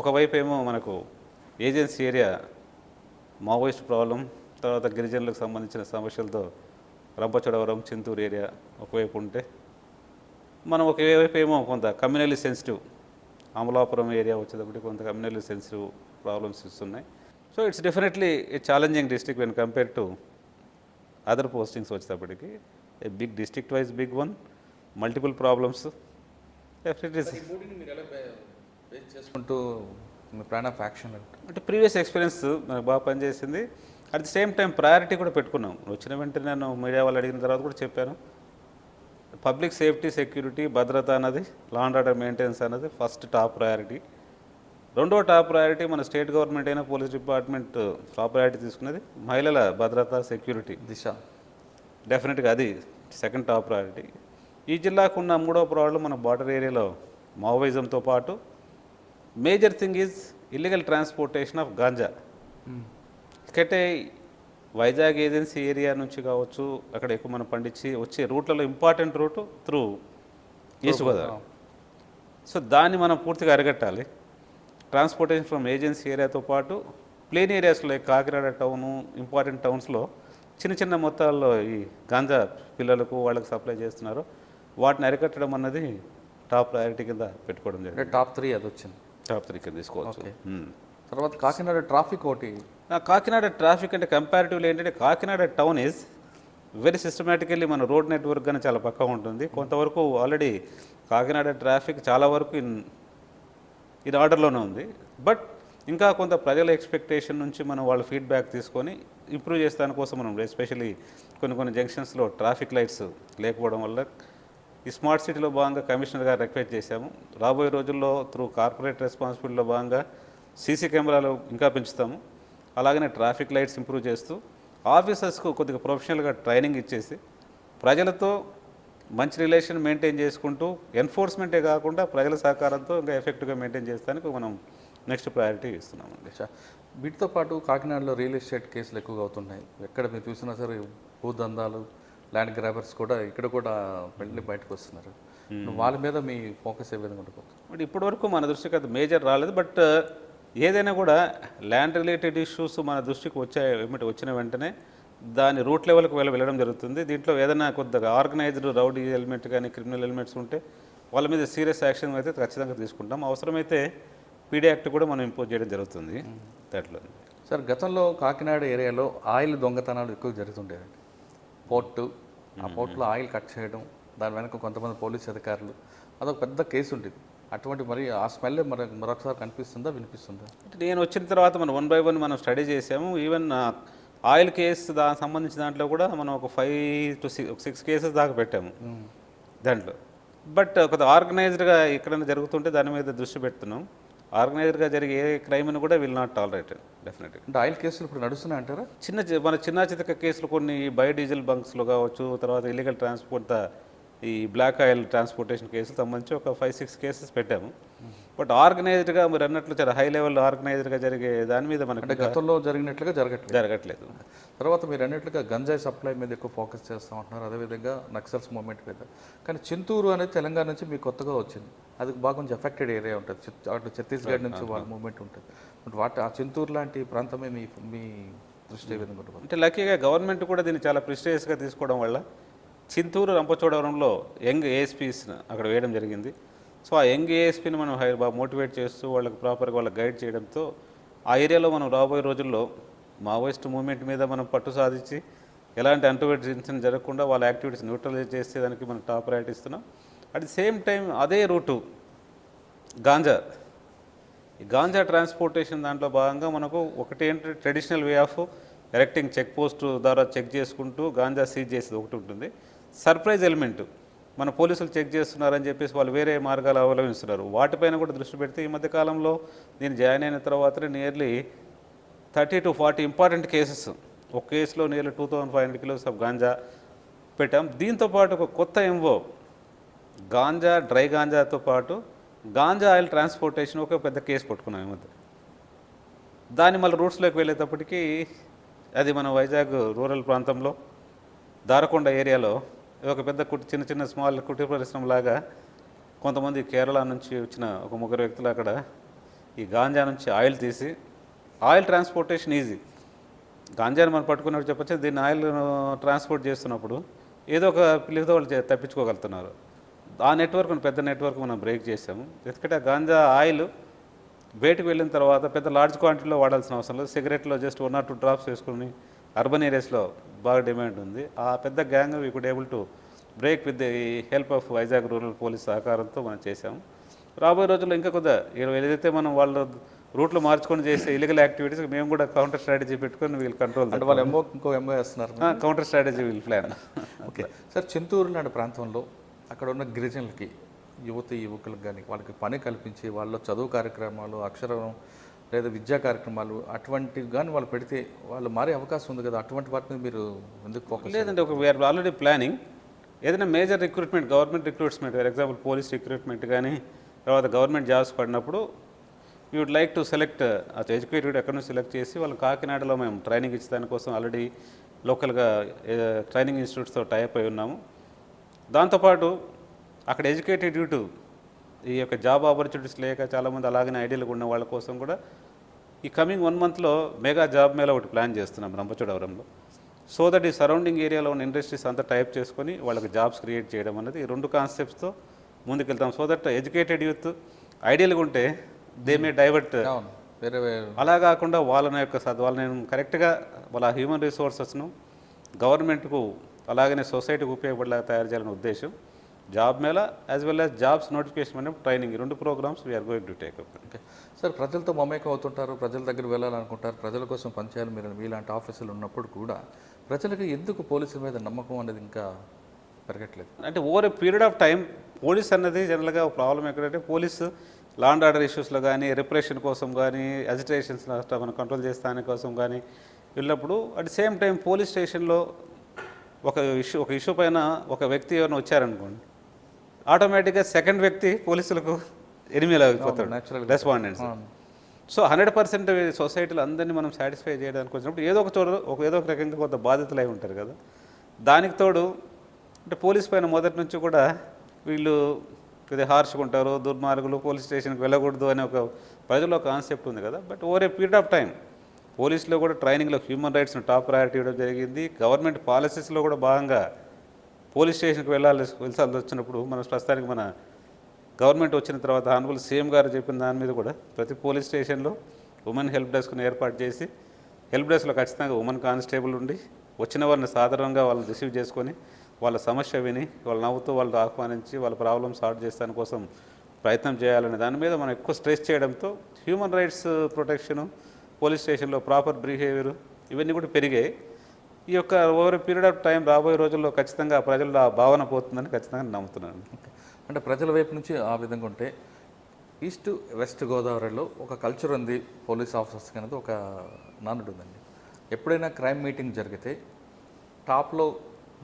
ఒకవైపు ఏమో మనకు ఏజెన్సీ ఏరియా మావోయిస్ట్ ప్రాబ్లం, తర్వాత గిరిజనులకు సంబంధించిన సమస్యలతో రంపచోడవరం, చింతూరు ఏరియా ఒకవైపు ఉంటే, మనం ఒకవైపు ఏమో కొంత కమ్యూనల్లీ సెన్సిటివ్ అమలాపురం ఏరియా వచ్చేటప్పటికి కొంత కమ్యూనల్లీ సెన్సిటివ్ ప్రాబ్లమ్స్ ఇస్తున్నాయి. So it's definitely a challenging district when compare to other postings వచ్చేటప్పటికి. A big district wise big one, multiple problems. చేసుకుంటూ మీ ప్లాన్ ఆఫ్ యాక్షన్ అంటే ప్రీవియస్ ఎక్స్పీరియన్స్ నాకు బాగా పనిచేసింది. At the same time priority కూడా పెట్టుకున్నాం. వచ్చిన వెంటనే నేను మీడియా వాళ్ళు అడిగిన తర్వాత కూడా చెప్పాను, పబ్లిక్ సేఫ్టీ, సెక్యూరిటీ, భద్రత అన్నది, లా అండ్ ఆర్డర్ మెయింటెనెన్స్ అన్నది ఫస్ట్ టాప్ ప్రయారిటీ. రెండో టాప్ ప్రయారిటీ మన స్టేట్ గవర్నమెంట్ అయినా పోలీస్ డిపార్ట్మెంట్ టాప్ ప్రయారిటీ తీసుకున్నది మహిళల భద్రత, సెక్యూరిటీ దిశ. డెఫినెట్గా అది సెకండ్ టాప్ ప్రయారిటీ. ఈ జిల్లాకు ఉన్న మూడో ప్రాబ్లం మన బార్డర్ ఏరియాలో మావోయిజంతో పాటు major thing is illegal transportation of ganja. ఎందుకంటే వైజాగ్ ఏజెన్సీ ఏరియా నుంచి కావచ్చు, అక్కడ ఎక్కువ మనం పండించి వచ్చే రూట్లలో important route through east Godavari. So దాన్ని మనం పూర్తిగా అరికట్టాలి. ట్రాన్స్పోర్టేషన్ ఫ్రమ్ ఏజెన్సీ ఏరియాతో పాటు ప్లేన్ ఏరియాస్లో లైక్ కాకినాడ టౌను, ఇంపార్టెంట్ టౌన్స్లో చిన్న చిన్న మొత్తాల్లో ఈ గాంజా పిల్లలకు వాళ్ళకి సప్లై చేస్తున్నారు. వాటిని అరికట్టడం అన్నది టాప్ ప్రయారిటీ కింద పెట్టుకోవడం జరిగింది. టాప్ 3 అది వచ్చింది, టాప్ 3 కింద తీసుకోవచ్చు. తర్వాత కాకినాడ ట్రాఫిక్ ఒకటి. కాకినాడ ట్రాఫిక్ అంటే కంపారిటివ్లీ ఏంటంటే Kakinada town is very systematically మన రోడ్ నెట్వర్క్ కానీ చాలా పక్కా ఉంటుంది. కొంతవరకు ఆల్రెడీ కాకినాడ ట్రాఫిక్ చాలా వరకు ఇన్ ఆర్డర్లోనే ఉంది. బట్ ఇంకా కొంత ప్రజల ఎక్స్పెక్టేషన్ నుంచి మనం వాళ్ళ ఫీడ్బ్యాక్ తీసుకొని ఇంప్రూవ్ చేసే దానికోసం మనం ఎస్పెషల్లీ కొన్ని జంక్షన్స్లో ట్రాఫిక్ లైట్స్ లేకపోవడం వల్ల ఈ స్మార్ట్ సిటీలో భాగంగా కమిషనర్ గారు రిక్వెస్ట్ చేశాము. రాబోయే రోజుల్లో త్రూ కార్పొరేట్ రెస్పాన్సిబిలిటీలో భాగంగా సీసీ కెమెరాలు ఇంకా పెంచుతాము. అలాగనే ట్రాఫిక్ లైట్స్ ఇంప్రూవ్ చేస్తూ ఆఫీసర్స్కు కొద్దిగా ప్రొఫెషనల్గా ట్రైనింగ్ ఇచ్చేసి ప్రజలతో మంచి రిలేషన్ మెయింటైన్ చేసుకుంటూ ఎన్ఫోర్స్మెంటే కాకుండా ప్రజల సహకారంతో ఇంకా ఎఫెక్టివ్గా మెయింటైన్ చేస్తానికి మనం నెక్స్ట్ ప్రయారిటీ ఇస్తున్నామండి. వీటితో పాటు కాకినాడలో రియల్ ఎస్టేట్ కేసులు ఎక్కువగా అవుతున్నాయి. ఎక్కడ మీరు చూసినా సరే భూదందాలు, ల్యాండ్ గ్రాబర్స్ కూడా ఇక్కడ కూడా వెళ్ళి బయటకు వస్తున్నారు. వాళ్ళ మీద మీ ఫోకస్ ఏ విధంగా ఉంటుంది? బట్ ఇప్పటివరకు మన దృష్టికి అది మేజర్ రాలేదు. బట్ ఏదైనా కూడా ల్యాండ్ రిలేటెడ్ ఇష్యూస్ మన దృష్టికి వచ్చిన వెంటనే దాని రూట్ లెవెల్కి వెళ్ళడం జరుగుతుంది. దీంట్లో ఏదైనా కొద్దిగా ఆర్గనైజ్డ్ రౌడీ ఎలిమెంట్ కానీ క్రిమినల్ ఎలిమెంట్స్ ఉంటే వాళ్ళ మీద సీరియస్ యాక్షన్ అయితే ఖచ్చితంగా తీసుకుంటాం. అవసరమైతే పీడీ యాక్ట్ కూడా మనం ఇంపోజ్ చేయడం జరుగుతుంది దాంట్లో. సార్, గతంలో కాకినాడ ఏరియాలో ఆయిల్ దొంగతనాలు ఎక్కువ జరుగుతుండేదండి. పోర్టు, ఆ పోర్టులో ఆయిల్ కట్ చేయడం, దాని వెనక కొంతమంది పోలీస్ అధికారులు, అదొక పెద్ద కేసు ఉంటుంది. అటువంటి మరి ఆ స్మెల్ మరొకసారి కనిపిస్తుందా, వినిపిస్తుందా? నేను వచ్చిన తర్వాత మనం 1 by 1 మనం స్టడీ చేసాము. ఈవెన్ ఆయిల్ కేసు దానికి సంబంధించిన దాంట్లో కూడా మనం ఒక 5 to 6 కేసెస్ దాకా పెట్టాము దాంట్లో. బట్ కొంత ఆర్గనైజ్డ్గా ఎక్కడైనా జరుగుతుంటే దాని మీద దృష్టి పెడుతున్నాం. ఆర్గనైజ్డ్గా జరిగే ఏ క్రైమ్ని కూడా విల్ నాట్ టాలరేట్ డెఫినెట్గా. అంటే ఆయిల్ కేసులు ఇప్పుడు నడుస్తున్నాయి అంటారా? మన చిన్న చితక కేసులు కొన్ని బయోడీజిల్ బంక్స్లో కావచ్చు, తర్వాత ఇల్లీగల్ ట్రాన్స్పోర్ట్ ఈ బ్లాక్ ఆయిల్ ట్రాన్స్పోర్టేషన్ కేసులు సంబంధించి ఒక 5-6 కేసెస్ పెట్టాము. బట్ ఆర్గనైజ్డ్గా మీరు అన్నట్లు చాలా హై లెవెల్ ఆర్గనైజ్డ్గా జరిగే దాని మీద అంటే మనకి గతంలో జరిగినట్లుగా జరగట్లేదు. జరగట్లేదు. తర్వాత మీరు అన్నట్లుగా గంజాయి సప్లై మీద ఎక్కువ ఫోకస్ చేస్తూ ఉంటున్నారు, అదేవిధంగా నక్సల్స్ మూవ్మెంట్ మీద. కానీ చింతూరు అనేది తెలంగాణ నుంచి మీకు కొత్తగా వచ్చింది, అది బాగా కొంచెం ఎఫెక్టెడ్ ఏరియా ఉంటుంది, అటు ఛత్తీస్గఢ్ నుంచి వాళ్ళ మూవ్మెంట్ ఉంటుంది. బట్ ఆ చింతూరు లాంటి ప్రాంతమే మీ దృష్టి ఏ విధంగా ఉంటుంది? అంటే లక్కీగా గవర్నమెంట్ కూడా దీన్ని చాలా ప్రిస్టేజియస్గా తీసుకోవడం వల్ల చింతూరు రంపచోడవరంలో యంగ్ ఏఎస్పీస్ అక్కడ వేయడం జరిగింది. సో ఆ యంగ్ ఏఎస్పీని మనం బాగా మోటివేట్ చేస్తూ వాళ్ళకి ప్రాపర్గా వాళ్ళకి గైడ్ చేయడంతో ఆ ఏరియాలో మనం రాబోయే రోజుల్లో మావోయిస్ట్ మూవ్మెంట్ మీద మనం పట్టు సాధించి ఎలాంటి అన్‌టువర్డ్ ఇన్సిడెంట్ జరగకుండా వాళ్ళ యాక్టివిటీస్ న్యూట్రలైజ్ చేసేదానికి మనం టాప్ ప్రయారిటీ ఇస్తున్నాం. అట్ ది సేమ్ టైం అదే రూటు గాంజా, ఈ గాంజా ట్రాన్స్పోర్టేషన్ దాంట్లో భాగంగా మనకు ఒకటి ఏంటంటే traditional way of erecting check post ద్వారా చెక్ చేసుకుంటూ గాంజా సీజ్ చేసేది ఒకటి ఉంటుంది. సర్ప్రైజ్ ఎలిమెంట్, మన పోలీసులు చెక్ చేస్తున్నారని చెప్పేసి వాళ్ళు వేరే మార్గాలు అవలంబిస్తున్నారు. వాటిపైన కూడా దృష్టి పెడితే ఈ మధ్య కాలంలో నేను జాయిన్ అయిన తర్వాతనే నియర్లీ 30 to 40 ఇంపార్టెంట్ కేసెస్, ఒక కేసులో నియర్లీ 2500 కిలోస్ ఆఫ్ గాంజా పెట్టాం. దీంతోపాటు ఒక కొత్త ఎంఓ గాంజా, డ్రై గాంజాతో పాటు గాంజా ఆయిల్ ట్రాన్స్పోర్టేషన్ ఒక పెద్ద కేసు పట్టుకున్నాం ఈ మధ్య. దాన్ని మళ్ళీ రూట్స్లోకి వెళ్ళేటప్పటికి అది మన వైజాగ్ రూరల్ ప్రాంతంలో దారకొండ ఏరియాలో ఒక పెద్ద చిన్న చిన్న స్మాల్ కుటీర పరిశ్రమ లాగా కొంతమంది కేరళ నుంచి వచ్చిన ఒక ముగ్గురు వ్యక్తులు అక్కడ ఈ గాంజా నుంచి ఆయిల్ తీసి, ఆయిల్ ట్రాన్స్పోర్టేషన్ ఈజీ, గాంజాని మనం పట్టుకున్నట్టు చెప్పచ్చు. దీన్ని ఆయిల్ ట్రాన్స్పోర్ట్ చేస్తున్నప్పుడు ఏదో ఒక పిల్లతో వాళ్ళు తప్పించుకోగలుగుతున్నారు. ఆ నెట్వర్క్ పెద్ద నెట్వర్క్ మనం బ్రేక్ చేసాము. ఎందుకంటే ఆ గాంజా ఆయిల్ బయటకు వెళ్ళిన తర్వాత పెద్ద లార్జ్ క్వాంటిటీలో వాడాల్సిన అవసరం లేదు. సిగరెట్లో జస్ట్ 1 or 2 డ్రాప్స్ వేసుకుని అర్బన్ ఏరియాస్లో బాగా డిమాండ్ ఉంది. ఆ పెద్ద gang we could able to break with the help of Vizag rural police సహకారంతో మనం చేసాము. రాబోయే రోజుల్లో ఇంకా కొద్దిగా ఏదైతే మనం వాళ్ళ రూట్లు మార్చుకొని చేసే ఇల్లీగల్ యాక్టివిటీస్ మేము కూడా కౌంటర్ స్ట్రాటజీ పెట్టుకొని వీళ్ళు కంట్రోల్, అంటే వాళ్ళు ఇంకో ఎంఓ వేస్తున్నారు, counter strategy we'll plan. Okay sir, Chinturu లాంటి ప్రాంతంలో అక్కడ ఉన్న గిరిజనులకి, యువకులకు కానీ వాళ్ళకి పని కల్పించి వాళ్ళ చదువు కార్యక్రమాలు, అక్షరం లేదా విద్యా కార్యక్రమాలు అటువంటివి కానీ వాళ్ళు పెడితే వాళ్ళు మారే అవకాశం ఉంది కదా, అటువంటి వాటి మీద మీరు ఎందుకు ఫోకస్? లేదంటే వీఆర్ ఆల్రెడీ ప్లానింగ్. ఏదైనా major recruitment, government recruitment, for example police recruitment కానీ తర్వాత గవర్నమెంట్ జాబ్స్ పడినప్పుడు you would like to select educated ఎక్కడ నుంచి సెలెక్ట్ చేసి వాళ్ళు కాకినాడలో మేము ట్రైనింగ్ ఇచ్చే దానికోసం ఆల్రెడీ లోకల్గా ట్రైనింగ్ ఇన్స్టిట్యూట్స్తో టైప్ అయి ఉన్నాము. దాంతోపాటు అక్కడ ఎడ్యుకేటెడ్ డ్యూ టు ఈ యొక్క జాబ్ ఆపర్చునిటీస్ లేక చాలామంది అలాగనే ఐడియాలుగా ఉన్న వాళ్ళ కోసం కూడా ఈ కమింగ్ 1 monthలో మెగా జాబ్ మేళ ఒకటి ప్లాన్ చేస్తున్నాం రంపచోడవరంలో. సో దట్ ఈ సరౌండింగ్ ఏరియాలో ఉన్న ఇండస్ట్రీస్ అంతా టైప్ చేసుకొని వాళ్ళకి జాబ్స్ క్రియేట్ చేయడం అనేది ఈ 2 కాన్సెప్ట్స్తో ముందుకెళ్తాం. సో దట్ ఎడ్యుకేటెడ్ యూత్ ఐడియల్గా ఉంటే దే మే డైవర్ట్, అలా కాకుండా వాళ్ళని కరెక్ట్గా వాళ్ళ హ్యూమన్ రిసోర్సెస్ను గవర్నమెంట్కు అలాగనే సొసైటీకి ఉపయోగపడేలాగా తయారు చేయాలనే ఉద్దేశం. Job mela as well as jobs notification అనే ట్రైనింగ్, ఈ 2 programmes we're going to take up. Okay sir, ప్రజలతో మమేకం అవుతుంటారు, ప్రజల దగ్గర వెళ్ళాలనుకుంటారు, ప్రజల కోసం పనిచేయాలి. మీలాంటి ఆఫీసులు ఉన్నప్పుడు కూడా ప్రజలకు ఎందుకు పోలీసుల మీద నమ్మకం అనేది ఇంకా పెరగట్లేదు? అంటే over a period of time police అన్నది జనరల్గా ప్రాబ్లం ఎక్కడంటే పోలీసు లా అండ్ ఆర్డర్ ఇష్యూస్లో కానీ, రిప్రెషన్ కోసం కానీ, అజిటేషన్స్ మనం కంట్రోల్ చేస్తానికి కోసం కానీ వెళ్ళినప్పుడు at the same time police స్టేషన్లో ఒక ఇష్యూ పైన ఒక వ్యక్తి ఎవరైనా వచ్చారనుకోండి, ఆటోమేటిక్గా సెకండ్ వ్యక్తి పోలీసులకు ఎనిమిలా అయిపోతాడు, రెస్పాండెంట్స్. సో 100% సొసైటీలో అందరినీ మనం సాటిస్ఫై చేయడానికి వచ్చినప్పుడు ఏదో ఒక రకంగా కొంత బాధ్యతలు అయి ఉంటారు కదా. దానికి తోడు అంటే పోలీస్ పైన మొదటి నుంచి కూడా వీళ్ళు కొద్దిగా హార్ష్గా ఉంటారు, దుర్మార్గులు, పోలీస్ స్టేషన్కి వెళ్ళకూడదు అనే ఒక ప్రజల్లో కాన్సెప్ట్ ఉంది కదా. But over a period of time పోలీసులో కూడా ట్రైనింగ్లో హ్యూమన్ రైట్స్ను టాప్ ప్రయారిటీ ఇవ్వడం జరిగింది. గవర్నమెంట్ పాలసీస్లో కూడా భాగంగా పోలీస్ స్టేషన్కి వెళ్ళాల్సి వచ్చినప్పుడు ప్రస్తుతానికి మన గవర్నమెంట్ వచ్చిన తర్వాత ఆనరబుల్ సీఎం గారు చెప్పిన దాని మీద కూడా ప్రతి పోలీస్ స్టేషన్లో ఉమెన్ హెల్ప్ డెస్క్ను ఏర్పాటు చేసి హెల్ప్ డెస్క్లో ఖచ్చితంగా ఉమెన్ కానిస్టేబుల్ ఉండి వచ్చిన వారిని సాధారణంగా వాళ్ళని రిసీవ్ చేసుకొని వాళ్ళ సమస్య విని వాళ్ళు నవ్వుతూ వాళ్ళు ఆహ్వానించి వాళ్ళ ప్రాబ్లమ్ సాల్వ్ చేస్తాని కోసం ప్రయత్నం చేయాలనే దాని మీద మనం ఎక్కువ స్ట్రెస్ చేయడంతో హ్యూమన్ రైట్స్ ప్రొటెక్షను, పోలీస్ స్టేషన్లో ప్రాపర్ బిహేవియర్ ఇవన్నీ కూడా పెరిగాయి. ఈ యొక్క ఓవర్ పీరియడ్ ఆఫ్ టైం రాబోయే రోజుల్లో ఖచ్చితంగా ప్రజల్లో ఆ భావన పోతుందని ఖచ్చితంగా నమ్ముతున్నాను. అంటే ప్రజల వైపు నుంచి ఆ విధంగా ఉంటే ఈస్ట్ వెస్ట్ గోదావరిలో ఒక కల్చర్ ఉంది పోలీస్ ఆఫీసర్స్ అనేది ఒక నానుడు ఉందండి. ఎప్పుడైనా క్రైమ్ మీటింగ్ జరిగితే టాప్లో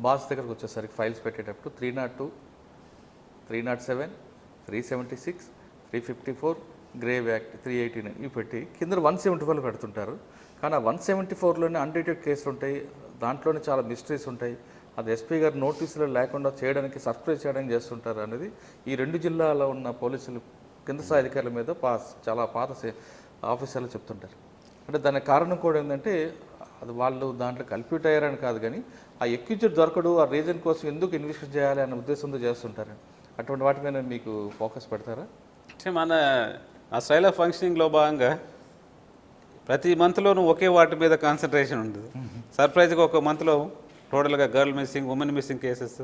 బాస్ దగ్గరకు వచ్చేసరికి ఫైల్స్ పెట్టేటప్పుడు 302 307, 376, 354, గ్రేవ్ యాక్ట్ 389 ఇవి పెట్టి కింద 174 పెడుతుంటారు. కానీ ఆ 174లోనే అన్డిటెక్ట్ కేసులు ఉంటాయి, దాంట్లోనే చాలా మిస్టరీస్ ఉంటాయి. అది ఎస్పీ గారు నోటీసులు లేకుండా చేయడానికి సర్ప్రైజ్ చేయడానికి చేస్తుంటారు అనేది ఈ 2 జిల్లాలో ఉన్న పోలీసులు కింద స్థాయి అధికారుల మీద చాలా పాత ఆఫీసర్లు చెప్తుంటారు. అంటే దానికి కారణం కూడా ఏంటంటే అది వాళ్ళు దాంట్లో కల్ప్యూట్ అయ్యారని కాదు, కానీ ఆ ఎక్యూజ్డ్ దొరకడు, ఆ రీజన్ కోసం ఎందుకు ఇన్వెస్టిగేట్ చేయాలి అనే ఉద్దేశంతో చేస్తుంటారు. అటువంటి వాటి మీద మీకు ఫోకస్ పెడతారా? అంటే మన ఆ స్టైల్ ఆఫ్ ఫంక్షనింగ్లో భాగంగా ప్రతి మంత్లోనూ ఒకే వాటి మీద కాన్సన్ట్రేషన్ ఉంటుంది. సర్ప్రైజ్గా ఒక మంత్లో టోటల్గా girl missing, women missing cases,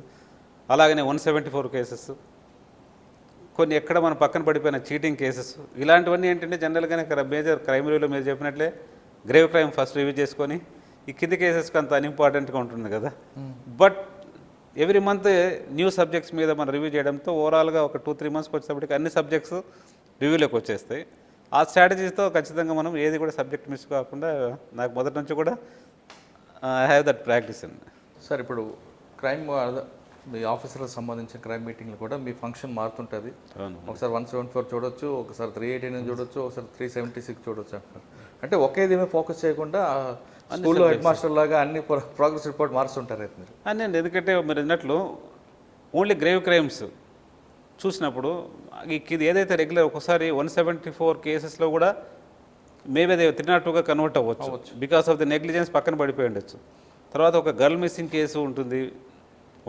అలాగనే 174 కేసెస్, కొన్ని ఎక్కడ మన పక్కన పడిపోయిన చీటింగ్ కేసెస్, ఇలాంటివన్నీ ఏంటంటే జనరల్గానే మేజర్ క్రైమ్ రివ్యూలో మీరు చెప్పినట్లే గ్రేవ్ క్రైమ్ ఫస్ట్ రివ్యూ చేసుకొని ఈ కింది కేసెస్కి అంత అన్ఇంపార్టెంట్గా ఉంటుంది కదా. But every month new subjects మీద మనం రివ్యూ చేయడంతో ఓవరాల్గా ఒక 2-3 మంత్స్కి వచ్చేటప్పటికి అన్ని సబ్జెక్ట్స్ రివ్యూలోకి వచ్చేస్తాయి. ఆ స్ట్రాటజీతో ఖచ్చితంగా మనం ఏది కూడా సబ్జెక్ట్ మిస్ కాకుండా నాకు మొదటి నుంచి కూడా ఐ హ్యావ్ దట్ ప్రాక్టీస్ అండి. సార్ ఇప్పుడు క్రైమ్ మీ ఆఫీసర్లకు సంబంధించిన క్రైమ్ మీటింగ్లు కూడా మీ ఫంక్షన్ మారుతుంటుంది. ఒకసారి 174 చూడొచ్చు, ఒకసారి 389 చూడొచ్చు, ఒకసారి 376 చూడొచ్చు అంటారు. అంటే ఒకేది మీద ఫోకస్ చేయకుండా స్కూల్లో హెడ్ మాస్టర్ లాగా అన్ని ప్రోగ్రెస్ రిపోర్ట్ మారుస్తుంటారు అయితే మీరు. అండి, ఎందుకంటే మీరు అన్నట్లు ఓన్లీ గ్రేవ్ క్రైమ్స్ చూసినప్పుడు ఇది ఏదైతే రెగ్యులర్ ఒకసారి 174 కేసెస్లో కూడా మేబీ అది 302గా కన్వర్ట్ అవ్వచ్చు బికాస్ ఆఫ్ ది నెగ్లిజెన్స్ పక్కన పడిపోయి ఉండొచ్చు. తర్వాత ఒక గర్ల్ మిస్సింగ్ కేసు ఉంటుంది,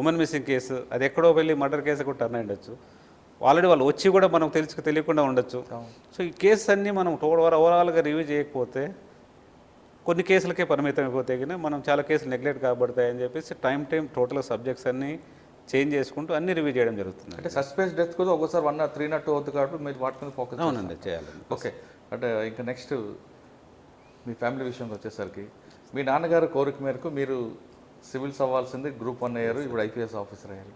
ఉమెన్ మిస్సింగ్ కేసు, అది ఎక్కడో వెళ్ళి మర్డర్ కేసు కూడా టర్న్ అయ్యొచ్చు. ఆల్రెడీ వాళ్ళు వచ్చి కూడా మనం తెలియకుండా ఉండొచ్చు. సో ఈ కేసెస్ అన్నీ మనం ఓవరాల్గా రివ్యూ చేయకపోతే కొన్ని కేసులకే పరిమితం అయిపోతే కానీ మనం చాలా కేసులు నెగ్లెక్ట్ కాబడతాయని చెప్పేసి టైం టోటల్ సబ్జెక్ట్స్ అన్నీ చేంజ్ చేసుకుంటూ అన్ని రివ్యూ చేయడం జరుగుతుంది. అంటే సస్పెన్స్ డెత్ కూడా ఒకసారి 302 అవుతుంది కాబట్టి మీరు వాటి మీద ఫోకస్. అవునండి, చేయాలి. ఓకే, అంటే ఇంకా నెక్స్ట్ మీ ఫ్యామిలీ విషయంకి వచ్చేసరికి మీ నాన్నగారు కోరిక మేరకు మీరు సివిల్స్ అవ్వాల్సింది గ్రూప్ 1 అయ్యారు, ఇప్పుడు ఐపీఎస్ ఆఫీసర్ అయ్యారు.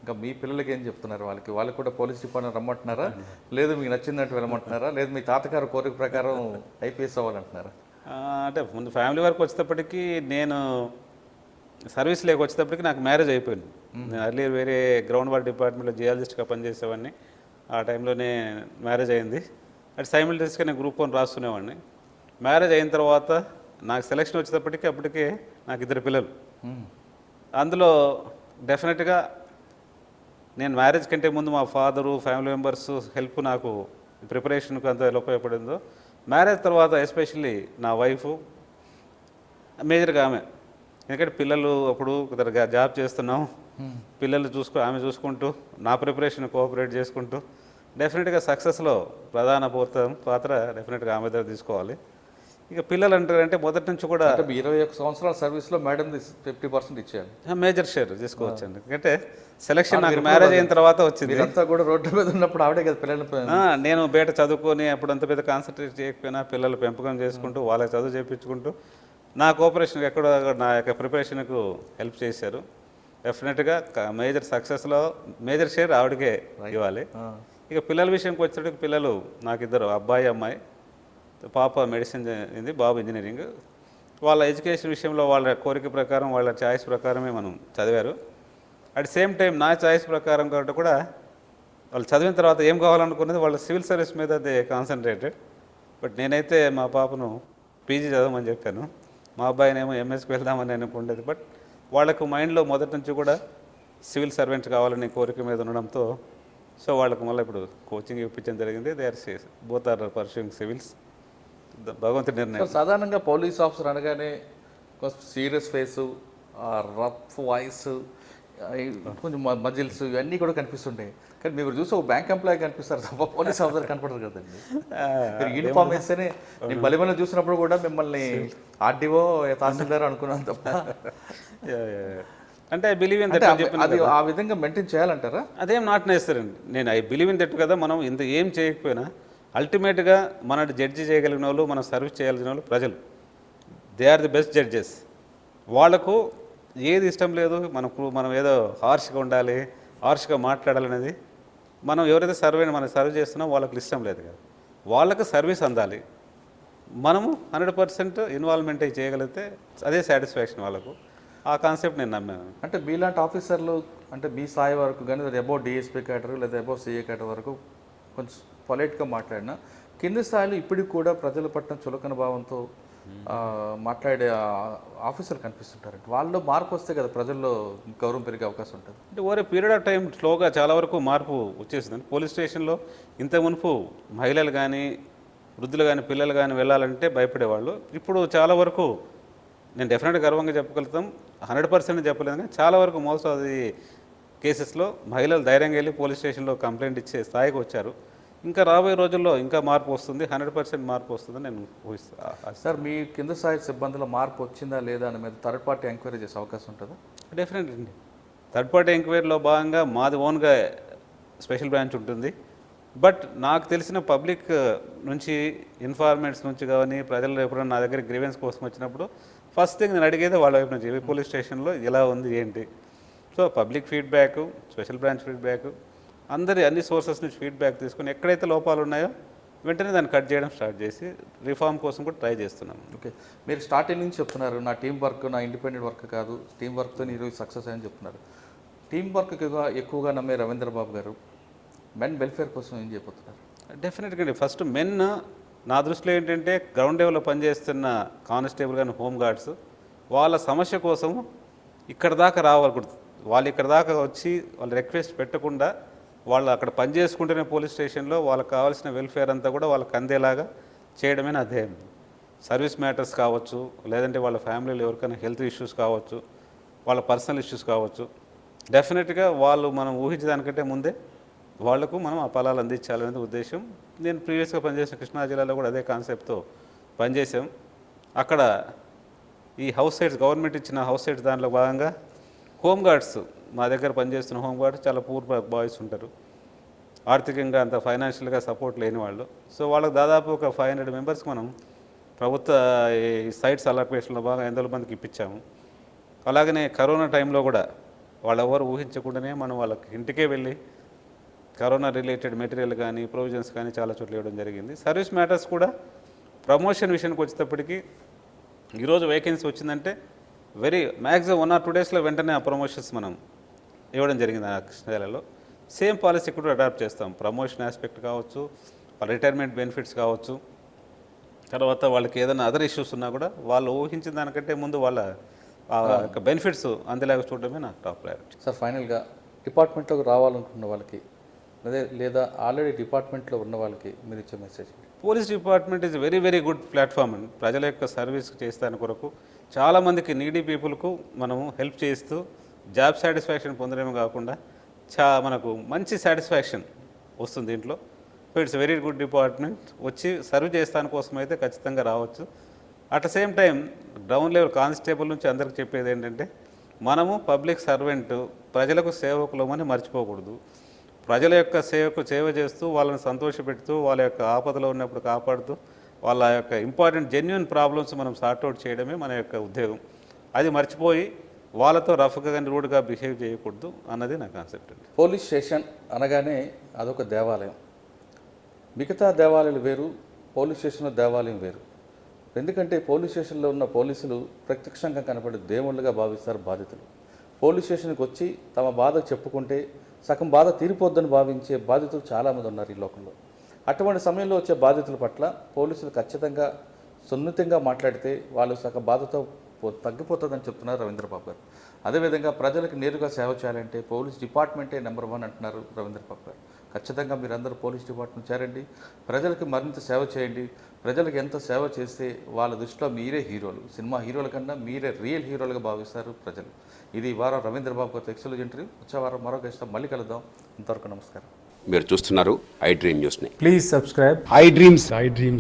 ఇంకా మీ పిల్లలకి ఏం చెప్తున్నారు? వాళ్ళకి కూడా పోలీస్ డిపార్ట్మెంట్ రమ్మంటున్నారా, లేదు మీకు నచ్చిందంటే వెళ్ళమంటున్నారా, లేదు మీ తాతగారు కోరిక ప్రకారం ఐపీఎస్ అవ్వాలంటున్నారా? అంటే ముందు ఫ్యామిలీ వరకు వచ్చేటప్పటికి నేను సర్వీస్లోకి వచ్చేటప్పటికి నాకు మ్యారేజ్ అయిపోయింది. నేను అర్లియర్ వేరే గ్రౌండ్ వాటర్ డిపార్ట్మెంట్లో జియాలజిస్ట్గా పనిచేసేవాడిని. ఆ టైంలోనే మ్యారేజ్ అయింది. అటు సైమిల్టేనియస్గా నేను గ్రూప్ 1 రాసుకునేవాడిని. మ్యారేజ్ అయిన తర్వాత నాకు సెలక్షన్ వచ్చేటప్పటికి అప్పటికే నాకు 2 పిల్లలు. అందులో డెఫినెట్గా నేను మ్యారేజ్ కంటే ముందు మా ఫాదరు, ఫ్యామిలీ మెంబర్స్ హెల్ప్ నాకు ప్రిపరేషన్కి అంత ఎలా ఉపయోగపడిందో, మ్యారేజ్ తర్వాత ఎస్పెషల్లీ నా వైఫ్ మేజర్గా ఆమె. ఎందుకంటే పిల్లలు అప్పుడు జాబ్ చేస్తున్నాం, పిల్లలు ఆమె చూసుకుంటూ నా ప్రిపరేషన్ కోఆపరేట్ చేసుకుంటూ డెఫినెట్గా సక్సెస్లో ప్రధాన పాత్ర డెఫినెట్గా ఆమె దగ్గర తీసుకోవాలి. ఇక పిల్లలు అంటారంటే మొదటి నుంచి కూడా 21 సంవత్సరాల సర్వీస్లో మేడం 50% ఇచ్చారు, మేజర్ షేర్ తీసుకోవచ్చు అండి. ఎందుకంటే సెలక్షన్ నాకు మ్యారేజ్ అయిన తర్వాత వచ్చింది. అంతా కూడా రోడ్డు మీద ఉన్నప్పుడు ఆవిడే కదా పిల్లలు. నేను బయట చదువుకొని అప్పుడు అంత పెద్ద కాన్సన్ట్రేట్ చేయకపోయినా పిల్లలు పెంపకం చేసుకుంటూ వాళ్ళకి చదువు చేయించుకుంటూ నా కోఆపరేషన్ ఎక్కడో నా యొక్క ప్రిపరేషన్కు హెల్ప్ చేశారు. డెఫినెట్గా మేజర్ సక్సెస్లో మేజర్ షేర్ ఆవిడకే ఇవ్వాలి. ఇక పిల్లల విషయంకి వచ్చేటప్పుడు పిల్లలు నాకు 2 అబ్బాయి అమ్మాయి. పాప మెడిసిన్ చదివింది, బాబు ఇంజనీరింగ్. వాళ్ళ ఎడ్యుకేషన్ విషయంలో వాళ్ళ కోరిక ప్రకారం వాళ్ళ చాయిస్ ప్రకారమే మనం చదివారు. అట్ సేమ్ టైం నా చాయిస్ ప్రకారం కాబట్టి కూడా వాళ్ళు చదివిన తర్వాత ఏం కావాలనుకున్నది వాళ్ళ సివిల్ సర్వీస్ మీద దే కాన్సన్ట్రేటెడ్. బట్ నేనైతే మా పాపను పీజీ చదవమని చెప్పాను, మా అబ్బాయినేమో ఎంఎస్కి వెళ్దామని అనుకుండేది. బట్ వాళ్ళకు మైండ్లో మొదటి నుంచి కూడా సివిల్ సర్వెంట్ కావాలని కోరిక మీద ఉండడంతో సో వాళ్ళకు మళ్ళీ ఇప్పుడు కోచింగ్ ఇప్పించడం జరిగింది. They are both are pursuing civils. భగవంతుడి నిర్ణయం. సాధారణంగా పోలీస్ ఆఫీసర్ అనగానే కొంచెం సీరియస్ ఫేసు, రఫ్ వాయిస్, కొంచెం మజిల్స్ ఇవన్నీ కూడా కనిపిస్తుంటాయి. కానీ మీరు చూసి ఒక బ్యాంక్ ఎంప్లాయీ కనిపిస్తారు తప్ప పోలీస్ ఆఫీసర్ కనపడరు కదండి. యూనిఫామ్ వేస్తేనే నేను బలిమని చూసినప్పుడు కూడా మిమ్మల్ని ఆర్డీఓ తహసీల్దార్ అనుకున్నాను తప్ప. అంటే ఐ బిలీవ్ ఇన్ దట్ అది ఆ విధంగా మెయింటైన్ చేయాలంటారా? అదేం నాట్ నేస్తారండి. నేను ఐ బిలీవ్ ఇన్ దట్ కదా. మనం ఇంత ఏం చేయకపోయినా అల్టిమేట్గా మన జడ్జి చేయగలిగిన వాళ్ళు, మనం సర్వీస్ చేయాల్సిన వాళ్ళు ప్రజలు. They are the best judges. వాళ్లకు ఏది ఇష్టం లేదు, మనం ఏదో హార్ష్గా ఉండాలి, హార్ష్గా మాట్లాడాలనేది మనం ఎవరైతే మనం సర్వ్ చేస్తున్నామో వాళ్ళకి ఇష్టం లేదు కదా. వాళ్ళకు సర్వీస్ అందాలి, మనము 100% ఇన్వాల్వ్మెంట్ చేయగలిగితే అదే సాటిస్ఫాక్షన్ వాళ్ళకు. ఆ కాన్సెప్ట్ నేను నమ్మాను. అంటే మీలాంటి ఆఫీసర్లు అంటే మీ స్థాయి వరకు కానీ అబౌవ్ డిఎస్పీ కేటరీ లేదా అబౌవ్ సిఏ కేటరీ వరకు కొంచెం పొలైట్గా మాట్లాడినా కింది స్థాయిలో ఇప్పటికి కూడా ప్రజల పట్ల చులకన భావంతో మాట్లాడే ఆఫీసర్లు కనిపిస్తుంటారు. వాళ్ళలో మార్పు వస్తే కదా ప్రజల్లో గౌరవం పెరిగే అవకాశం ఉంటుంది. అంటే ఓవర్ పీరియడ్ ఆఫ్ టైం స్లోగా చాలా వరకు మార్పు వచ్చేసింది. పోలీస్ స్టేషన్లో ఇంత మునుపు మహిళలు కానీ వృద్ధులు కానీ పిల్లలు కానీ వెళ్ళాలంటే భయపడేవాళ్ళు. ఇప్పుడు చాలా వరకు నేను డెఫినెట్గా గర్వంగా చెప్పగలుగుతాం, 100% చెప్పలేదు కానీ చాలా వరకు మోస్ట్ ఆఫ్ ది కేసెస్లో మహిళలు ధైర్యంగా వెళ్ళి పోలీస్ స్టేషన్లో కంప్లైంట్ ఇచ్చే స్థాయికి వచ్చారు. ఇంకా రాబోయే రోజుల్లో ఇంకా మార్పు వస్తుంది, 100% మార్పు వస్తుందని నేను ఊహిస్తాను. సార్ మీ కింద స్థాయి సిబ్బందిలో మార్పు వచ్చిందా లేదా అని మీద థర్డ్ పార్టీ ఎంక్వైరీ చేసే అవకాశం ఉంటుందా? డెఫినెట్లీ అండి. థర్డ్ పార్టీ ఎంక్వైరీలో భాగంగా మాది ఓన్గా స్పెషల్ బ్రాంచ్ ఉంటుంది. బట్ నాకు తెలిసిన పబ్లిక్ నుంచి ఇన్ఫార్మెంట్స్ నుంచి కానీ ప్రజలు ఎప్పుడైనా నా దగ్గర గ్రీవెన్స్ కోసం వచ్చినప్పుడు ఫస్ట్ థింగ్ నేను అడిగేది వాళ్ళ వైపు నుంచి పోలీస్ స్టేషన్లో ఎలా ఉంది ఏంటి. So public feedback, special branch feedback, అన్ని సోర్సెస్ నుంచి ఫీడ్బ్యాక్ తీసుకుని ఎక్కడైతే లోపాలు ఉన్నాయో వెంటనే దాన్ని కట్ చేయడం స్టార్ట్ చేసి రిఫార్మ్ కోసం కూడా ట్రై చేస్తున్నాం. ఓకే, మీరు స్టార్టింగ్ నుంచి చెప్తున్నారు నా టీం వర్క్ నా ఇండిపెండెంట్ వర్క్ కాదు, టీం వర్క్తో ఈరోజు సక్సెస్ అని చెప్తున్నారు. టీం వర్క్ ఎక్కువగా నమ్మే రవీంద్ర బాబు గారు మెన్ వెల్ఫేర్ కోసం ఏం చేయబోతున్నారు? డెఫినెట్గా అండి. ఫస్ట్ మెన్ నా దృష్టిలో ఏంటంటే గ్రౌండ్ లెవెల్లో పనిచేస్తున్న కానిస్టేబుల్ కానీ హోమ్ గార్డ్స్ వాళ్ళ సమస్య కోసం ఇక్కడ దాకా రావాలకూడదు. వాళ్ళు ఇక్కడ దాకా వచ్చి వాళ్ళు రిక్వెస్ట్ పెట్టకుండా వాళ్ళు అక్కడ పనిచేసుకుంటేనే పోలీస్ స్టేషన్లో వాళ్ళకి కావాల్సిన వెల్ఫేర్ అంతా కూడా వాళ్ళకి అందేలాగా చేయడమే నా ధ్యేయం. సర్వీస్ మ్యాటర్స్ కావచ్చు, లేదంటే వాళ్ళ ఫ్యామిలీలో ఎవరికైనా హెల్త్ ఇష్యూస్ కావచ్చు, వాళ్ళ పర్సనల్ ఇష్యూస్ కావచ్చు, డెఫినెట్గా వాళ్ళు మనం ఊహించేదానికంటే ముందే వాళ్లకు మనం ఆ ఫలాలు అందించాలనేది ఉద్దేశం. నేను ప్రీవియస్గా పనిచేసిన కృష్ణా జిల్లాలో కూడా అదే కాన్సెప్ట్తో పనిచేసాం. అక్కడ ఈ హౌస్ సైడ్స్ గవర్నమెంట్ ఇచ్చిన హౌస్ సైడ్స్ దాంట్లో భాగంగా హోమ్ గార్డ్స్ మా దగ్గర పనిచేస్తున్న హోమ్ గార్డ్స్ చాలా పూర్ బాయ్స్ ఉంటారు, ఆర్థికంగా అంత ఫైనాన్షియల్గా సపోర్ట్ లేని వాళ్ళు. సో వాళ్ళకి దాదాపు ఒక 500 మెంబర్స్కి మనం ప్రభుత్వ ఈ సైట్స్ అలొకేషన్లో బాగా 800 మందికి ఇప్పించాము. అలాగనే కరోనా టైంలో కూడా వాళ్ళు ఎవరు ఊహించకుండానే మనం వాళ్ళకి ఇంటికే వెళ్ళి కరోనా రిలేటెడ్ మెటీరియల్ కానీ ప్రొవిజన్స్ కానీ చాలా చోట్ల ఇవ్వడం జరిగింది. సర్వీస్ మ్యాటర్స్ కూడా ప్రమోషన్ విషయానికి వచ్చేటప్పటికి ఈరోజు వేకెన్సీ వచ్చిందంటే మ్యాక్సిమం 1 or 2 డేస్లో వెంటనే ఆ ప్రమోషన్స్ మనం ఇవ్వడం జరిగింది. ఆ కృష్ణాజిల్లాలో సేమ్ పాలసీ కూడా అడాప్ట్ చేస్తాం. ప్రమోషన్ ఆస్పెక్ట్ కావచ్చు, రిటైర్మెంట్ బెనిఫిట్స్ కావచ్చు, తర్వాత వాళ్ళకి ఏదైనా అదర్ ఇష్యూస్ ఉన్నా కూడా వాళ్ళు ఊహించిన దానికంటే ముందు వాళ్ళ బెనిఫిట్స్ అందేలాగా చూడడమే నా టాప్ ప్రయారిటీ. సార్ ఫైనల్గా డిపార్ట్మెంట్లోకి రావాలనుకున్న వాళ్ళకి లేదా ఆల్రెడీ డిపార్ట్మెంట్లో ఉన్న వాళ్ళకి మీరు ఇచ్చే message? Police department is very good platform అండి. ప్రజల యొక్క సర్వీస్ చేస్తాని కొరకు చాలామందికి నీడీ పీపుల్కు మనము హెల్ప్ చేస్తూ జాబ్ సాటిస్ఫాక్షన్ పొందడమే కాకుండా మనకు మంచి సాటిస్ఫాక్షన్ వస్తుంది దీంట్లో. So it's very good department. వచ్చి సర్వ్ చేస్తాని కోసం అయితే ఖచ్చితంగా రావచ్చు. At the same time ground level constable నుంచి అందరికి చెప్పేది ఏంటంటే మనము పబ్లిక్ సర్వెంట్, ప్రజలకు సేవకులమని మర్చిపోకూడదు. ప్రజల యొక్క సేవ చేస్తూ వాళ్ళని సంతోషపెడుతూ వాళ్ళ యొక్క ఆపదలో ఉన్నప్పుడు కాపాడుతూ వాళ్ళ యొక్క ఇంపార్టెంట్ జెన్యున్ ప్రాబ్లమ్స్ మనం సార్ట్అవుట్ చేయడమే మన యొక్క ఉద్యోగం. అది మర్చిపోయి వాళ్ళతో రఫ్గా కానీ రూడ్గా బిహేవ్ చేయకూడదు అన్నది నా కాన్సెప్ట్ అండి. పోలీస్ స్టేషన్ అనగానే అదొక దేవాలయం. మిగతా దేవాలయాలు వేరు, పోలీస్ స్టేషన్లో దేవాలయం వేరు. ఎందుకంటే పోలీస్ స్టేషన్లో ఉన్న పోలీసులు ప్రత్యక్షంగా కనపడే దేవుళ్ళుగా భావిస్తారు బాధితులు. పోలీస్ స్టేషన్కి వచ్చి తమ బాధ చెప్పుకుంటే సగం బాధ తీరిపోద్దని భావించే బాధితులు చాలామంది ఉన్నారు ఈ లోకంలో. అటువంటి సమయంలో వచ్చే బాధితుల పట్ల పోలీసులు ఖచ్చితంగా సున్నితంగా మాట్లాడితే వాళ్ళు సగం బాధతో తగ్గిపోతుందని చెప్తున్నారు రవీంద్ర బాబు గారు. అదేవిధంగా ప్రజలకు నేరుగా సేవ చేయాలంటే పోలీస్ డిపార్ట్మెంటే నెంబర్ 1 అంటున్నారు రవీంద్ర బాబు గారు. ఖచ్చితంగా మీరందరూ పోలీస్ డిపార్ట్మెంట్ చేరండి, ప్రజలకు మరింత సేవ చేయండి. ప్రజలకు ఎంత సేవ చేస్తే వాళ్ళ దృష్టిలో మీరే హీరోలు. సినిమా హీరోల కన్నా మీరే రియల్ హీరోలుగా భావిస్తారు ప్రజలు. ఇది ఈ వారం రవీంద్ర బాబు గారితో ఎక్స్క్లూజివ్ ఇంటర్వ్యూ. వచ్చే వారం మరో గెస్ట్తో మళ్ళీ కలుద్దాం. ఇంతవరకు నమస్కారం. మీరు చూస్తున్నారు ఐ డ్రీమ్ న్యూస్ని. Please subscribe. I dreams.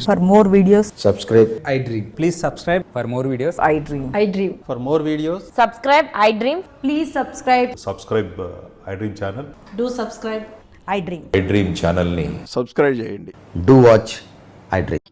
For more videos, Subscribe. I Dream. Please subscribe for more videos. I dream. I dream. For more videos, Subscribe, I dream. Please subscribe. Subscribe I dream channel. Do subscribe. I dream. I Dream ఛానల్ని subscribe చేయండి. Do watch I Dream.